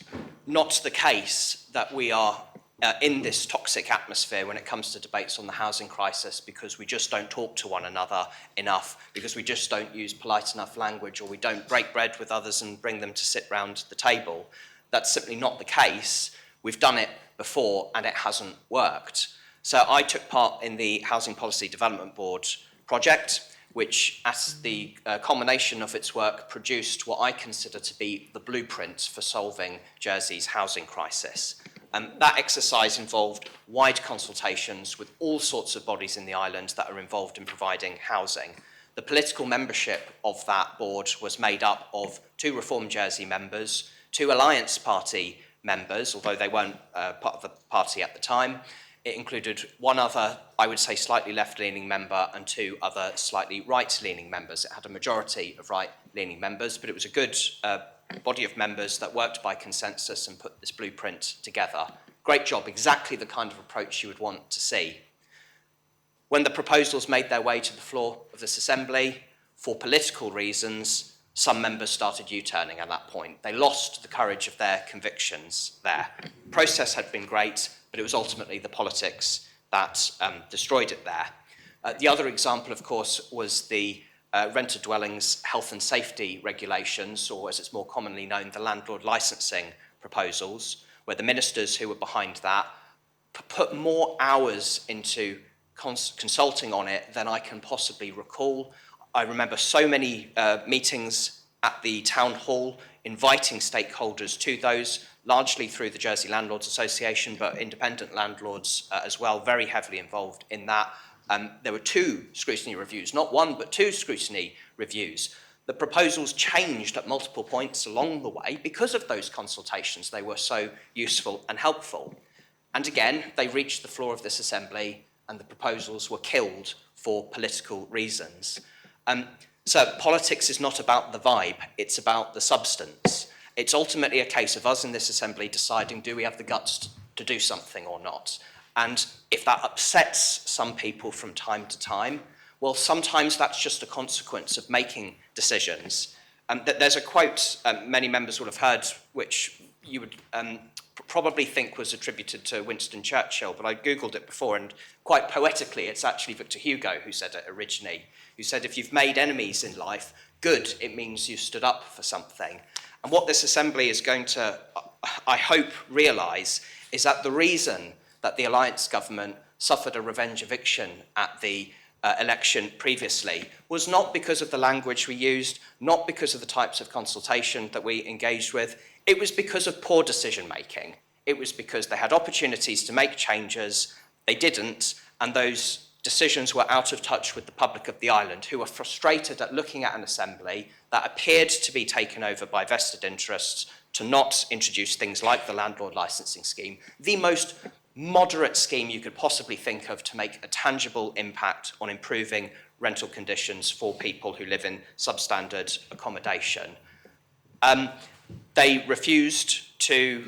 not the case that we are in this toxic atmosphere when it comes to debates on the housing crisis because we just don't talk to one another enough, because we just don't use polite enough language, or we don't break bread with others and bring them to sit round the table. That's simply not the case. We've done it before and it hasn't worked. So I took part in the Housing Policy Development Board project, which, as the culmination of its work, produced what I consider to be the blueprint for solving Jersey's housing crisis. That exercise involved wide consultations with all sorts of bodies in the island that are involved in providing housing. The political membership of that board was made up of 2 Reform Jersey members, 2 Alliance Party members, although they weren't part of the party at the time. It included 1 other, I would say, slightly left-leaning member and 2 other slightly right-leaning members. It had a majority of right-leaning members, but it was a good body of members that worked by consensus and put this blueprint together. Great job, exactly the kind of approach you would want to see. When the proposals made their way to the floor of this assembly, for political reasons, some members started U-turning at that point. They lost the courage of their convictions there. The process had been great, but it was ultimately the politics that destroyed it there. The other example, of course, was the rented dwellings health and safety regulations, or as it's more commonly known, the landlord licensing proposals, where the ministers who were behind that put more hours into consulting on it than I can possibly recall. I remember so many meetings at the town hall inviting stakeholders to those, largely through the Jersey Landlords Association, but independent landlords as well, very heavily involved in that. There were 2 scrutiny reviews, not 1, but 2 scrutiny reviews. The proposals changed at multiple points along the way because of those consultations. They were so useful and helpful. And again, they reached the floor of this assembly and the proposals were killed for political reasons. So politics is not about the vibe, it's about the substance. It's ultimately a case of us in this assembly deciding, do we have the guts to do something or not? And if that upsets some people from time to time, well, sometimes that's just a consequence of making decisions. There's a quote many members will have heard, which you would probably think was attributed to Winston Churchill, but I Googled it before, and quite poetically, it's actually Victor Hugo who said it originally, who said, if you've made enemies in life, good, it means you stood up for something. And what this assembly is going to, I hope, realise is that the reason that the Alliance government suffered a revenge eviction at the election previously was not because of the language we used, not because of the types of consultation that we engaged with. It was because of poor decision making. It was because they had opportunities to make changes, they didn't, and those decisions were out of touch with the public of the island, who were frustrated at looking at an assembly that appeared to be taken over by vested interests to not introduce things like the landlord licensing scheme, the most moderate scheme you could possibly think of to make a tangible impact on improving rental conditions for people who live in substandard accommodation. They refused to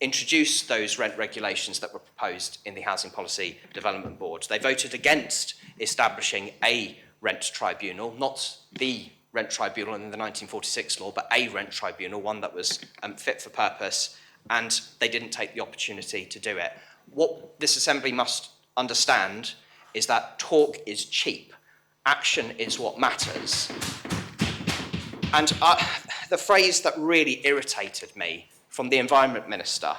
introduce those rent regulations that were proposed in the Housing Policy Development Board. They voted against establishing a rent tribunal, not the rent tribunal in the 1946 law, but a rent tribunal, one that was fit for purpose, and they didn't take the opportunity to do it. What this assembly must understand is that talk is cheap. Action is what matters. And the phrase that really irritated me from the Environment Minister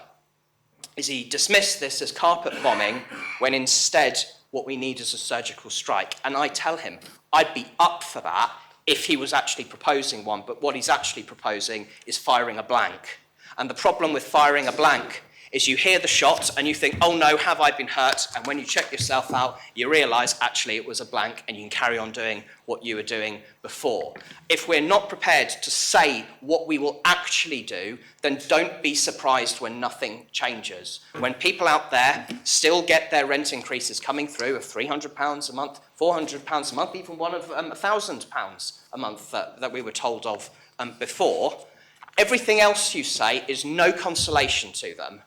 is he dismissed this as carpet bombing when instead what we need is a surgical strike. And I tell him I'd be up for that if he was actually proposing one, but what he's actually proposing is firing a blank. And the problem with firing a blank is you hear the shot and you think, oh no, have I been hurt? And when you check yourself out, you realise actually it was a blank and you can carry on doing what you were doing before. If we're not prepared to say what we will actually do, then don't be surprised when nothing changes. When people out there still get their rent increases coming through of £300 a month, £400 a month, even one of £1,000 a month that we were told of before, everything else you say is no consolation to them.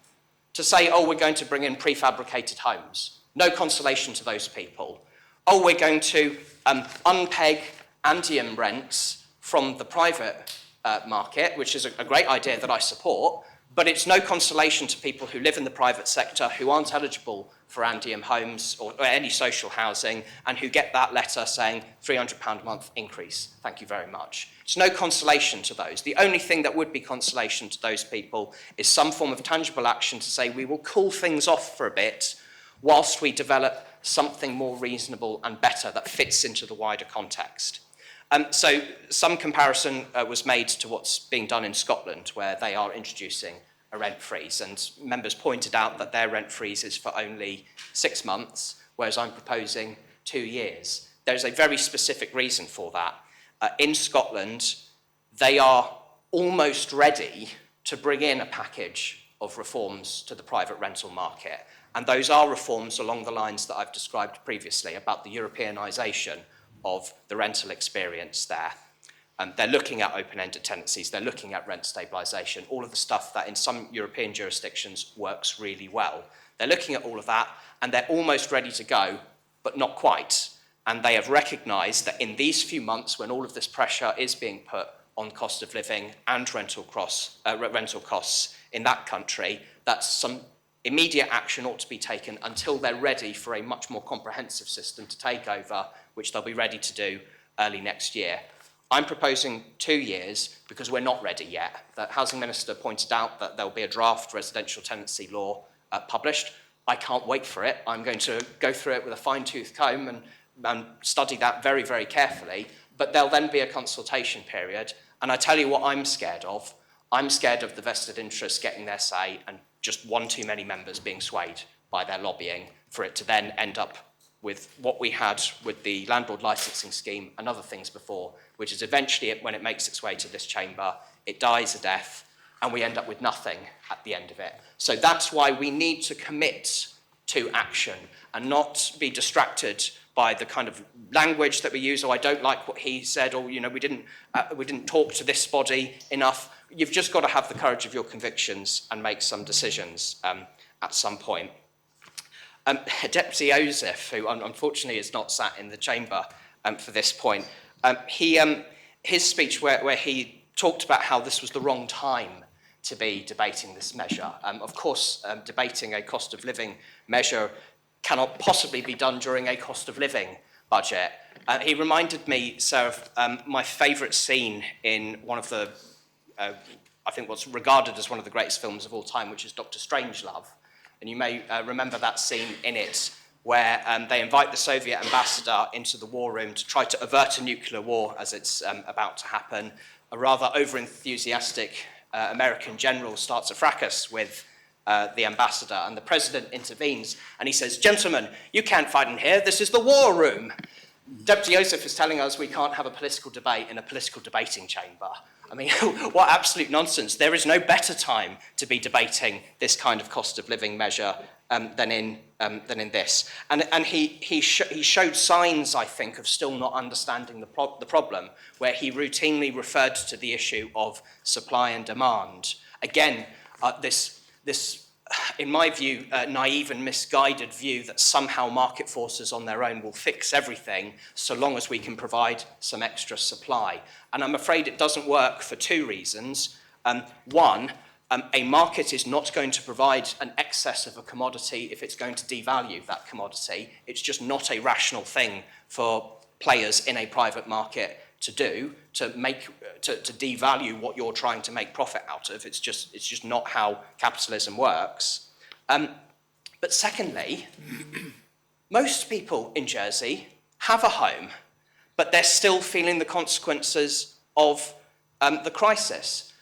To say, oh, we're going to bring in prefabricated homes, no consolation to those people. Oh, we're going to unpeg Andium rents from the private market, which is a great idea that I support, but it's no consolation to people who live in the private sector, who aren't eligible for Andium homes or any social housing, and who get that letter saying £300 a month increase. Thank you very much. It's no consolation to those. The only thing that would be consolation to those people is some form of tangible action to say we will cool things off for a bit whilst we develop something more reasonable and better that fits into the wider context. So some comparison was made to what's being done in Scotland, where they are introducing a rent freeze, and members pointed out that their rent freeze is for only 6 months, whereas I'm proposing 2 years. There's a very specific reason for that. In Scotland, they are almost ready to bring in a package of reforms to the private rental market, and those are reforms along the lines that I've described previously about the Europeanisation of the rental experience there. They're looking at open-ended tenancies, they're looking at rent stabilisation, all of the stuff that in some European jurisdictions works really well. They're looking at all of that, and they're almost ready to go, but not quite. And they have recognised that in these few months, when all of this pressure is being put on cost of living and rental costs in that country, that some immediate action ought to be taken until they're ready for a much more comprehensive system to take over, which they'll be ready to do early next year. I'm proposing 2 years because we're not ready yet. The Housing Minister pointed out that there'll be a draft residential tenancy law published. I can't wait for it. I'm going to go through it with a fine-tooth comb and study that very, very carefully. But there'll then be a consultation period. And I tell you what I'm scared of. I'm scared of the vested interests getting their say and just one too many members being swayed by their lobbying for it to then end up with what we had with the landlord licensing scheme and other things before, which is eventually, when it makes its way to this chamber, it dies a death, and we end up with nothing at the end of it. So that's why we need to commit to action and not be distracted by the kind of language that we use. Oh, I don't like what he said, or we didn't talk to this body enough. You've just got to have the courage of your convictions and make some decisions at some point. Deputy Osif, who unfortunately is not sat in the chamber for this point, his speech where he talked about how this was the wrong time to be debating this measure. Of course, debating a cost of living measure cannot possibly be done during a cost of living budget. He reminded me, sir, of my favourite scene in one of the, I think what's regarded as one of the greatest films of all time, which is Dr. Strangelove. And you may remember that scene in it where they invite the Soviet ambassador into the war room to try to avert a nuclear war as it's about to happen. A rather over-enthusiastic American general starts a fracas with the ambassador, and the president intervenes, and he says, "Gentlemen, you can't fight in here, this is the war room." Deputy Osif is telling us we can't have a political debate in a political debating chamber. I mean, what absolute nonsense. There is no better time to be debating this kind of cost of living measure than in this. And he showed signs, I think, of still not understanding the problem, where he routinely referred to the issue of supply and demand. Again, this, in my view, naive and misguided view that somehow market forces on their own will fix everything so long as we can provide some extra supply. And I'm afraid it doesn't work for two reasons. One, a market is not going to provide an excess of a commodity if it's going to devalue that commodity. It's just not a rational thing for players in a private market to do, to devalue what you're trying to make profit out of. It's just not how capitalism works. But secondly, most people in Jersey have a home, but they're still feeling the consequences of the crisis.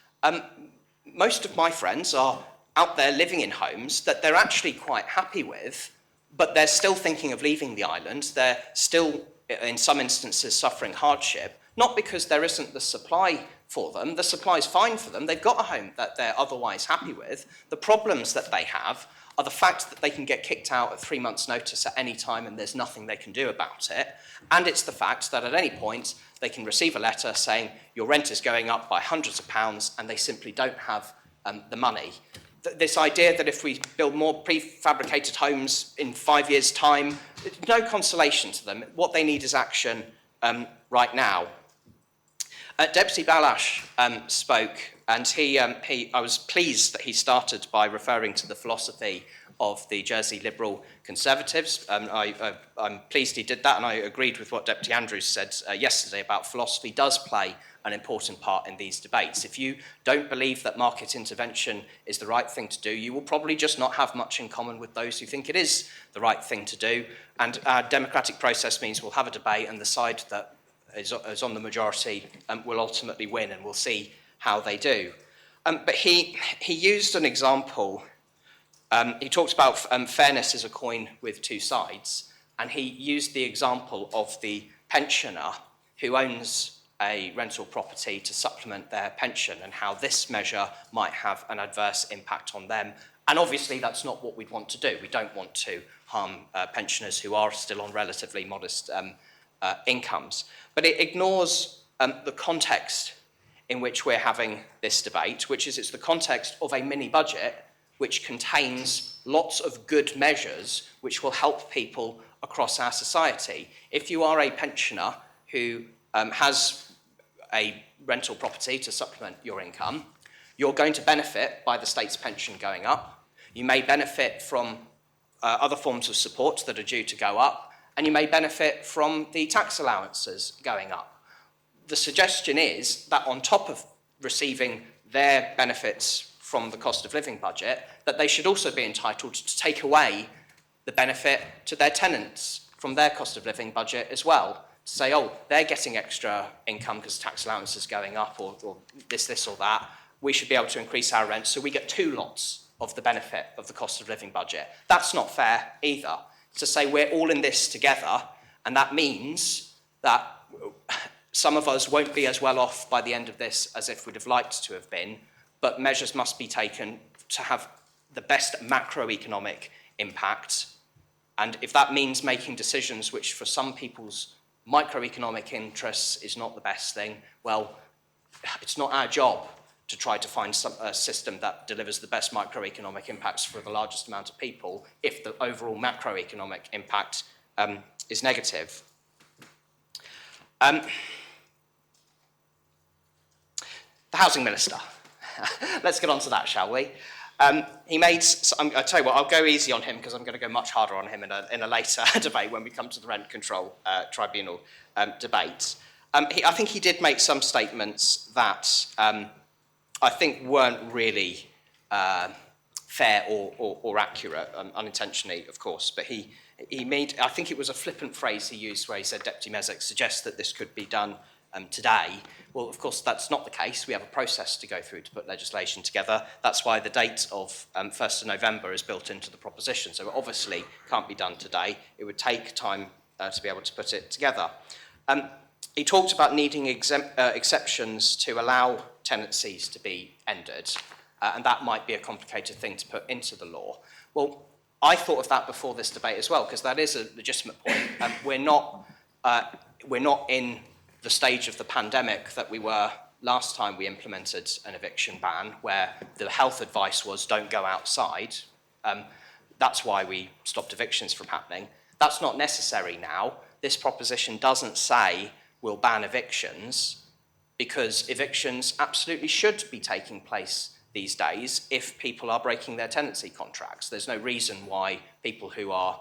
Most of my friends are out there living in homes that they're actually quite happy with, but they're still thinking of leaving the island. They're still, in some instances, suffering hardship, not because there isn't the supply for them. The supply's fine for them. They've got a home that they're otherwise happy with. The problems that they have are the fact that they can get kicked out at 3 months' notice at any time and there's nothing they can do about it. And it's the fact that at any point they can receive a letter saying your rent is going up by hundreds of pounds and they simply don't have the money. This idea that if we build more prefabricated homes in 5 years' time, no consolation to them. What they need is action right now. Deputy Balash spoke, and I was pleased that he started by referring to the philosophy of the Jersey Liberal Conservatives. I'm pleased he did that, and I agreed with what Deputy Andrews said yesterday about philosophy does play an important part in these debates. If you don't believe that market intervention is the right thing to do, you will probably just not have much in common with those who think it is the right thing to do. And our democratic process means we'll have a debate, and the side that is on the majority will ultimately win, and we'll see how they do. But he used an example. He talked about fairness as a coin with two sides, and he used the example of the pensioner who owns a rental property to supplement their pension, and how this measure might have an adverse impact on them. And obviously that's not what we'd want to do. We don't want to harm pensioners who are still on relatively modest incomes. But it ignores the context in which we're having this debate, which is it's the context of a mini budget which contains lots of good measures which will help people across our society. If you are a pensioner who has a rental property to supplement your income, you're going to benefit by the state's pension going up. You may benefit from other forms of support that are due to go up, and you may benefit from the tax allowances going up. The suggestion is that on top of receiving their benefits from the cost of living budget, that they should also be entitled to take away the benefit to their tenants from their cost of living budget as well. To say, oh, they're getting extra income because tax allowance is going up, or this or that. We should be able to increase our rent so we get two lots of the benefit of the cost of living budget. That's not fair either. To say we're all in this together, and that means that some of us won't be as well off by the end of this as if we'd have liked to have been, but measures must be taken to have the best macroeconomic impact. And if that means making decisions which for some people's microeconomic interests is not the best thing, well, it's not our job to try to find a system that delivers the best microeconomic impacts for the largest amount of people if the overall macroeconomic impact is negative. The Housing Minister. Let's get on to that, shall we? He made, I'll tell you what, I'll go easy on him because I'm going to go much harder on him in a later debate when we come to the Rent Control Tribunal debate. I think he did make some statements that I think weren't really fair or accurate, unintentionally, of course, but he made, I think it was a flippant phrase he used where he said, Deputy Mezek suggests that this could be done today. Well, of course, that's not the case. We have a process to go through to put legislation together. That's why the date of 1st of November is built into the proposition. So it obviously can't be done today. It would take time to be able to put it together. He talked about needing exceptions to allow tenancies to be ended, and that might be a complicated thing to put into the law. Well, I thought of that before this debate as well, because that is a legitimate point. We're not in the stage of the pandemic that we were last time we implemented an eviction ban, where the health advice was don't go outside. That's why we stopped evictions from happening. That's not necessary now. This proposition doesn't say we'll ban evictions, because evictions absolutely should be taking place these days if people are breaking their tenancy contracts. There's no reason why people who are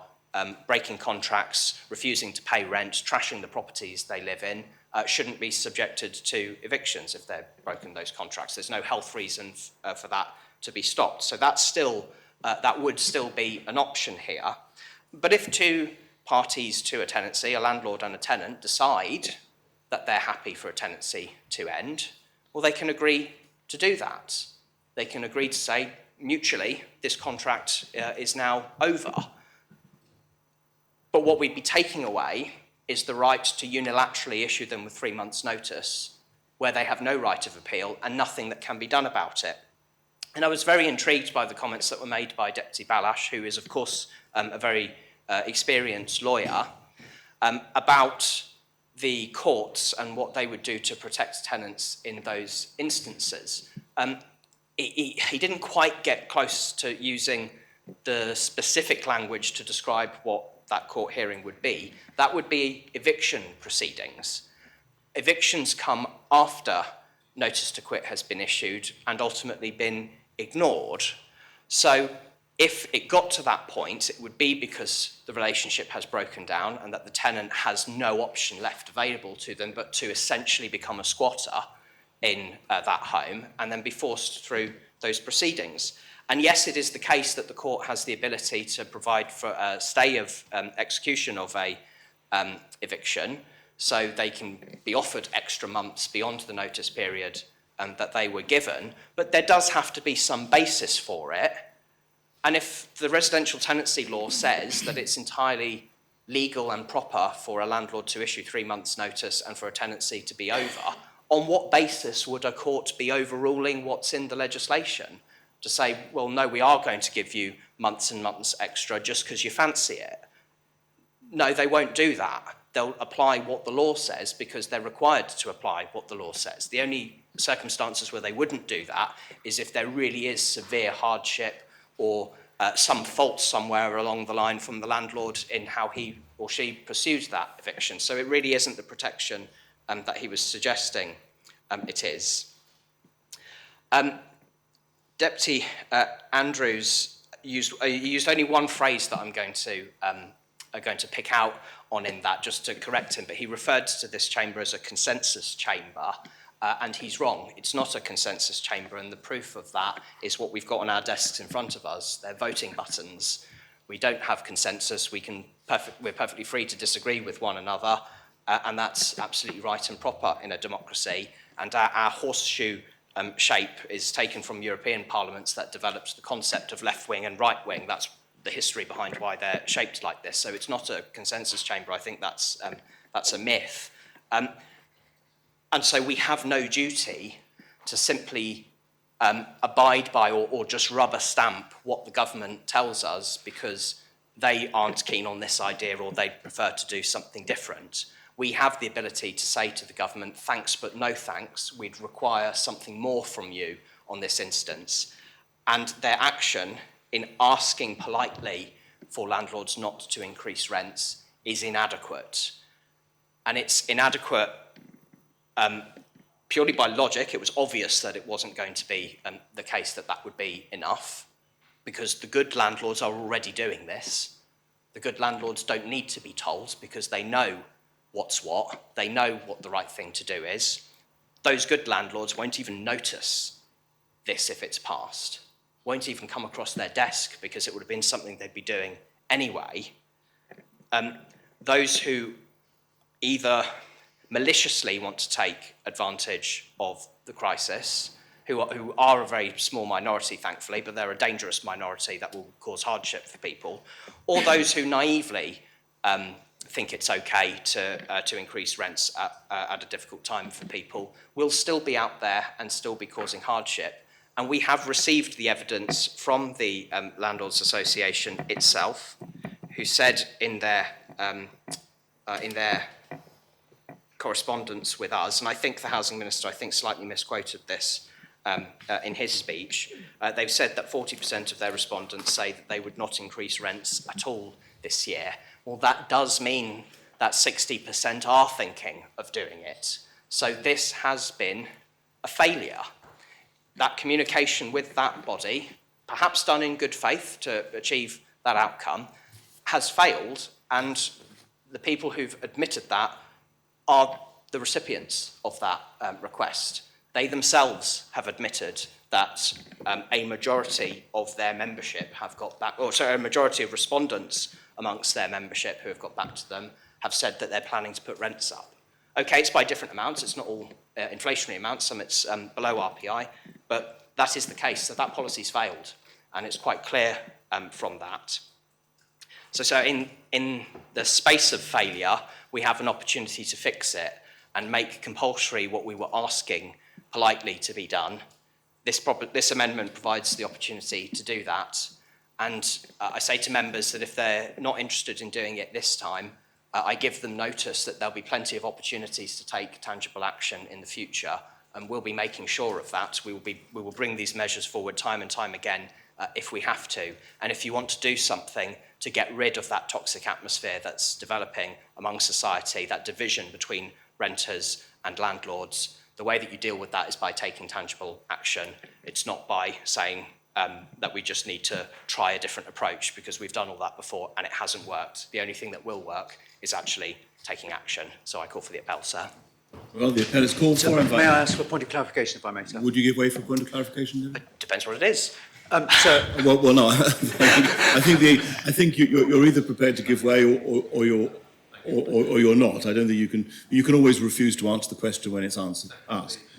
breaking contracts, refusing to pay rent, trashing the properties they live in, shouldn't be subjected to evictions if they've broken those contracts. There's no health reason for that to be stopped. So that's still, that would still be an option here. But if two parties to a tenancy, a landlord and a tenant, decide that they're happy for a tenancy to end, well, they can agree to do that. They can agree to say, mutually, this contract is now over. But what we'd be taking away is the right to unilaterally issue them with 3 months' notice, where they have no right of appeal and nothing that can be done about it. And I was very intrigued by the comments that were made by Deputy Balash, who is, of course, a very experienced lawyer, about the courts and what they would do to protect tenants in those instances. He didn't quite get close to using the specific language to describe what that court hearing would be. That would be eviction proceedings. Evictions come after notice to quit has been issued and ultimately been ignored. So if it got to that point, it would be because the relationship has broken down and that the tenant has no option left available to them but to essentially become a squatter in that home and then be forced through those proceedings. And yes, it is the case that the court has the ability to provide for a stay of execution of a eviction, so they can be offered extra months beyond the notice period that they were given, but there does have to be some basis for it. And if the residential tenancy law says that it's entirely legal and proper for a landlord to issue 3 months' notice and for a tenancy to be over, on what basis would a court be overruling what's in the legislation? To say, well, no, we are going to give you months and months extra just because you fancy it. No, they won't do that. They'll apply what the law says because they're required to apply what the law says. The only circumstances where they wouldn't do that is if there really is severe hardship or some fault somewhere along the line from the landlord in how he or she pursues that eviction. So it really isn't the protection that he was suggesting it is. Deputy Andrews used only one phrase that I'm going to pick out on in that, just to correct him, but he referred to this chamber as a consensus chamber, and he's wrong. It's not a consensus chamber, and the proof of that is what we've got on our desks in front of us. They're voting buttons. We don't have consensus. We're perfectly free to disagree with one another, and that's absolutely right and proper in a democracy. And our horseshoe shape is taken from European parliaments that developed the concept of left wing and right wing. That's the history behind why they're shaped like this. So it's not a consensus chamber. I think that's a myth. And so we have no duty to simply abide by or just rubber stamp what the government tells us because they aren't keen on this idea or they prefer to do something different. we have the ability to say to the government, thanks but no thanks, we'd require something more from you on this instance. And their action in asking politely for landlords not to increase rents is inadequate. And it's inadequate purely by logic. It was obvious that it wasn't going to be the case that that would be enough, because the good landlords are already doing this. The good landlords don't need to be told because they know what's what. They know what the right thing to do is. Those good landlords won't even notice this if it's passed, won't even come across their desk because it would have been something they'd be doing anyway. Those who either maliciously want to take advantage of the crisis, who are a very small minority, thankfully, but they're a dangerous minority that will cause hardship for people, or those who naively think it's okay to increase rents at a difficult time for people, will still be out there and still be causing hardship. And we have received the evidence from the Landlords Association itself, who said in their correspondence with us, and I think the Housing Minister, slightly misquoted this in his speech, they've said that 40% of their respondents say that they would not increase rents at all this year. Well, that does mean that 60% are thinking of doing it. So this has been a failure. That communication with that body, perhaps done in good faith to achieve that outcome, has failed, and the people who've admitted that are the recipients of that request. They themselves have admitted that a majority of their membership have got back, a majority of respondents amongst their membership who have got back to them have said that they're planning to put rents up. Okay, it's by different amounts, it's not all inflationary amounts, some it's below RPI, but that is the case, so that policy's failed, and it's quite clear from that. So in the space of failure, we have an opportunity to fix it and make compulsory what we were asking politely to be done. This amendment provides the opportunity to do that, and I say to members that if they're not interested in doing it this time, I give them notice that there'll be plenty of opportunities to take tangible action in the future, and we'll be making sure of that. We will bring these measures forward time and time again if we have to. And if you want to do something to get rid of that toxic atmosphere that's developing among society, that division between renters and landlords, the way that you deal with that is by taking tangible action. It's not by saying that we just need to try a different approach, because we've done all that before and it hasn't worked. The only thing that will work is actually taking action. So I call for the appel, sir. Well, the appel is called for. May I ask for a point of clarification, if I may, sir? Would you give way for a point of clarification? Then? Depends what it is. Well, no. I think you're either prepared to give way or you're not. I don't think you can. You can always refuse to answer the question when it's asked.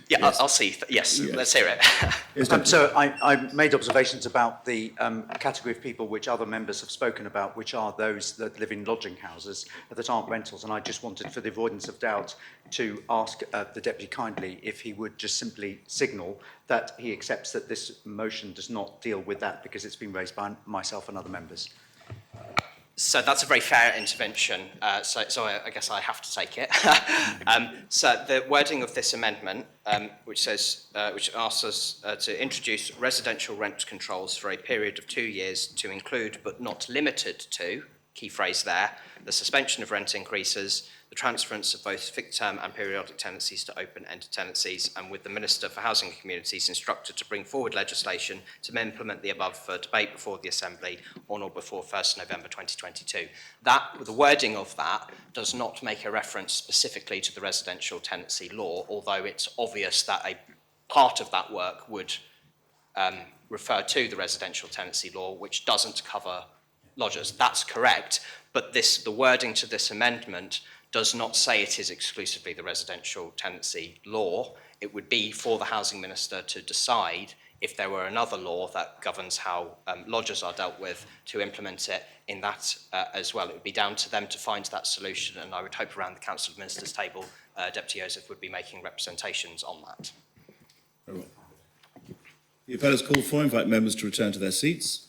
Yeah, yes. I'll see. Yes, let's hear it. So I made observations about the category of people which other members have spoken about, which are those that live in lodging houses that aren't rentals. And I just wanted, for the avoidance of doubt, to ask the Deputy kindly if he would just simply signal that he accepts that this motion does not deal with that, because it's been raised by myself and other members. So that's a very fair intervention, so I guess I have to take it. So the wording of this amendment, which asks us to introduce residential rent controls for a period of 2 years to include, but not limited to, key phrase there, the suspension of rent increases, the transference of both fixed-term and periodic tenancies to open-ended tenancies, and with the Minister for Housing and Communities instructed to bring forward legislation to implement the above for debate before the Assembly on or before 1st November 2022. The wording of that does not make a reference specifically to the residential tenancy law, although it's obvious that a part of that work would refer to the residential tenancy law, which doesn't cover lodgers. That's correct, but the wording to this amendment does not say it is exclusively the residential tenancy law. It would be for the Housing Minister to decide if there were another law that governs how lodgers are dealt with, to implement it in that as well. It would be down to them to find that solution, and I would hope around the Council of Ministers table, Deputy Joseph would be making representations on that. Very well. The appel is called for. I invite members to return to their seats.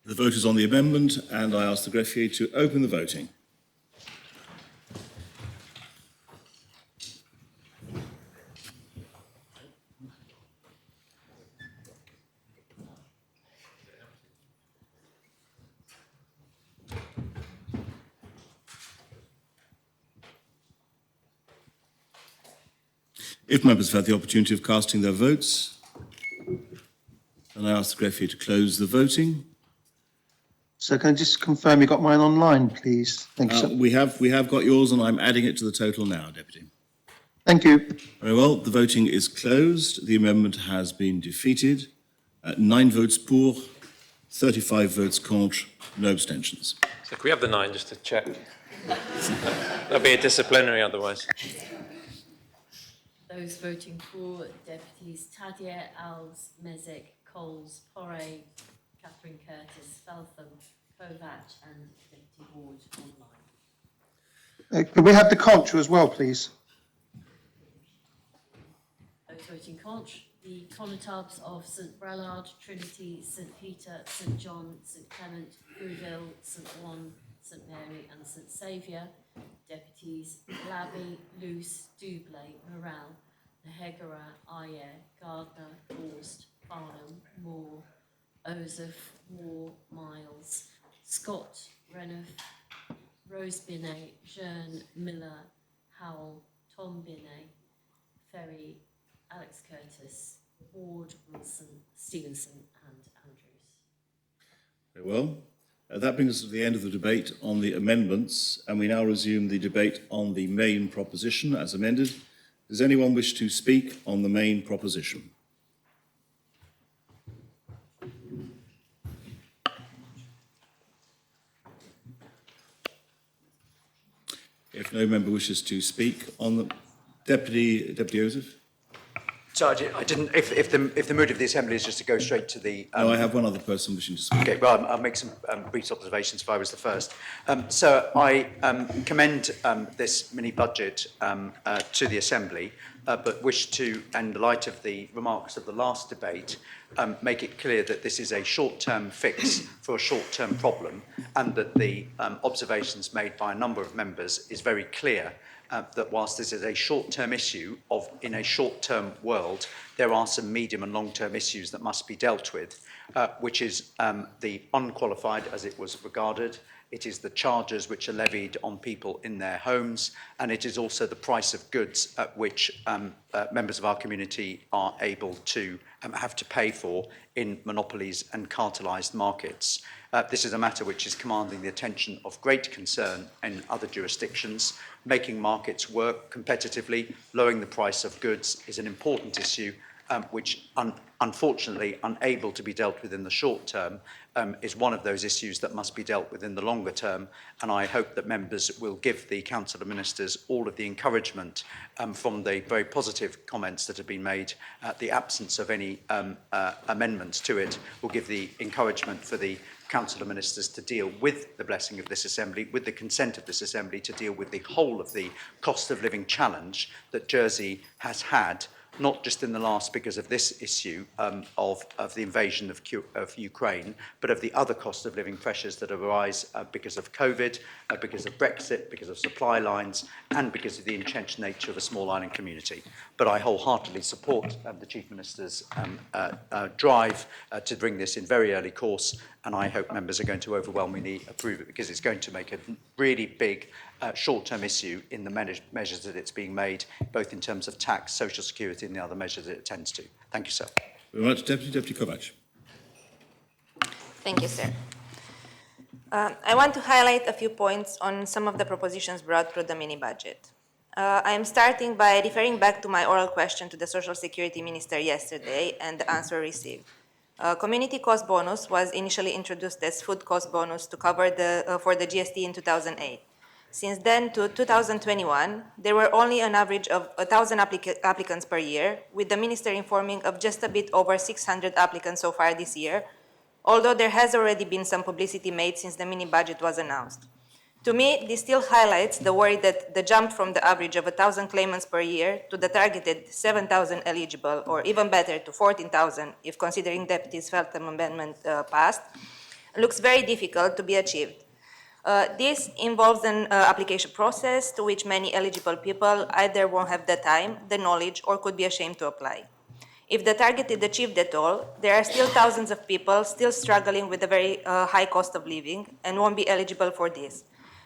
The vote is on the amendment, and I ask the greffier to open the voting. If members have had the opportunity of casting their votes, then I ask the greffier to close the voting. So can I just confirm you got mine online, please? Thank you, sir. We have got yours, and I'm adding it to the total now, Deputy. Thank you. Very well. The voting is closed. The amendment has been defeated. 9 votes pour, 35 votes contre, no abstentions. So can we have the 9 just to check? There'll be a disciplinary otherwise. Those voting for Deputies Tadia, Alves, Mezek, Coles, Porre, Catherine Curtis, Feltham, Kovac and Deputy Ward online. Can we have the contra as well, please? Those voting contra, the Connotabs of St Brelard, Trinity, St Peter, St John, St Clement, Bouville, St Juan, St Mary and St Saviour. Deputies Labby, Luce, Doublé, Morel, Nehegera, Ayer, Gardner, Forst, Farnham, Moore, Ozef, Moore, Miles, Scott, Renouf, Rose Binet, Jean, Miller, Howell, Tom Binet, Ferry, Alex Curtis, Ward, Wilson, Stevenson and Andrews. Very well. That brings us to the end of the debate on the amendments, and we now resume the debate on the main proposition as amended. Does anyone wish to speak on the main proposition? If no member wishes to speak on the Deputy Joseph? So I didn't. If the mood of the Assembly is just to go straight to the. No, I have one other person wishing to speak. Okay, well, I'll make some brief observations if I was the first. So I commend this mini budget to the Assembly, but wish to, in the light of the remarks of the last debate, make it clear that this is a short-term fix for a short-term problem, and that the observations made by a number of members is very clear. That whilst this is a short-term issue in a short-term world, there are some medium and long-term issues that must be dealt with, which is the unqualified, as it was regarded. It is the charges which are levied on people in their homes, and it is also the price of goods at which members of our community are able to have to pay for in monopolies and cartelised markets. This is a matter which is commanding the attention of great concern in other jurisdictions. Making markets work competitively, lowering the price of goods is an important issue which unfortunately unable to be dealt with in the short term is one of those issues that must be dealt with in the longer term, and I hope that members will give the Council of Ministers all of the encouragement from the very positive comments that have been made. The absence of any amendments to it will give the encouragement for the Council of Ministers to deal with the blessing of this Assembly, with the consent of this Assembly, to deal with the whole of the cost of living challenge that Jersey has had, not just in the last because of this issue of the invasion of Ukraine, but of the other cost of living pressures that arise because of COVID, because of Brexit, because of supply lines, and because of the entrenched nature of a small island community. But I wholeheartedly support the Chief Minister's drive to bring this in very early course, and I hope members are going to overwhelmingly approve it, because it's going to make a really big short-term issue in the measures that it's being made, both in terms of tax, social security, and the other measures that it tends to. Thank you, sir. Very much, Deputy Kovac. Thank you, sir. I want to highlight a few points on some of the propositions brought through the mini-budget. I am starting by referring back to my oral question to the Social Security Minister yesterday and the answer received. Community cost bonus was initially introduced as food cost bonus to cover for the GST in 2008. Since then to 2021, there were only an average of 1,000 applicants per year, with the Minister informing of just a bit over 600 applicants so far this year, although there has already been some publicity made since the mini-budget was announced. To me, this still highlights the worry that the jump from the average of 1,000 claimants per year to the targeted 7,000 eligible, or even better, to 14,000, if considering Deputy's Feltham amendment passed, looks very difficult to be achieved. This involves an application process to which many eligible people either won't have the time, the knowledge, or could be ashamed to apply. If the target is achieved at all, there are still thousands of people still struggling with a very high cost of living and won't be eligible for this.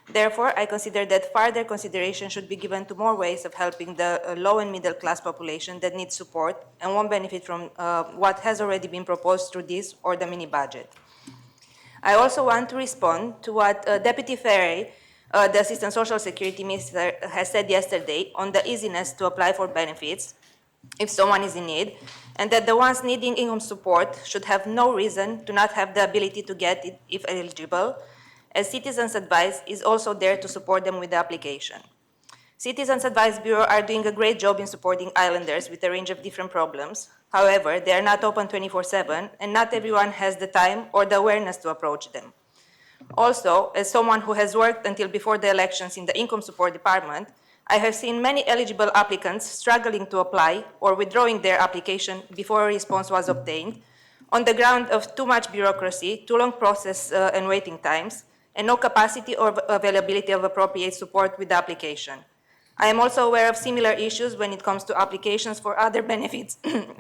Therefore, I consider that further consideration should be given to more ways of helping the low and middle class population that needs support and won't benefit from what has already been proposed through this or the mini budget. I also want to respond to what Deputy Ferry, the Assistant Social Security Minister, has said yesterday on the easiness to apply for benefits if someone is in need, and that the ones needing income support should have no reason to not have the ability to get it if eligible, as Citizens Advice is also there to support them with the application. Citizens Advice Bureau are doing a great job in supporting islanders with a range of different problems. However, they are not open 24/7, and not everyone has the time or the awareness to approach them. Also, as someone who has worked until before the elections in the Income Support Department, I have seen many eligible applicants struggling to apply or withdrawing their application before a response was obtained, on the ground of too much bureaucracy, too long process and waiting times, and no capacity or availability of appropriate support with the application. I am also aware of similar issues when it comes to applications for other benefits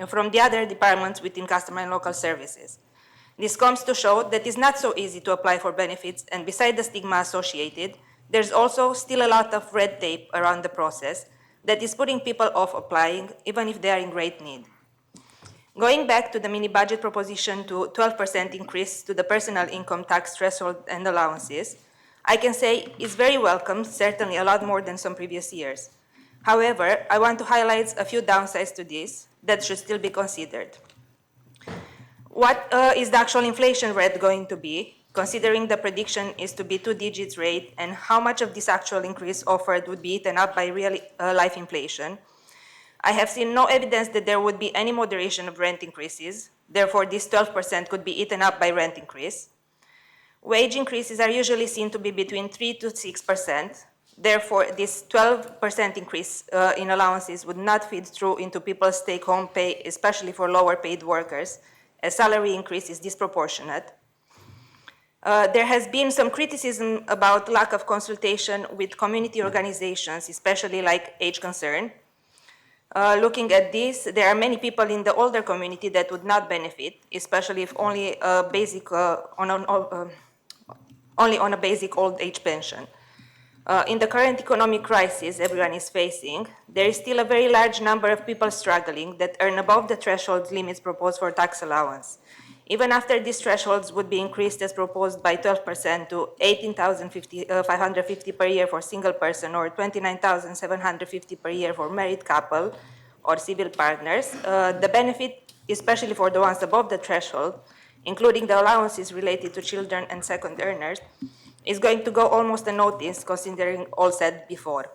from the other departments within customer and local services. This comes to show that it's not so easy to apply for benefits, and beside the stigma associated, there's also still a lot of red tape around the process that is putting people off applying, even if they are in great need. Going back to the mini budget proposition to 12% increase to the personal income tax threshold and allowances, I can say it's very welcome, certainly a lot more than some previous years. However, I want to highlight a few downsides to this that should still be considered. What is the actual inflation rate going to be, considering the prediction is to be 2-digit rate, and how much of this actual increase offered would be eaten up by real life inflation? I have seen no evidence that there would be any moderation of rent increases. Therefore, this 12% could be eaten up by rent increase. Wage increases are usually seen to be between 3 to 6%. Therefore, this 12% increase in allowances would not feed through into people's take-home pay, especially for lower paid workers, as salary increase is disproportionate. There has been some criticism about lack of consultation with community organizations, especially like Age Concern. Looking at this, there are many people in the older community that would not benefit, especially if only only on a basic old age pension. In the current economic crisis everyone is facing, there is still a very large number of people struggling that earn above the threshold limits proposed for tax allowance. Even after these thresholds would be increased as proposed by 12% to 18,550 per year for single person or 29,750 per year for married couple or civil partners, the benefit, especially for the ones above the threshold, including the allowances related to children and second earners, is going to go almost unnoticed considering all said before.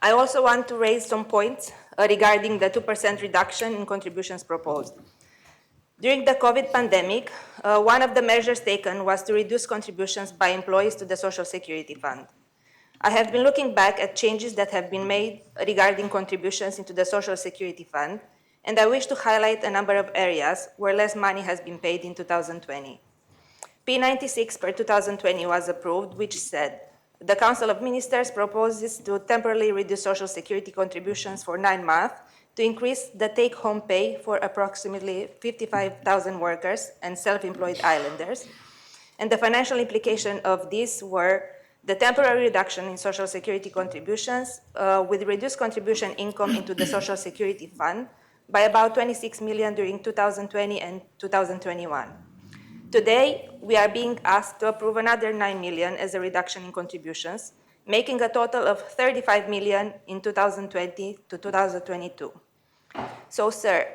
I also want to raise some points regarding the 2% reduction in contributions proposed. During the COVID pandemic, one of the measures taken was to reduce contributions by employees to the Social Security Fund. I have been looking back at changes that have been made regarding contributions into the Social Security Fund, and I wish to highlight a number of areas where less money has been paid in 2020. P96 per 2020 was approved, which said, the Council of Ministers proposes to temporarily reduce Social Security contributions for 9 months to increase the take-home pay for approximately 55,000 workers and self-employed islanders. And the financial implication of this were the temporary reduction in Social Security contributions with reduced contribution income into the Social Security Fund by about 26 million during 2020 and 2021. Today, we are being asked to approve another 9 million as a reduction in contributions, making a total of 35 million in 2020 to 2022. So, sir,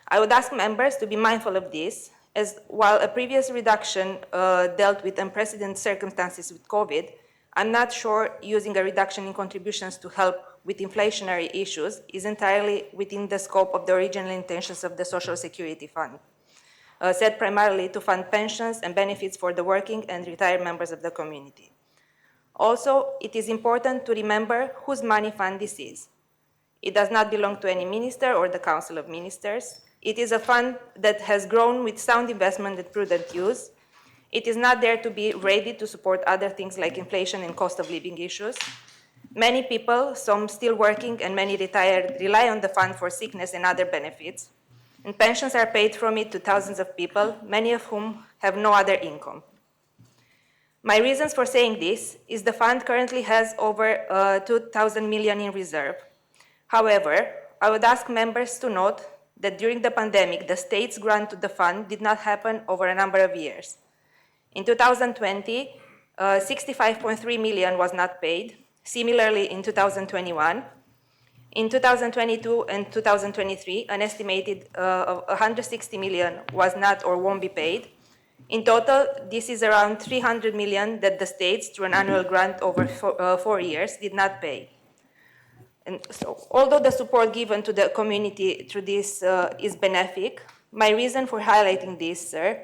I would ask members to be mindful of this, as while a previous reduction dealt with unprecedented circumstances with COVID, I'm not sure using a reduction in contributions to help with inflationary issues is entirely within the scope of the original intentions of the Social Security Fund, set primarily to fund pensions and benefits for the working and retired members of the community. Also, it is important to remember whose money fund this is. It does not belong to any minister or the Council of Ministers. It is a fund that has grown with sound investment and prudent use, It is not there to be ready to support other things like inflation and cost of living issues. Many people, some still working and many retired, rely on the fund for sickness and other benefits. And pensions are paid from it to thousands of people, many of whom have no other income. My reasons for saying this is the fund currently has over 2,000 million in reserve. However, I would ask members to note that during the pandemic, the state's grant to the fund did not happen over a number of years. In 2020, 65.3 million was not paid. Similarly, in 2021, in 2022 and 2023, an estimated 160 million was not or won't be paid. In total, this is around 300 million that the states, through an annual grant over 4 years, did not pay. And so, although the support given to the community through this is benefic, my reason for highlighting this, sir,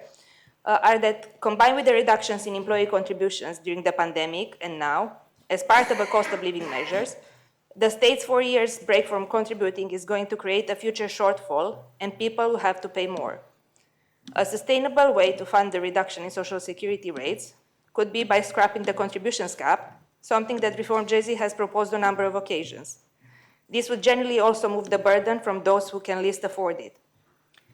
are that combined with the reductions in employee contributions during the pandemic and now, as part of a cost of living measures, the state's 4 years break from contributing is going to create a future shortfall and people will have to pay more. A sustainable way to fund the reduction in social security rates could be by scrapping the contributions cap, something that Reform Jersey has proposed on a number of occasions. This would generally also move the burden from those who can least afford it.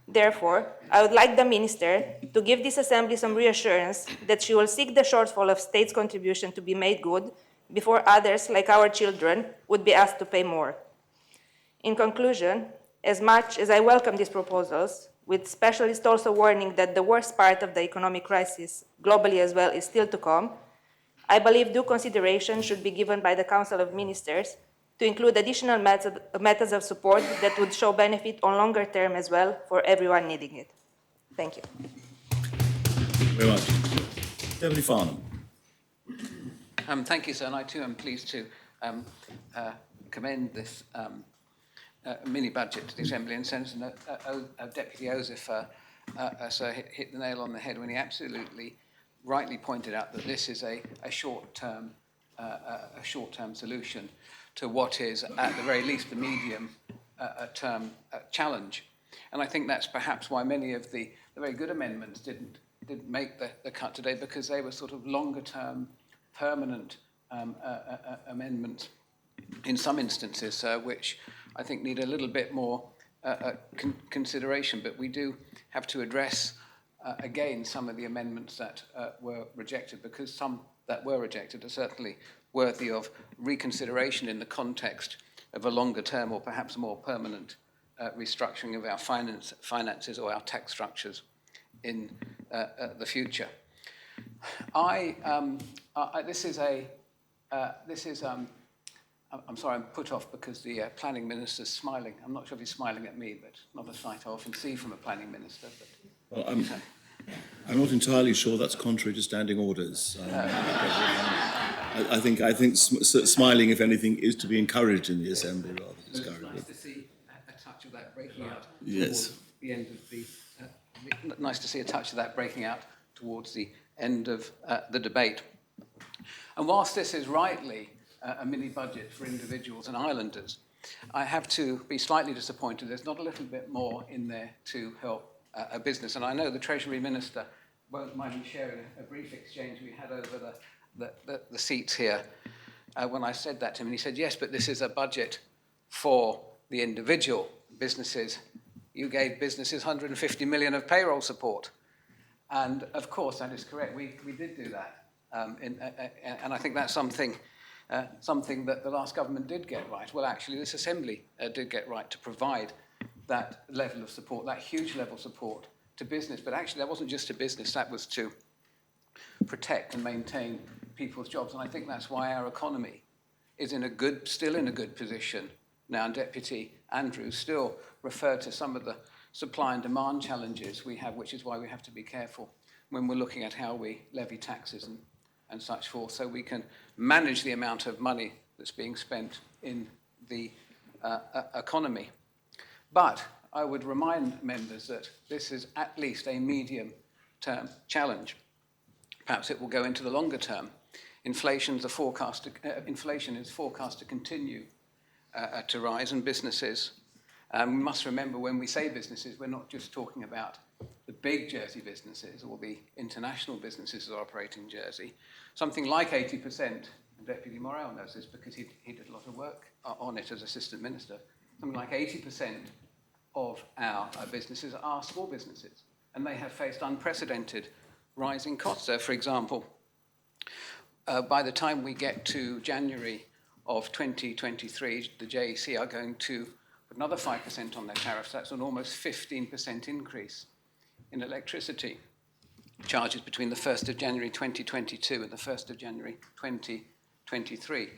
Therefore, I would like the Minister to give this Assembly some reassurance that she will seek the shortfall of state's contribution to be made good before others, like our children, would be asked to pay more. In conclusion, as much as I welcome these proposals, with specialists also warning that the worst part of the economic crisis, globally as well, is still to come, I believe due consideration should be given by the Council of Ministers to include additional methods of support that would show benefit on longer term as well for everyone needing it. Thank you. Very much. Deputy Farnham. Thank you, sir, and I too am pleased to commend this mini budget to the Assembly, and Senator Deputy Osif sir, hit the nail on the head when he absolutely rightly pointed out that this is a short-term solution to what is, at the very least, the medium-term challenge. And I think that's perhaps why many of the very good amendments didn't make the cut today, because they were sort of longer-term, permanent amendments in some instances, which I think need a little bit more consideration. But we do have to address, again, some of the amendments that were rejected, because some that were rejected are certainly worthy of reconsideration in the context of a longer term or perhaps a more permanent restructuring of our finances or our tax structures in the future. I'm sorry, I'm put off because the planning minister's smiling. I'm not sure if he's smiling at me, but not a sight I often see from a planning minister. But, well, I'm not entirely sure that's contrary to standing orders. I think smiling, if anything, is to be encouraged in the Assembly rather than discouraged. It's nice to see a touch of that breaking out yes. towards the end of the. Nice to see a touch of that breaking out towards the end of the debate. And whilst this is rightly a mini budget for individuals and islanders, I have to be slightly disappointed there's not a little bit more in there to help a business. And I know the Treasury Minister won't mind me sharing a brief exchange we had over the seats here when I said that to him. And he said, yes, but this is a budget for the individual businesses. You gave businesses 150 million of payroll support. And of course, that is correct. We did do that. And I think that's something that the last government did get right. Well, actually, this Assembly did get right to provide that level of support, that huge level of support to business. But actually, that wasn't just to business, that was to protect and maintain people's jobs. And I think that's why our economy is still in a good position now. And Deputy Andrews still referred to some of the supply and demand challenges we have, which is why we have to be careful when we're looking at how we levy taxes and such forth, so we can manage the amount of money that's being spent in the economy. But I would remind members that this is at least a medium-term challenge. Perhaps it will go into the longer term. Inflation is forecast to continue to rise, and businesses. We must remember when we say businesses, we're not just talking about the big Jersey businesses or the international businesses that operate in Jersey, something like 80%, and Deputy Morel knows this because he did a lot of work on it as Assistant Minister, something like 80% of our businesses are small businesses, and they have faced unprecedented rising costs. So, for example, by the time we get to January of 2023, the JEC are going to put another 5% on their tariffs. That's an almost 15% increase in electricity charges between the 1st of January 2022 and the 1st of January 2023.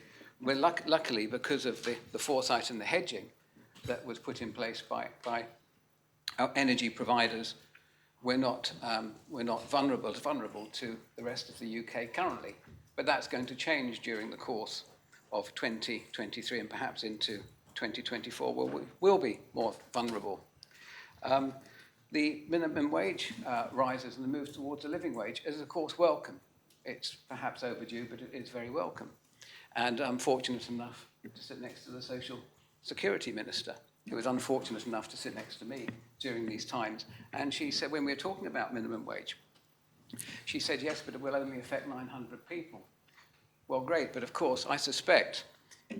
Well, luckily, because of the foresight and the hedging that was put in place by our energy providers, we're not vulnerable to the rest of the UK currently. But that's going to change during the course of 2023 and perhaps into 2024, where we will be more vulnerable. The minimum wage rises and the move towards a living wage is, of course, welcome. It's perhaps overdue, but it is very welcome. And I'm fortunate enough to sit next to the Social Security Minister, who was unfortunate enough to sit next to me during these times. And she said, when we were talking about minimum wage, she said, yes, but it will only affect 900 people. Well, great, but of course, I suspect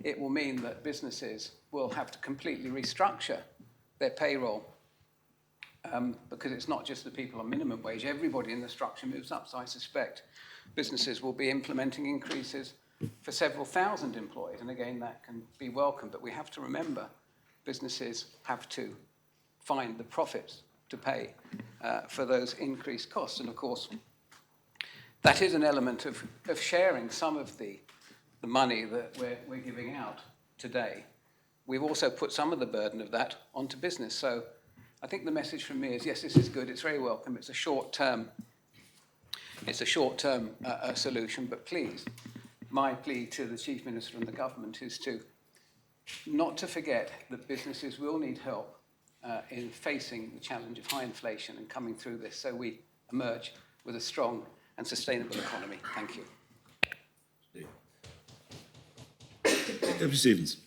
it will mean that businesses will have to completely restructure their payroll because it's not just the people on minimum wage, everybody in the structure moves up. So I suspect businesses will be implementing increases for several thousand employees. And again, that can be welcome, but we have to remember businesses have to find the profits to pay for those increased costs. And of course, that is an element of sharing some of the money that we're giving out today. We've also put some of the burden of that onto business. So I think the message from me is, yes, this is good, it's very welcome, it's a short-term solution, but please, my plea to the Chief Minister and the government is not to forget that businesses will need help in facing the challenge of high inflation and coming through this so we emerge with a strong and sustainable economy. Thank you. Deputy Stevens.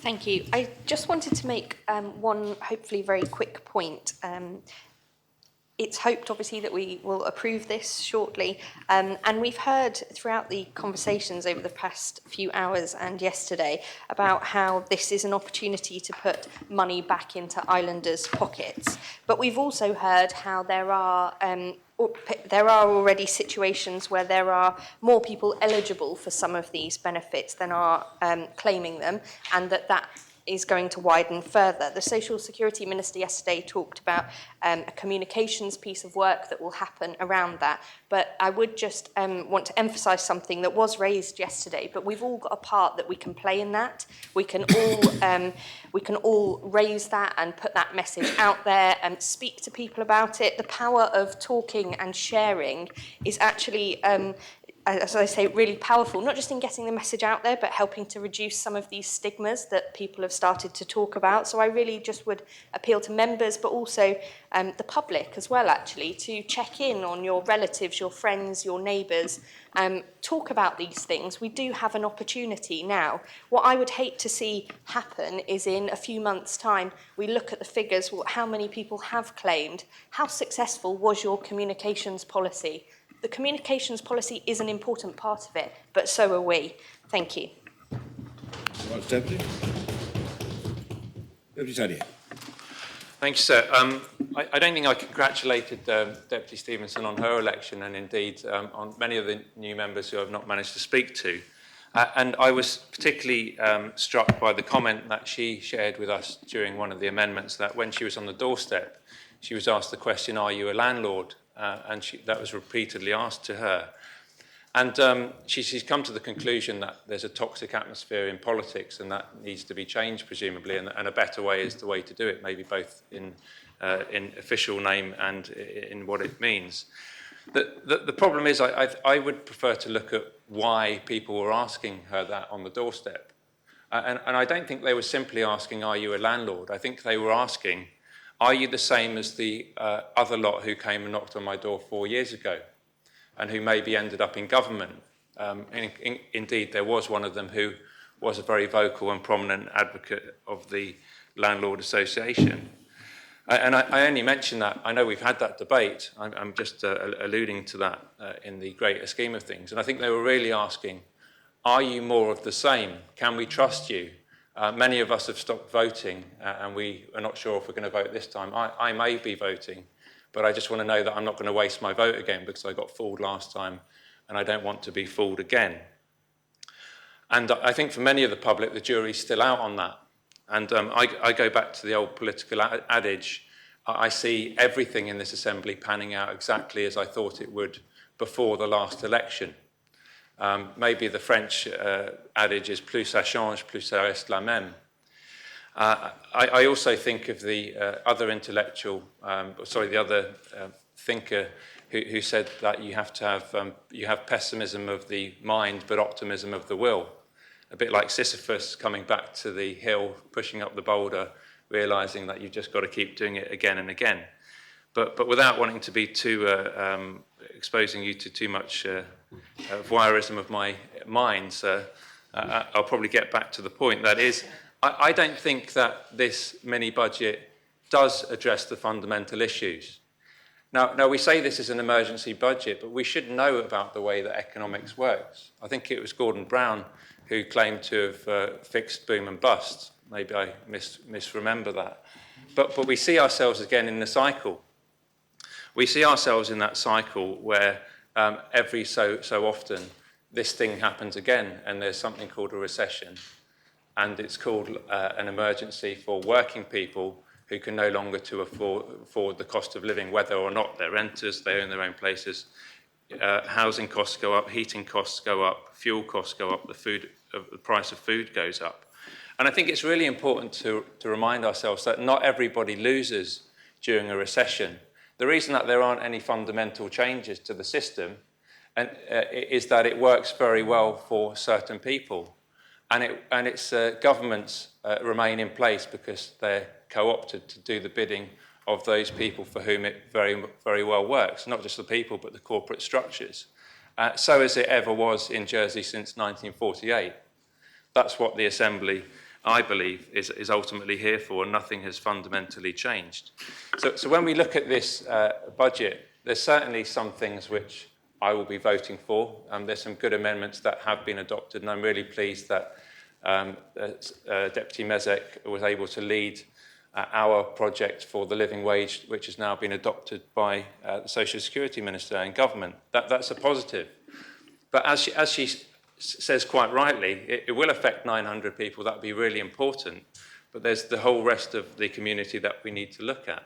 Thank you. I just wanted to make one hopefully very quick point. It's hoped, obviously, that we will approve this shortly. And we've heard throughout the conversations over the past few hours and yesterday about how this is an opportunity to put money back into islanders' pockets. But we've also heard how there are already situations where there are more people eligible for some of these benefits than are claiming them, and that is going to widen further. The Social Security Minister yesterday talked about a communications piece of work that will happen around that. But I would just want to emphasise something that was raised yesterday, but we've all got a part that we can play in that. We can all raise that and put that message out there and speak to people about it. The power of talking and sharing is actually as I say, really powerful, not just in getting the message out there, but helping to reduce some of these stigmas that people have started to talk about. So I really just would appeal to members, but also the public as well, actually, to check in on your relatives, your friends, your neighbours, talk about these things. We do have an opportunity now. What I would hate to see happen is in a few months' time, we look at the figures, how many people have claimed, how successful was your communications policy? The communications policy is an important part of it, but so are we. Thank you. Right, Deputy. Deputy Tadier. Thank you, sir. I don't think I congratulated Deputy Stevenson on her election, and indeed on many of the new members who I've not managed to speak to. And I was particularly struck by the comment that she shared with us during one of the amendments, that when she was on the doorstep, she was asked the question, "Are you a landlord?" And that was repeatedly asked to her. And she's come to the conclusion that there's a toxic atmosphere in politics and that needs to be changed, presumably, and a better way is the way to do it, maybe both in official name and in what it means. The problem is I would prefer to look at why people were asking her that on the doorstep. And I don't think they were simply asking, "Are you a landlord?" I think they were asking, "Are you the same as the other lot who came and knocked on my door 4 years ago and who maybe ended up in government?" Indeed, there was one of them who was a very vocal and prominent advocate of the Landlord Association. And I only mention that, I know we've had that debate, I'm just alluding to that in the greater scheme of things. And I think they were really asking, are you more of the same? Can we trust you? Many of us have stopped voting and we are not sure if we're going to vote this time. I may be voting, but I just want to know that I'm not going to waste my vote again because I got fooled last time and I don't want to be fooled again. And I think for many of the public, the jury's still out on that. And I go back to the old political adage. I see everything in this assembly panning out exactly as I thought it would before the last election. Maybe the French adage is plus ça change, plus ça reste la même. I also think of the other intellectual, the other thinker who said that you have pessimism of the mind but optimism of the will. A bit like Sisyphus coming back to the hill, pushing up the boulder, realising that you've just got to keep doing it again and again. But without wanting to be too, exposing you to too much voyeurism of my mind, I'll probably get back to the point. That is, I don't think that this mini-budget does address the fundamental issues. Now, we say this is an emergency budget, but we should know about the way that economics works. I think it was Gordon Brown who claimed to have fixed boom and bust. Maybe I misremember that. But we see ourselves again in the cycle. We see ourselves in that cycle where every so often this thing happens again and there's something called a recession. And it's called an emergency for working people who can no longer afford the cost of living, whether or not they're renters, they own their own places. Housing costs go up, heating costs go up, fuel costs go up, the price of food goes up. And I think it's really important to remind ourselves that not everybody loses during a recession. The reason that there aren't any fundamental changes to the system is that it works very well for certain people. And its governments remain in place because they're co-opted to do the bidding of those people for whom it very, very well works. Not just the people, but the corporate structures. So as it ever was in Jersey since 1948. That's what the Assembly, I believe, is ultimately here for, and nothing has fundamentally changed. So when we look at this budget, there's certainly some things which I will be voting for. There's some good amendments that have been adopted, and I'm really pleased that Deputy Mezek was able to lead our project for the living wage, which has now been adopted by the Social Security Minister and government. That's a positive. But as she says quite rightly, it will affect 900 people. That would be really important. But there's the whole rest of the community that we need to look at.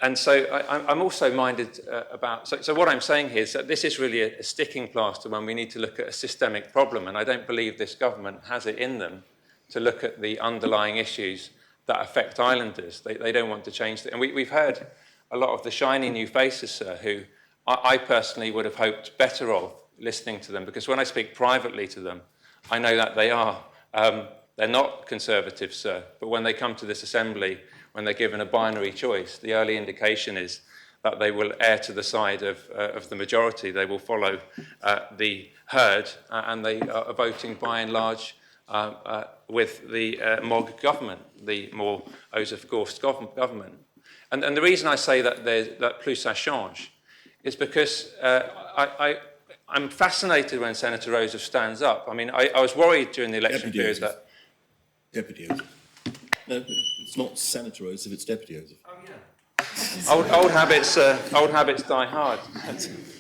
And so I'm also minded about, so what I'm saying here is that this is really a sticking plaster when we need to look at a systemic problem, and I don't believe this government has it in them to look at the underlying issues that affect islanders. They don't want to change it. And we've heard a lot of the shiny new faces, sir, who I personally would have hoped better of listening to them, because when I speak privately to them, I know that they are. They're not conservatives, sir, but when they come to this assembly, when they're given a binary choice, the early indication is that they will err to the side of the majority. They will follow the herd, and they are voting by and large with the MOG government, the more Joseph Gorst government. And the reason I say that that plus ça change is because I'm fascinated when Senator Joseph stands up. I mean, I was worried during the election period that... Deputy Joseph. No, it's not Senator Joseph, it's Deputy Joseph. Oh, yeah. Old habits die hard.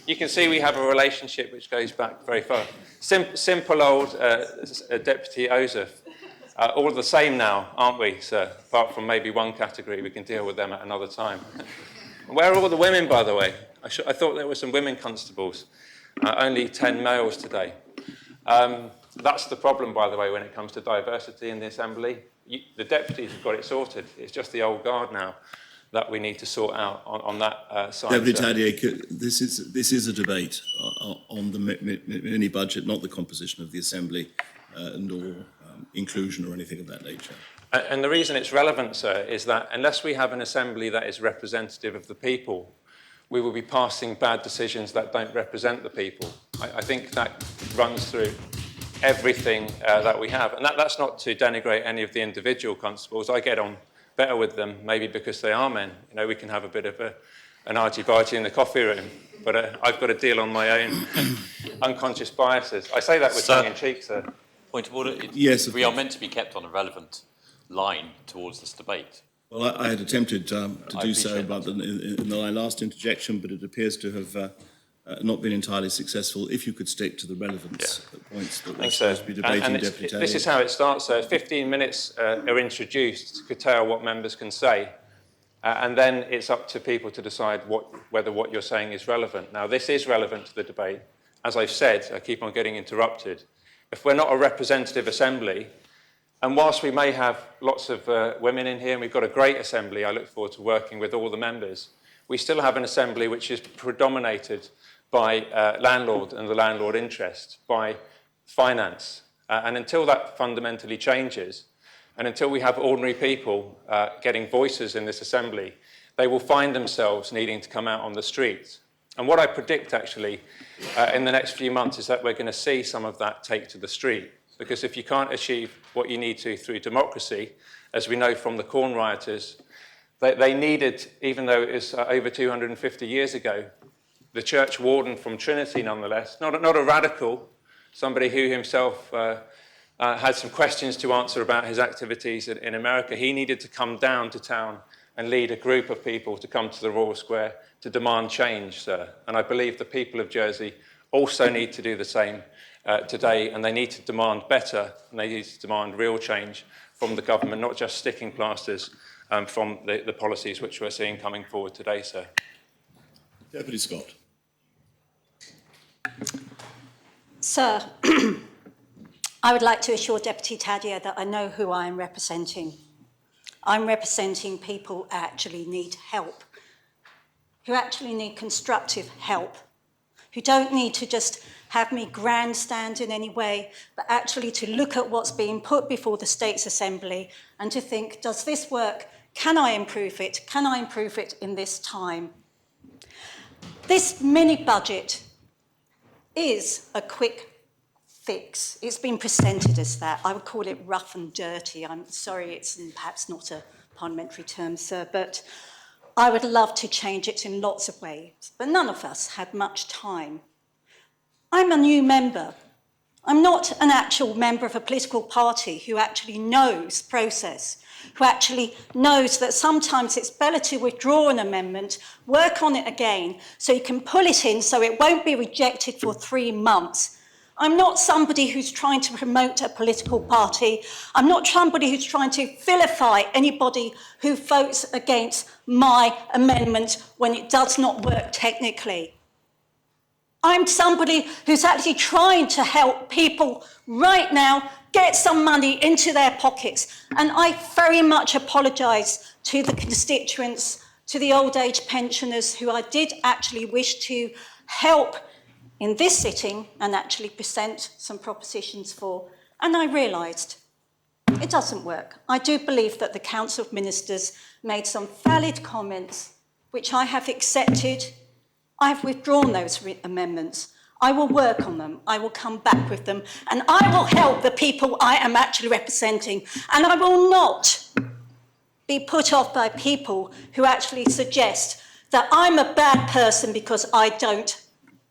You can see we have a relationship which goes back very far. Simple old Deputy Joseph. All the same now, aren't we, sir? Apart from maybe one category, we can deal with them at another time. Where are all the women, by the way? I thought there were some women constables. Only 10 males today. That's the problem, by the way, when it comes to diversity in the Assembly. The deputies have got it sorted. It's just the old guard now that we need to sort out on that side. Deputy Tadier, this is a debate on the mini budget, not the composition of the Assembly, nor inclusion or anything of that nature. And the reason it's relevant, sir, is that unless we have an Assembly that is representative of the people, we will be passing bad decisions that don't represent the people. I think that runs through everything that we have. And that's not to denigrate any of the individual constables. I get on better with them, maybe because they are men. You know, we can have a bit of an argy-bargy in the coffee room, but I've got to deal on my own unconscious biases. I say that with tongue in cheek, sir. Point of order. Yes, of we are course. meant to be kept on a relevant line towards this debate. Well, I had attempted to I do so appreciate rather than in the last interjection, but it appears to have not been entirely successful. If you could stick to the relevance points that we're Thanks, sir. supposed to be debating, And Deputy this is Taylor. how it starts, sir. 15 minutes are introduced to curtail what members can say, and then it's up to people to decide whether what you're saying is relevant. Now, this is relevant to the debate. As I've said, I keep on getting interrupted. If we're not a representative assembly, and whilst we may have lots of women in here, and we've got a great assembly, I look forward to working with all the members, we still have an assembly which is predominated by landlord and the landlord interest, by finance. And until that fundamentally changes, and until we have ordinary people getting voices in this assembly, they will find themselves needing to come out on the streets. And what I predict, actually, in the next few months is that we're going to see some of that take to the street. Because if you can't achieve what you need to through democracy, as we know from the Corn rioters, they needed, even though it was over 250 years ago, the church warden from Trinity, nonetheless, not a radical, somebody who himself had some questions to answer about his activities in America. He needed to come down to town and lead a group of people to come to the Royal Square to demand change, sir. And I believe the people of Jersey also need to do the same today, and they need to demand better, and they need to demand real change from the government, not just sticking plasters from the policies which we're seeing coming forward today, sir. Deputy Scott. Sir, I would like to assure Deputy Tadia that I know who I am representing. I'm representing people who actually need help, who actually need constructive help, who don't need to just have me grandstand in any way, but actually to look at what's being put before the States Assembly and to think, does this work? Can I improve it? Can I improve it in this time? This mini-budget is a quick fix. It's been presented as that. I would call it rough and dirty. I'm sorry, it's perhaps not a parliamentary term, sir, but I would love to change it in lots of ways, but none of us had much time. I'm a new member. I'm not an actual member of a political party who actually knows process, who actually knows that sometimes it's better to withdraw an amendment, work on it again, so you can pull it in so it won't be rejected for 3 months. I'm not somebody who's trying to promote a political party. I'm not somebody who's trying to vilify anybody who votes against my amendment when it does not work technically. I'm somebody who's actually trying to help people right now get some money into their pockets. And I very much apologise to the constituents, to the old age pensioners who I did actually wish to help in this sitting and actually present some propositions for. And I realised it doesn't work. I do believe that the Council of Ministers made some valid comments, which I have accepted. I have withdrawn those amendments. I will work on them. I will come back with them. And I will help the people I am actually representing. And I will not be put off by people who actually suggest that I'm a bad person because I don't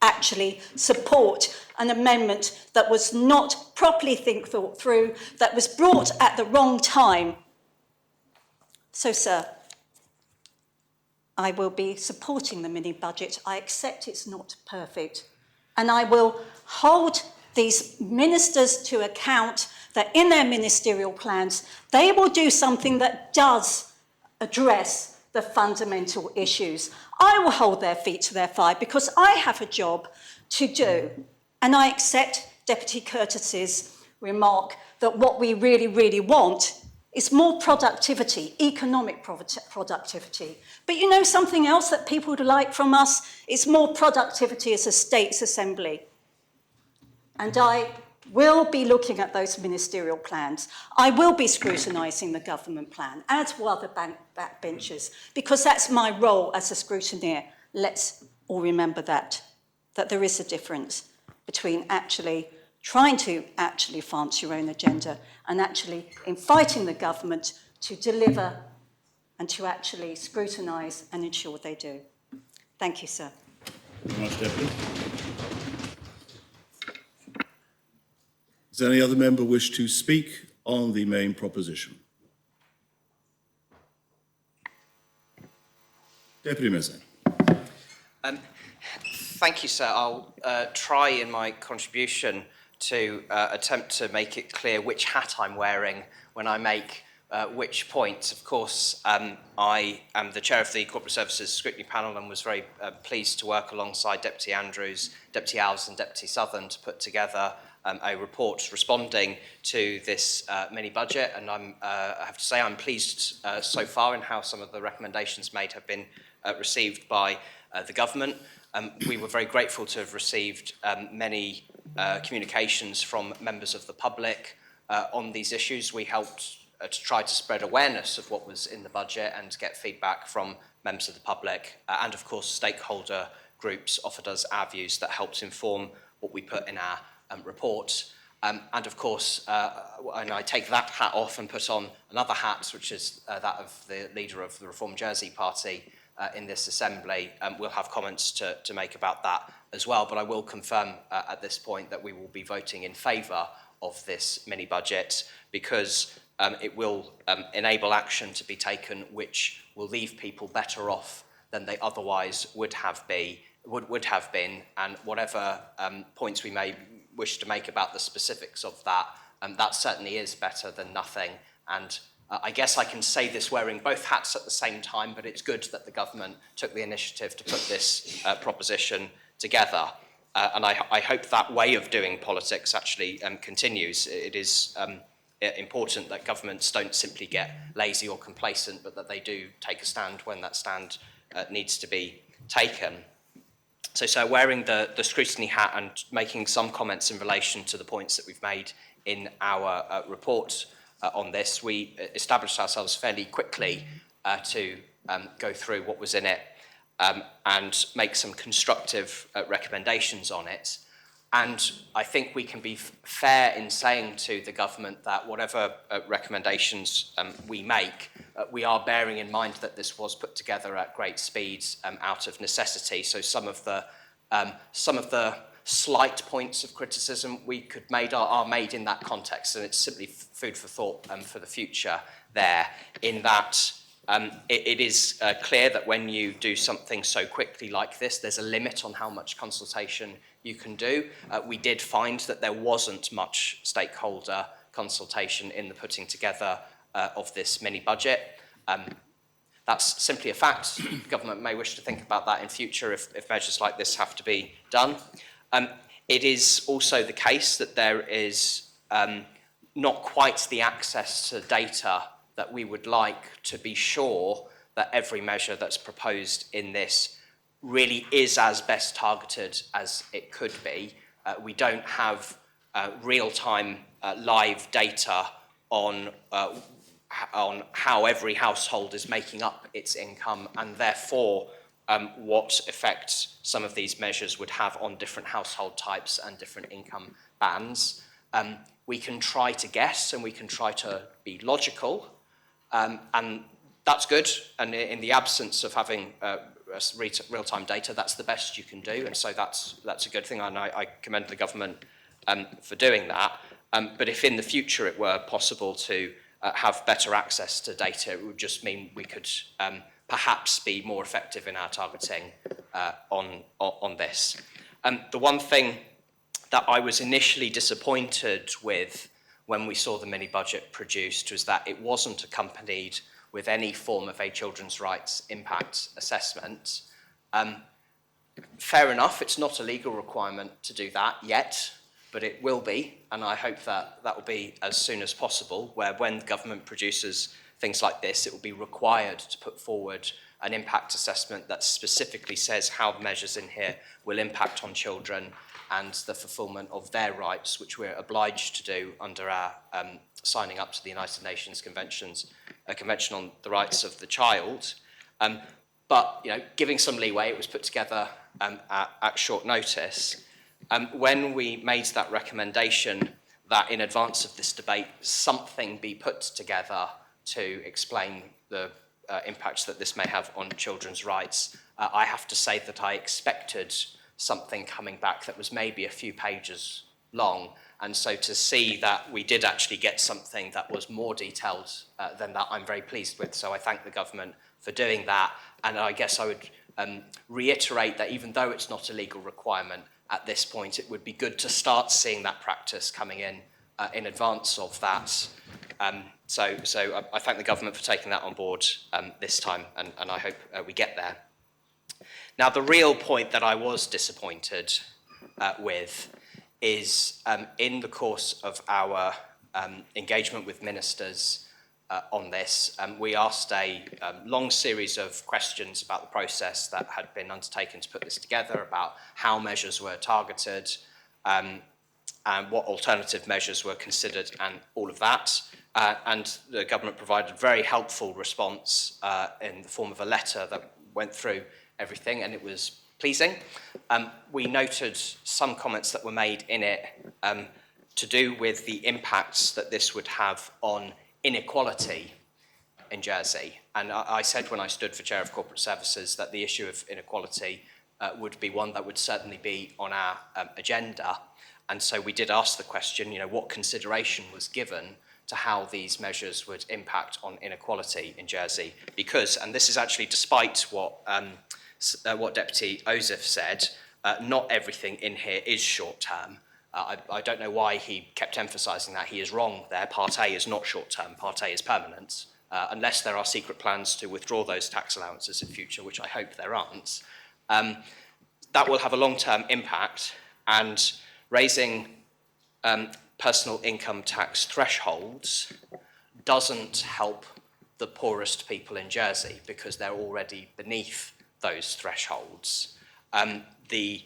actually support an amendment that was not properly thought through, that was brought at the wrong time. So, sir, I will be supporting the mini-budget. I accept it's not perfect. And I will hold these ministers to account that in their ministerial plans, they will do something that does address the fundamental issues. I will hold their feet to their fire because I have a job to do. And I accept Deputy Curtis's remark that what we really, really want is more productivity, economic productivity. But you know something else that people would like from us? It's more productivity as a States Assembly. And I will be looking at those ministerial plans. I will be scrutinising the government plan, as will other backbenchers, because that's my role as a scrutineer. Let's all remember that there is a difference between actually trying to advance your own agenda and actually inviting the government to deliver and to actually scrutinise and ensure they do. Thank you, sir. Thank you very much, Deputy. Does any other member wish to speak on the main proposition? Deputy Mezek. Thank you, sir. I'll try in my contribution to attempt to make it clear which hat I'm wearing when I make which points. Of course, I am the chair of the Corporate Services Scrutiny Panel and was very pleased to work alongside Deputy Andrews, Deputy Alves and Deputy Southern to put together a report responding to this mini-budget, and I have to say I'm pleased so far in how some of the recommendations made have been received by the government. We were very grateful to have received many communications from members of the public on these issues. We helped to try to spread awareness of what was in the budget and to get feedback from members of the public, and of course stakeholder groups offered us our views that helped inform what we put in our report. And of course, and I take that hat off and put on another hat, which is that of the leader of the Reform Jersey Party in this assembly. We'll have comments to make about that as well, but I will confirm at this point that we will be voting in favour of this mini-budget because it will enable action to be taken which will leave people better off than they otherwise would have been, and whatever points we may wish to make about the specifics of that, that certainly is better than nothing. And I guess I can say this wearing both hats at the same time, but it's good that the government took the initiative to put this proposition together. And I hope that way of doing politics actually continues. It is important that governments don't simply get lazy or complacent, but that they do take a stand when that stand needs to be taken. So wearing the scrutiny hat and making some comments in relation to the points that we've made in our report on this, we established ourselves fairly quickly to go through what was in it and make some constructive recommendations on it. And I think we can be fair in saying to the government that whatever recommendations we make, we are bearing in mind that this was put together at great speed out of necessity. So some of the slight points of criticism we could made are made in that context, and it's simply food for thought for the future there, in that it is clear that when you do something so quickly like this, there's a limit on how much consultation you can do. We did find that there wasn't much stakeholder consultation in the putting together of this mini-budget. That's simply a fact. The government may wish to think about that in future if measures like this have to be done. It is also the case that there is not quite the access to data that we would like to be sure that every measure that's proposed in this really is as best targeted as it could be. We don't have real-time live data on how every household is making up its income, and therefore what effect some of these measures would have on different household types and different income bands. We can try to guess and we can try to be logical, and that's good. And in the absence of having real-time data, that's the best you can do, and so that's a good thing, and I commend the government for doing that. But if in the future it were possible to have better access to data, it would just mean we could perhaps be more effective in our targeting on this. The one thing that I was initially disappointed with when we saw the mini-budget produced was that it wasn't accompanied with any form of a children's rights impact assessment. Fair enough, it's not a legal requirement to do that yet, but it will be, and I hope that that will be as soon as possible, where when the government produces things like this, it will be required to put forward an impact assessment that specifically says how the measures in here will impact on children and the fulfilment of their rights, which we're obliged to do under our signing up to the United Nations Convention on the Rights of the Child. But giving some leeway, it was put together at short notice. When we made that recommendation that in advance of this debate, something be put together to explain the impacts that this may have on children's rights. I have to say that I expected something coming back that was maybe a few pages long, and so to see that we did actually get something that was more detailed than that, I'm very pleased with. So I thank the government for doing that, and I guess I would reiterate that even though it's not a legal requirement at this point, it would be good to start seeing that practice coming in advance of that. So I thank the government for taking that on board this time, and I hope we get there. Now, the real point that I was disappointed with is in the course of our engagement with ministers on this, we asked a long series of questions about the process that had been undertaken to put this together, about how measures were targeted, and what alternative measures were considered, and all of that. And the government provided a very helpful response in the form of a letter that went through everything, and it was pleasing. We noted some comments that were made in it to do with the impacts that this would have on inequality in Jersey. And I said when I stood for Chair of Corporate Services that the issue of inequality would be one that would certainly be on our agenda. And so we did ask the question, what consideration was given to how these measures would impact on inequality in Jersey? Because, and this is actually despite what Deputy Osif said, not everything in here is short-term. I don't know why he kept emphasising that. He is wrong there. Part A is not short-term. Part A is permanent, unless there are secret plans to withdraw those tax allowances in future, which I hope there aren't. That will have a long-term impact, and raising personal income tax thresholds doesn't help the poorest people in Jersey because they're already beneath those thresholds. The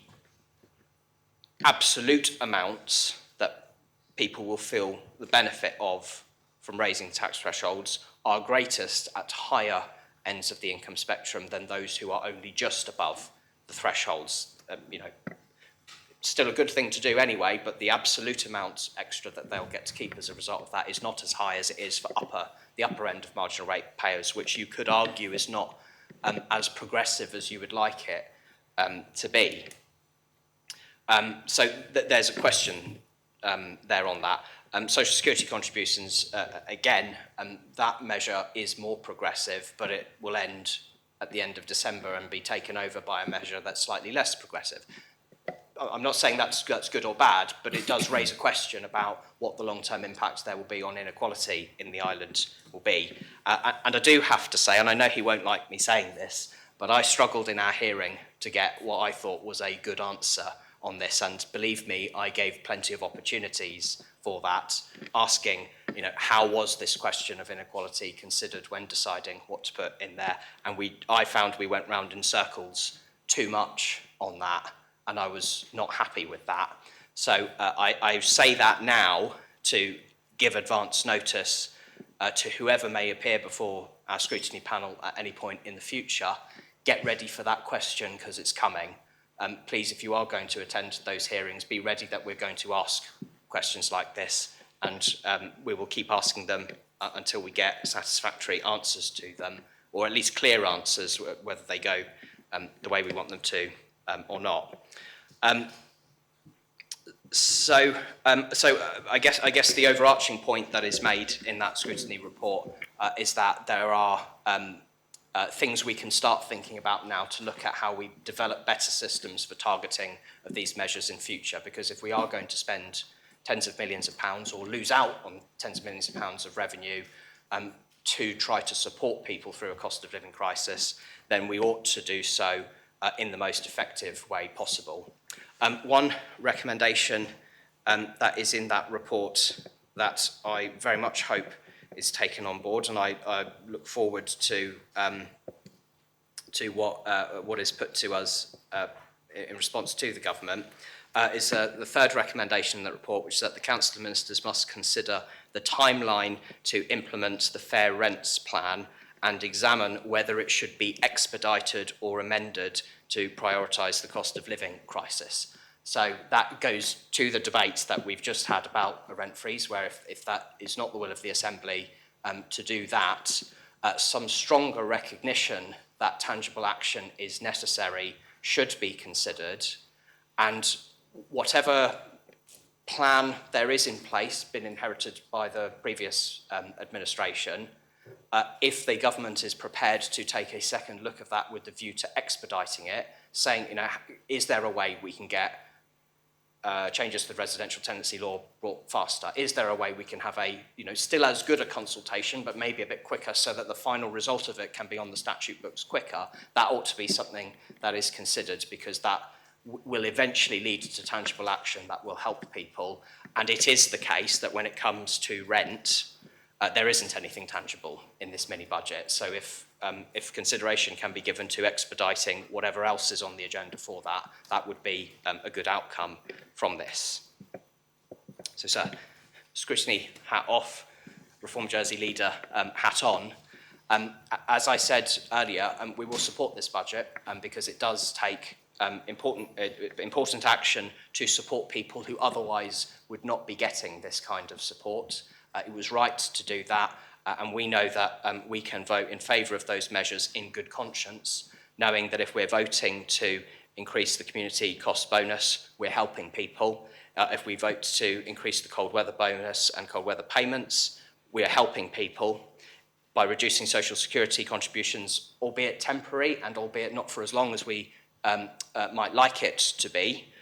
absolute amounts that people will feel the benefit of from raising tax thresholds are greatest at higher ends of the income spectrum than those who are only just above the thresholds. Still a good thing to do anyway, but the absolute amount extra that they'll get to keep as a result of that is not as high as it is for the upper end of marginal rate payers, which you could argue is not as progressive as you would like it to be. So there's a question there on that. Social security contributions, again, that measure is more progressive, but it will end at the end of December and be taken over by a measure that's slightly less progressive. I'm not saying that's good or bad, but it does raise a question about what the long-term impact there will be on inequality in the island will be. And I do have to say, and I know he won't like me saying this, but I struggled in our hearing to get what I thought was a good answer on this, and believe me, I gave plenty of opportunities for that, asking, how was this question of inequality considered when deciding what to put in there? And I found we went round in circles too much on that, and I was not happy with that. So I say that now to give advance notice to whoever may appear before our scrutiny panel at any point in the future. Get ready for that question because it's coming. Please, if you are going to attend those hearings, be ready that we're going to ask questions like this, and we will keep asking them until we get satisfactory answers to them, or at least clear answers, whether they go the way we want them to or not. So I guess the overarching point that is made in that scrutiny report is that there are things we can start thinking about now to look at how we develop better systems for targeting of these measures in future. Because if we are going to spend tens of millions of pounds or lose out on tens of millions of pounds of revenue to try to support people through a cost of living crisis, then we ought to do so in the most effective way possible. One recommendation that is in that report that I very much hope is taken on board, and I look forward to what is put to us in response to the government, is the third recommendation in the report, which is that the Council of Ministers must consider the timeline to implement the Fair Rents Plan and examine whether it should be expedited or amended to prioritise the cost of living crisis. So that goes to the debate that we've just had about a rent freeze, where if that is not the will of the Assembly to do that, some stronger recognition that tangible action is necessary should be considered, and whatever plan there is in place, been inherited by the previous administration, if the government is prepared to take a second look at that with the view to expediting it, saying, is there a way we can get changes to the residential tenancy law brought faster? Is there a way we can have a, still as good a consultation, but maybe a bit quicker so that the final result of it can be on the statute books quicker? That ought to be something that is considered, because that will eventually lead to tangible action that will help people. And it is the case that when it comes to rent, there isn't anything tangible in this mini budget. So if consideration can be given to expediting whatever else is on the agenda for that, that would be a good outcome from this. So, sir, scrutiny hat off, Reform Jersey leader hat on. As I said earlier, we will support this budget because it does take important action to support people who otherwise would not be getting this kind of support. It was right to do that, and we know that we can vote in favour of those measures in good conscience, knowing that if we're voting to increase the community cost bonus, we're helping people. If we vote to increase the cold weather bonus and cold weather payments, we are helping people. By reducing social security contributions, albeit temporary and albeit not for as long as we might like it to be,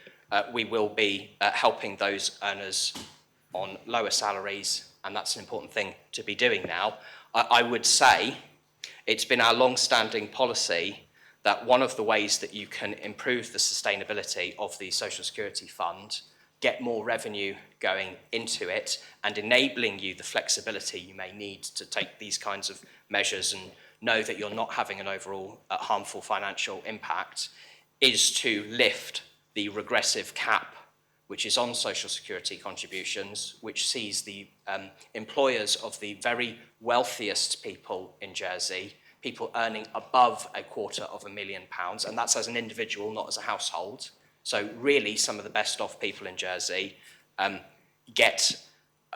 we will be helping those earners on lower salaries, and that's an important thing to be doing now. I would say it's been our long-standing policy that one of the ways that you can improve the sustainability of the Social Security Fund, get more revenue going into it, and enabling you the flexibility you may need to take these kinds of measures and know that you're not having an overall harmful financial impact, is to lift the regressive cap which is on social security contributions, which sees the employers of the very wealthiest people in Jersey, people earning above £250,000, and that's as an individual, not as a household. So really some of the best off people in Jersey get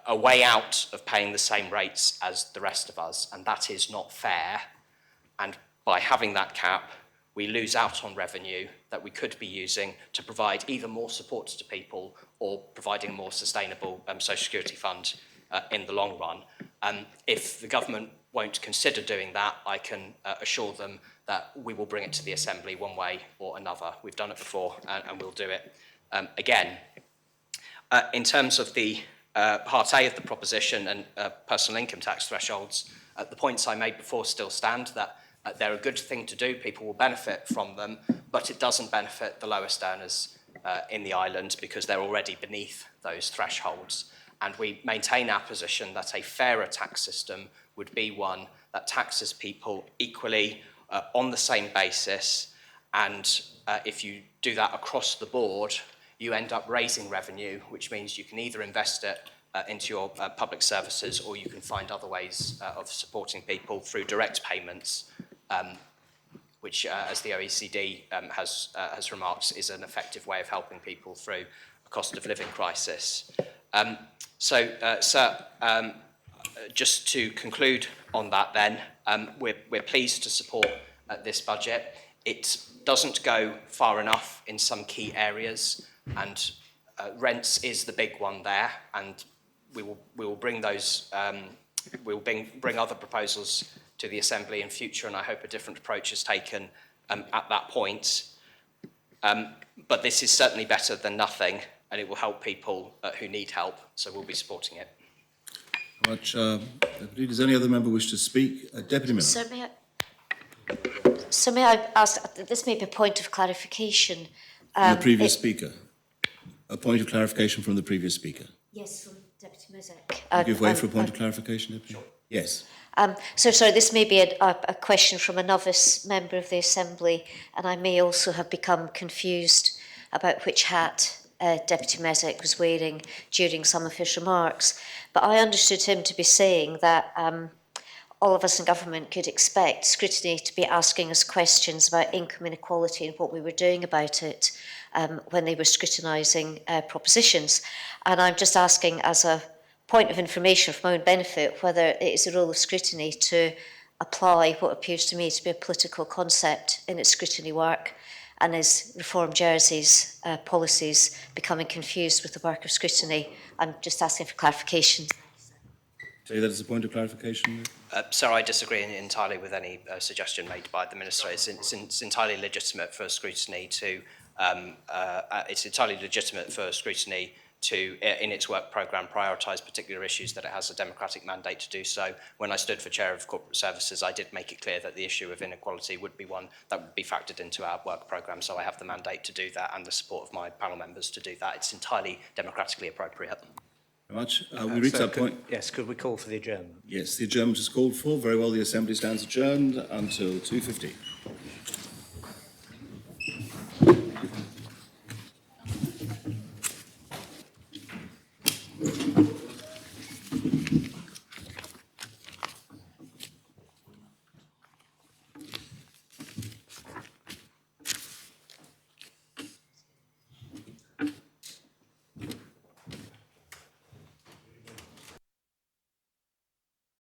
a way out of paying the same rates as the rest of us, and that is not fair. And by having that cap, we lose out on revenue that we could be using to provide either more support to people or providing a more sustainable social security fund in the long run. If the government won't consider doing that, I can assure them that we will bring it to the Assembly one way or another. We've done it before and we'll do it again. In terms of the Part A of the proposition and personal income tax thresholds, the points I made before still stand, that they're a good thing to do, people will benefit from them, but it doesn't benefit the lowest earners in the island because they're already beneath those thresholds. And we maintain our position that a fairer tax system would be one that taxes people equally on the same basis, and if you do that across the board, you end up raising revenue, which means you can either invest it into your public services, or you can find other ways of supporting people through direct payments, which, as the OECD has remarked, is an effective way of helping people through a cost of living crisis. Sir, just to conclude on that then, we're pleased to support this budget. It doesn't go far enough in some key areas, and rents is the big one there, and we will bring those, we'll bring other proposals to the Assembly in future, and I hope a different approach is taken at that point. But this is certainly better than nothing, and it will help people who need help, so we'll be supporting it. Much. Does any other member wish to speak? Deputy Member. So may I ask, this may be a point of clarification. The previous speaker. A point of clarification from the previous speaker. Yes, from Deputy Mezek. Give way for a point of clarification, Deputy? Sure. Yes. So sorry, this may be a question from a novice member of the Assembly, and I may also have become confused about which hat Deputy Mezek was wearing during some of his remarks. But I understood him to be saying that all of us in government could expect scrutiny to be asking us questions about income inequality and what we were doing about it when they were scrutinising propositions. And I'm just asking, as a point of information for my own benefit, whether it is the role of scrutiny to apply what appears to me to be a political concept in its scrutiny work, and is Reform Jersey's policies becoming confused with the work of scrutiny? I'm just asking for clarification. Take that as a point of clarification. Sir, I disagree entirely with any suggestion made by the Minister. It's entirely legitimate for scrutiny to in its work programme, prioritise particular issues that it has a democratic mandate to do so. When I stood for Chair of Corporate Services, I did make it clear that the issue of inequality would be one that would be factored into our work programme, so I have the mandate to do that and the support of my panel members to do that. It's entirely democratically appropriate. Very much. We reached that point. Yes, could we call for the adjournment? Yes, the adjournment is called for. Very well, the Assembly stands adjourned until 2:50.